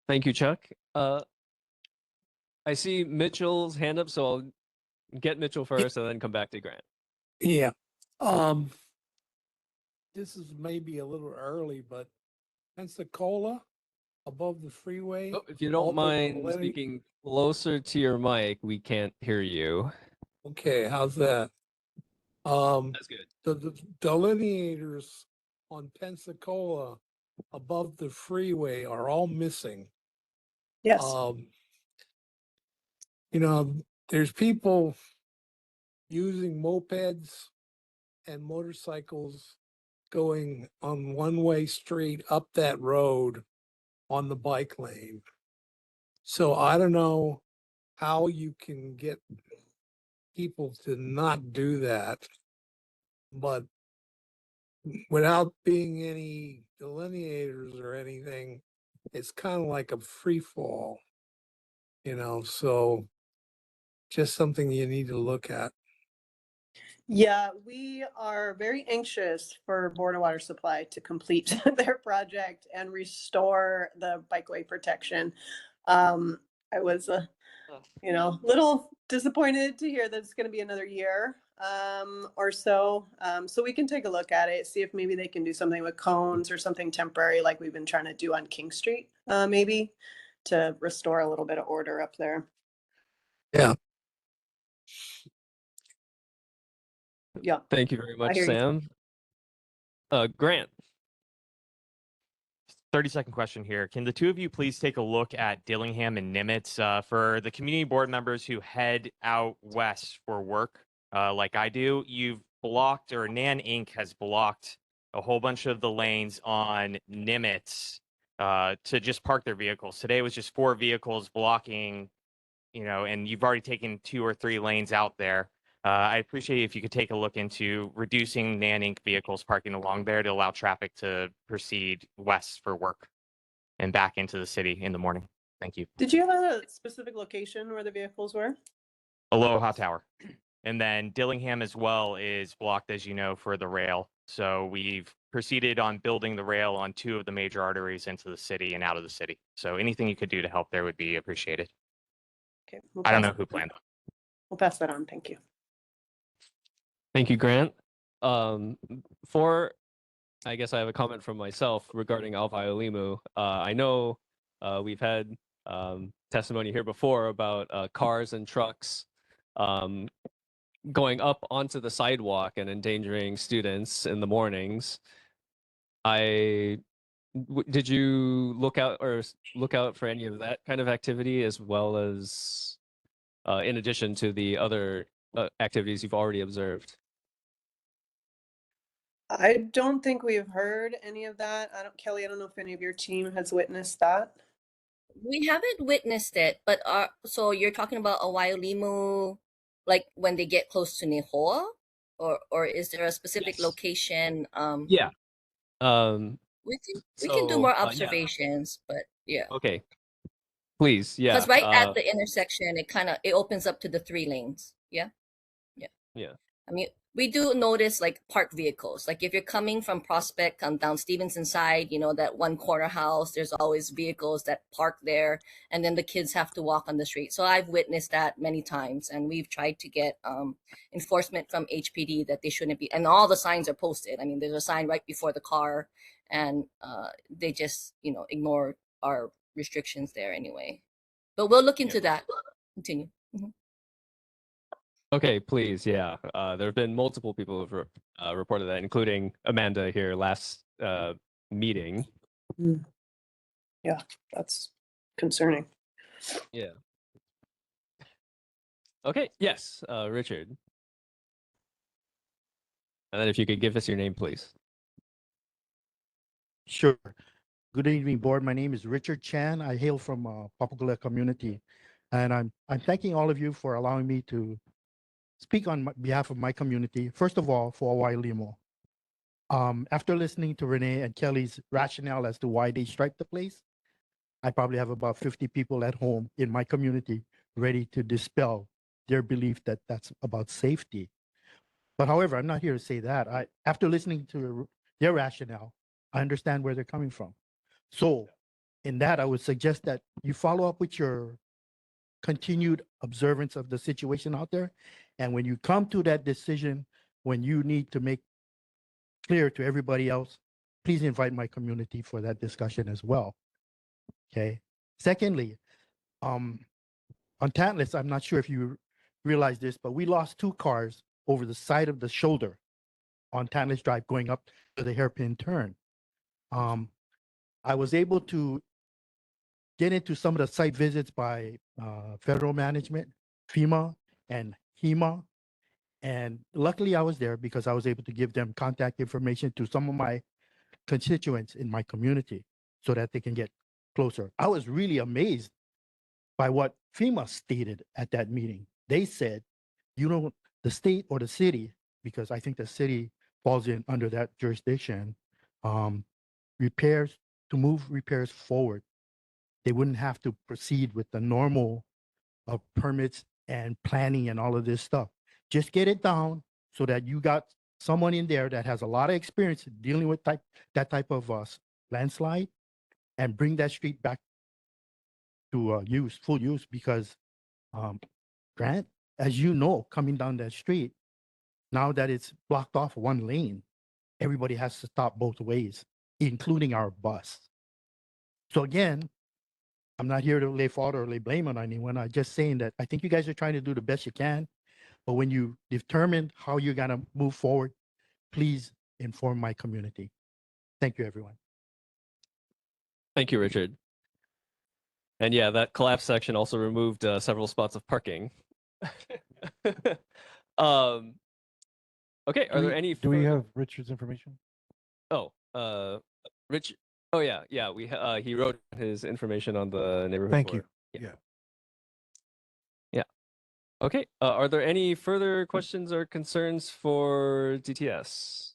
Thank you, Chuck. I see Mitchell's hand up, so I'll get Mitchell first and then come back to Grant. Yeah. This is maybe a little early, but Pensacola above the freeway. Oh, if you don't mind speaking closer to your mic, we can't hear you. Okay, how's that? That's good. The delineators on Pensacola above the freeway are all missing. Yes. There's people using mopeds and motorcycles going on one-way street up that road on the bike lane. So I don't know how you can get people to not do that, but without being any delineators or anything, it's kind of like a free fall, so just something you need to look at. Yeah, we are very anxious for Board of Water Supply to complete their project and restore the bikeway protection. I was little disappointed to hear that it's going to be another year or so. So we can take a look at it, see if maybe they can do something with cones or something temporary like we've been trying to do on King Street, maybe to restore a little bit of order up there. Yeah. Yeah. Thank you very much, hear you. Sam. Grant. 30-second question here. Can the two of you please take a look at Dillingham and Nimitz for the community board members who head out west for work, like I do? You've blocked, or Nan Inc. has blocked a whole bunch of the lanes on Nimitz to just park their vehicles. Today was just 4 vehicles blocking, and you've already taken 2 or 3 lanes out there. I appreciate if you could take a look into reducing Nan Inc. vehicles parking along there to allow traffic to proceed west for work and back into the city in the morning. Thank you. Did you have a specific location where the vehicles were? Aloha Tower. And then Dillingham as well is blocked, as you know, for the rail. So we've proceeded on building the rail on 2 of the major arteries into the city and out of the city. So anything you could do to help there would be appreciated. Okay. I don't know who planned it. We'll pass that on. Thank you. Thank you, Grant. I guess I have a comment from myself regarding Alvaiolimu. I know we've had testimony here before about cars and trucks going up onto the sidewalk and endangering students in the mornings. Did you look out for any of that kind of activity, as well as in addition to the other activities you've already observed? I don't think we've heard any of that. Kelly, I don't know if any of your team has witnessed that. We haven't witnessed it, but so you're talking about Awaiolimu, like when they get close to Nehoa, or is there a specific location? Yeah. We can do So, more yeah. observations, but yeah. Okay. Please, yeah. Because right at the intersection, it opens up to the 3 lanes. Yeah. Yeah. Yeah. I mean, we do notice like parked vehicles. Like if you're coming from Prospect, come down Stevenson side, that one corner house, there's always vehicles that park there, and then the kids have to walk on the street. So I've witnessed that many times, and we've tried to get enforcement from HPD that they shouldn't be. And all the signs are posted. I mean, there's a sign right before the car, and they just ignore our restrictions there anyway. But we'll look into that. Continue. Okay, please, yeah. There have been multiple people who've reported that, including Amanda here last meeting. Yeah, that's concerning. Yeah. Okay, yes, Richard. And then if you could give us your name, please. Sure. Good evening, board. My name is Richard Chan. I hail from Papakula community, and I'm thanking all of you for allowing me to speak on behalf of my community. First of all, for Awaiolimu. After listening to Renee and Kelly's rationale as to why they striped the place, I probably have about 50 people at home in my community ready to dispel their belief that that's about safety. But however, I'm not here to say that. After listening to their rationale, I understand where they're coming from. So in that, I would suggest that you follow up with your continued observance of the situation out there. And when you come to that decision, when you need to make clear to everybody else, please invite my community for that discussion as well. Okay. Secondly, on Tantalus, I'm not sure if you realize this, but we lost 2 cars over the side of the shoulder on Tantalus Drive going up to the hairpin turn. I was able to get into some of the site visits by federal management, FEMA and HEMA. And luckily I was there because I was able to give them contact information to some of my constituents in my community so that they can get closer. I was really amazed by what FEMA stated at that meeting. They said, the state or the city, because I think the city falls in under that jurisdiction, to move repairs forward, they wouldn't have to proceed with the normal permits and planning and all of this stuff. Just get it down so that you got someone in there that has a lot of experience dealing with that type of landslide, and bring that street back to full use, because Grant, as you know, coming down that street, now that it's blocked off one lane, everybody has to stop both ways, including our bus. So again, I'm not here to lay fault or lay blame on anyone. I'm just saying that I think you guys are trying to do the best you can. But when you determine how you're gonna move forward, please inform my community. Thank you, everyone. Thank you, Richard. And yeah, that collapse section also removed several spots of parking. um, okay, are there any? Do we have Richard's information? Oh, Rich. Oh yeah, yeah. He wrote his information on the neighborhood. Thank you. board. Yeah. Yeah. Okay. Are there any further questions or concerns for DTS?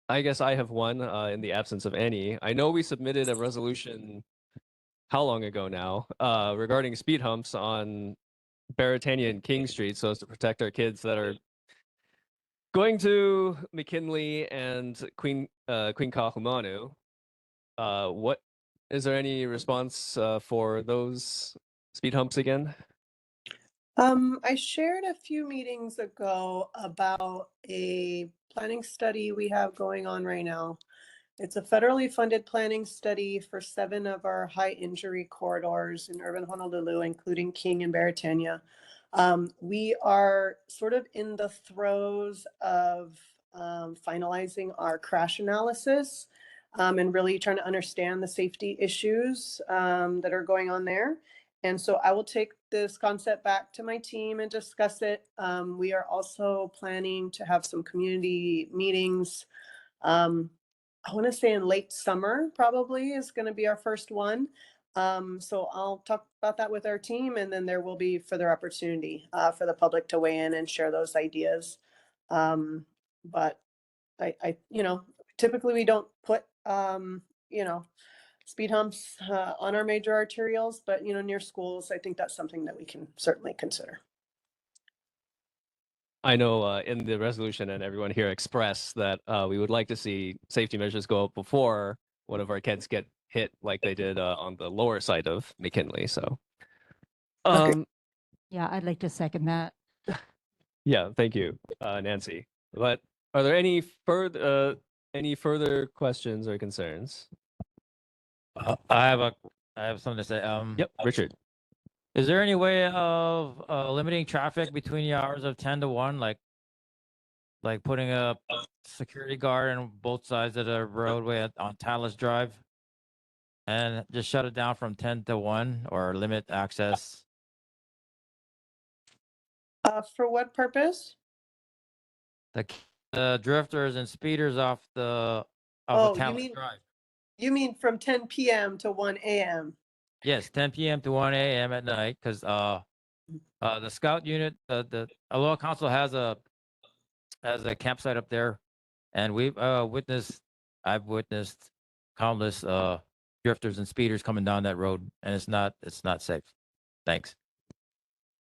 I guess I have one in the absence of any. I know we submitted a resolution how long ago now regarding speed humps on Baratania and King Street so as to protect our kids that are going to McKinley and Queen Kahumanu. What is there any response for those speed humps again? I shared a few meetings ago about a planning study we have going on right now. It's a federally funded planning study for 7 of our high injury corridors in urban Honolulu, including King and Baratania. We are sort of in the throes of finalizing our crash analysis and really trying to understand the safety issues that are going on there. And so I will take this concept back to my team and discuss it. We are also planning to have some community meetings. I want to say in late summer probably is going to be our first one. So I'll talk about that with our team, and then there will be further opportunity for the public to weigh in and share those ideas. But I typically we don't put, speed humps on our major arterials, but near schools, I think that's something that we can certainly consider. I know in the resolution and everyone here expressed that we would like to see safety measures go up before one of our kids get hit like they did on the lower side of McKinley. So, Yeah, I'd like to second that. yeah, thank you, Nancy. But are there any further questions or concerns? I have something to say. Yep, Richard. Is there any way of limiting traffic between the hours of 10 to 1, like putting a security guard on both sides of the roadway on Tantalus Drive, and just shut it down from 10 to 1, or limit access? For what purpose? The drifters and speeders off the Oh, Tantalus Drive. You mean from 10 p.m. to 1 a.m.? Yes, 10 p.m. to 1 a.m. at night, because the scout unit, the Aloha Council has a campsite up there, and I've witnessed countless drifters and speeders coming down that road, and it's not safe. Thanks.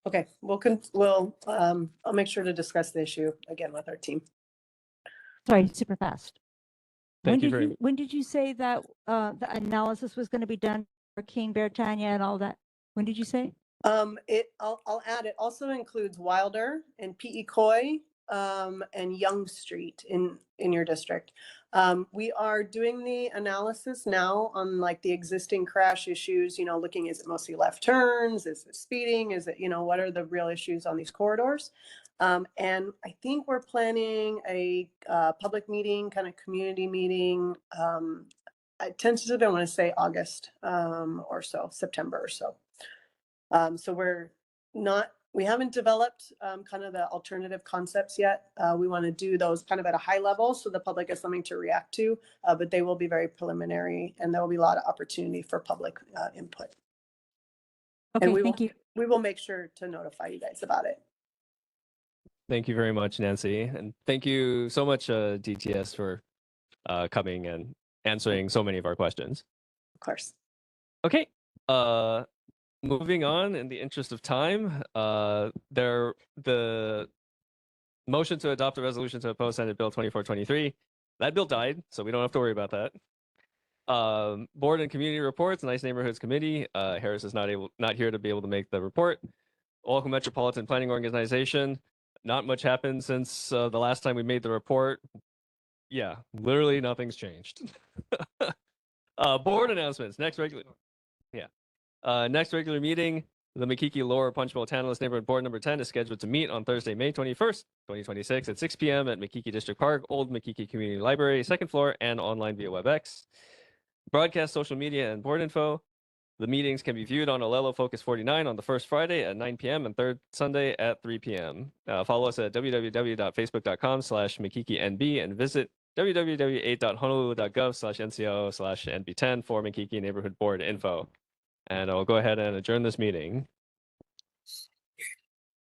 Okay, I'll make sure to discuss the issue again with our team. Sorry, super fast. Thank you very much. When did you say that the analysis was going to be done for King, Baratania, and all that? When did you say? I'll add, it also includes Wilder and P.E. Coy and Young Street in your district. We are doing the analysis now on like the existing crash issues, looking, is it mostly left turns? Is it speeding? Is it, what are the real issues on these corridors? And I think we're planning a public meeting, kind of community meeting. I tentatively want to say August or so, September or so. So we haven't developed kind of the alternative concepts yet. We want to do those kind of at a high level so the public has something to react to, but they will be very preliminary, and there will be a lot of opportunity for public input. Okay, and thank you. We will make sure to notify you guys about it. Thank you very much, Nancy. And thank you so much, DTS, for coming and answering so many of our questions. Of course. Okay. Moving on, in the interest of time, the motion to adopt a resolution to oppose Senate Bill 2423, that bill died, so we don't have to worry about that. Board and community reports. Nice Neighborhoods Committee. Harris is not here to be able to make the report. Local Metropolitan Planning Organization. Not much happened since the last time we made the report. Yeah, literally nothing's changed. Board announcements. Next regular meeting, the Makiki Lower Punchbowl Tantalus Neighborhood Board number 10 is scheduled to meet on Thursday, May 21st, 2026 at 6 p.m. at Makiki District Park, Old Makiki Community Library, second floor, and online via WebEx. Broadcast social media and board info. The meetings can be viewed on Olelo Focus 49 on the first Friday at 9 p.m. and third Sunday at 3 p.m. Follow us at www.facebook.com/MakikiNB and visit www.8.honolulu.gov/NCO/NB10 for Makiki Neighborhood Board info. And I'll go ahead and adjourn this meeting.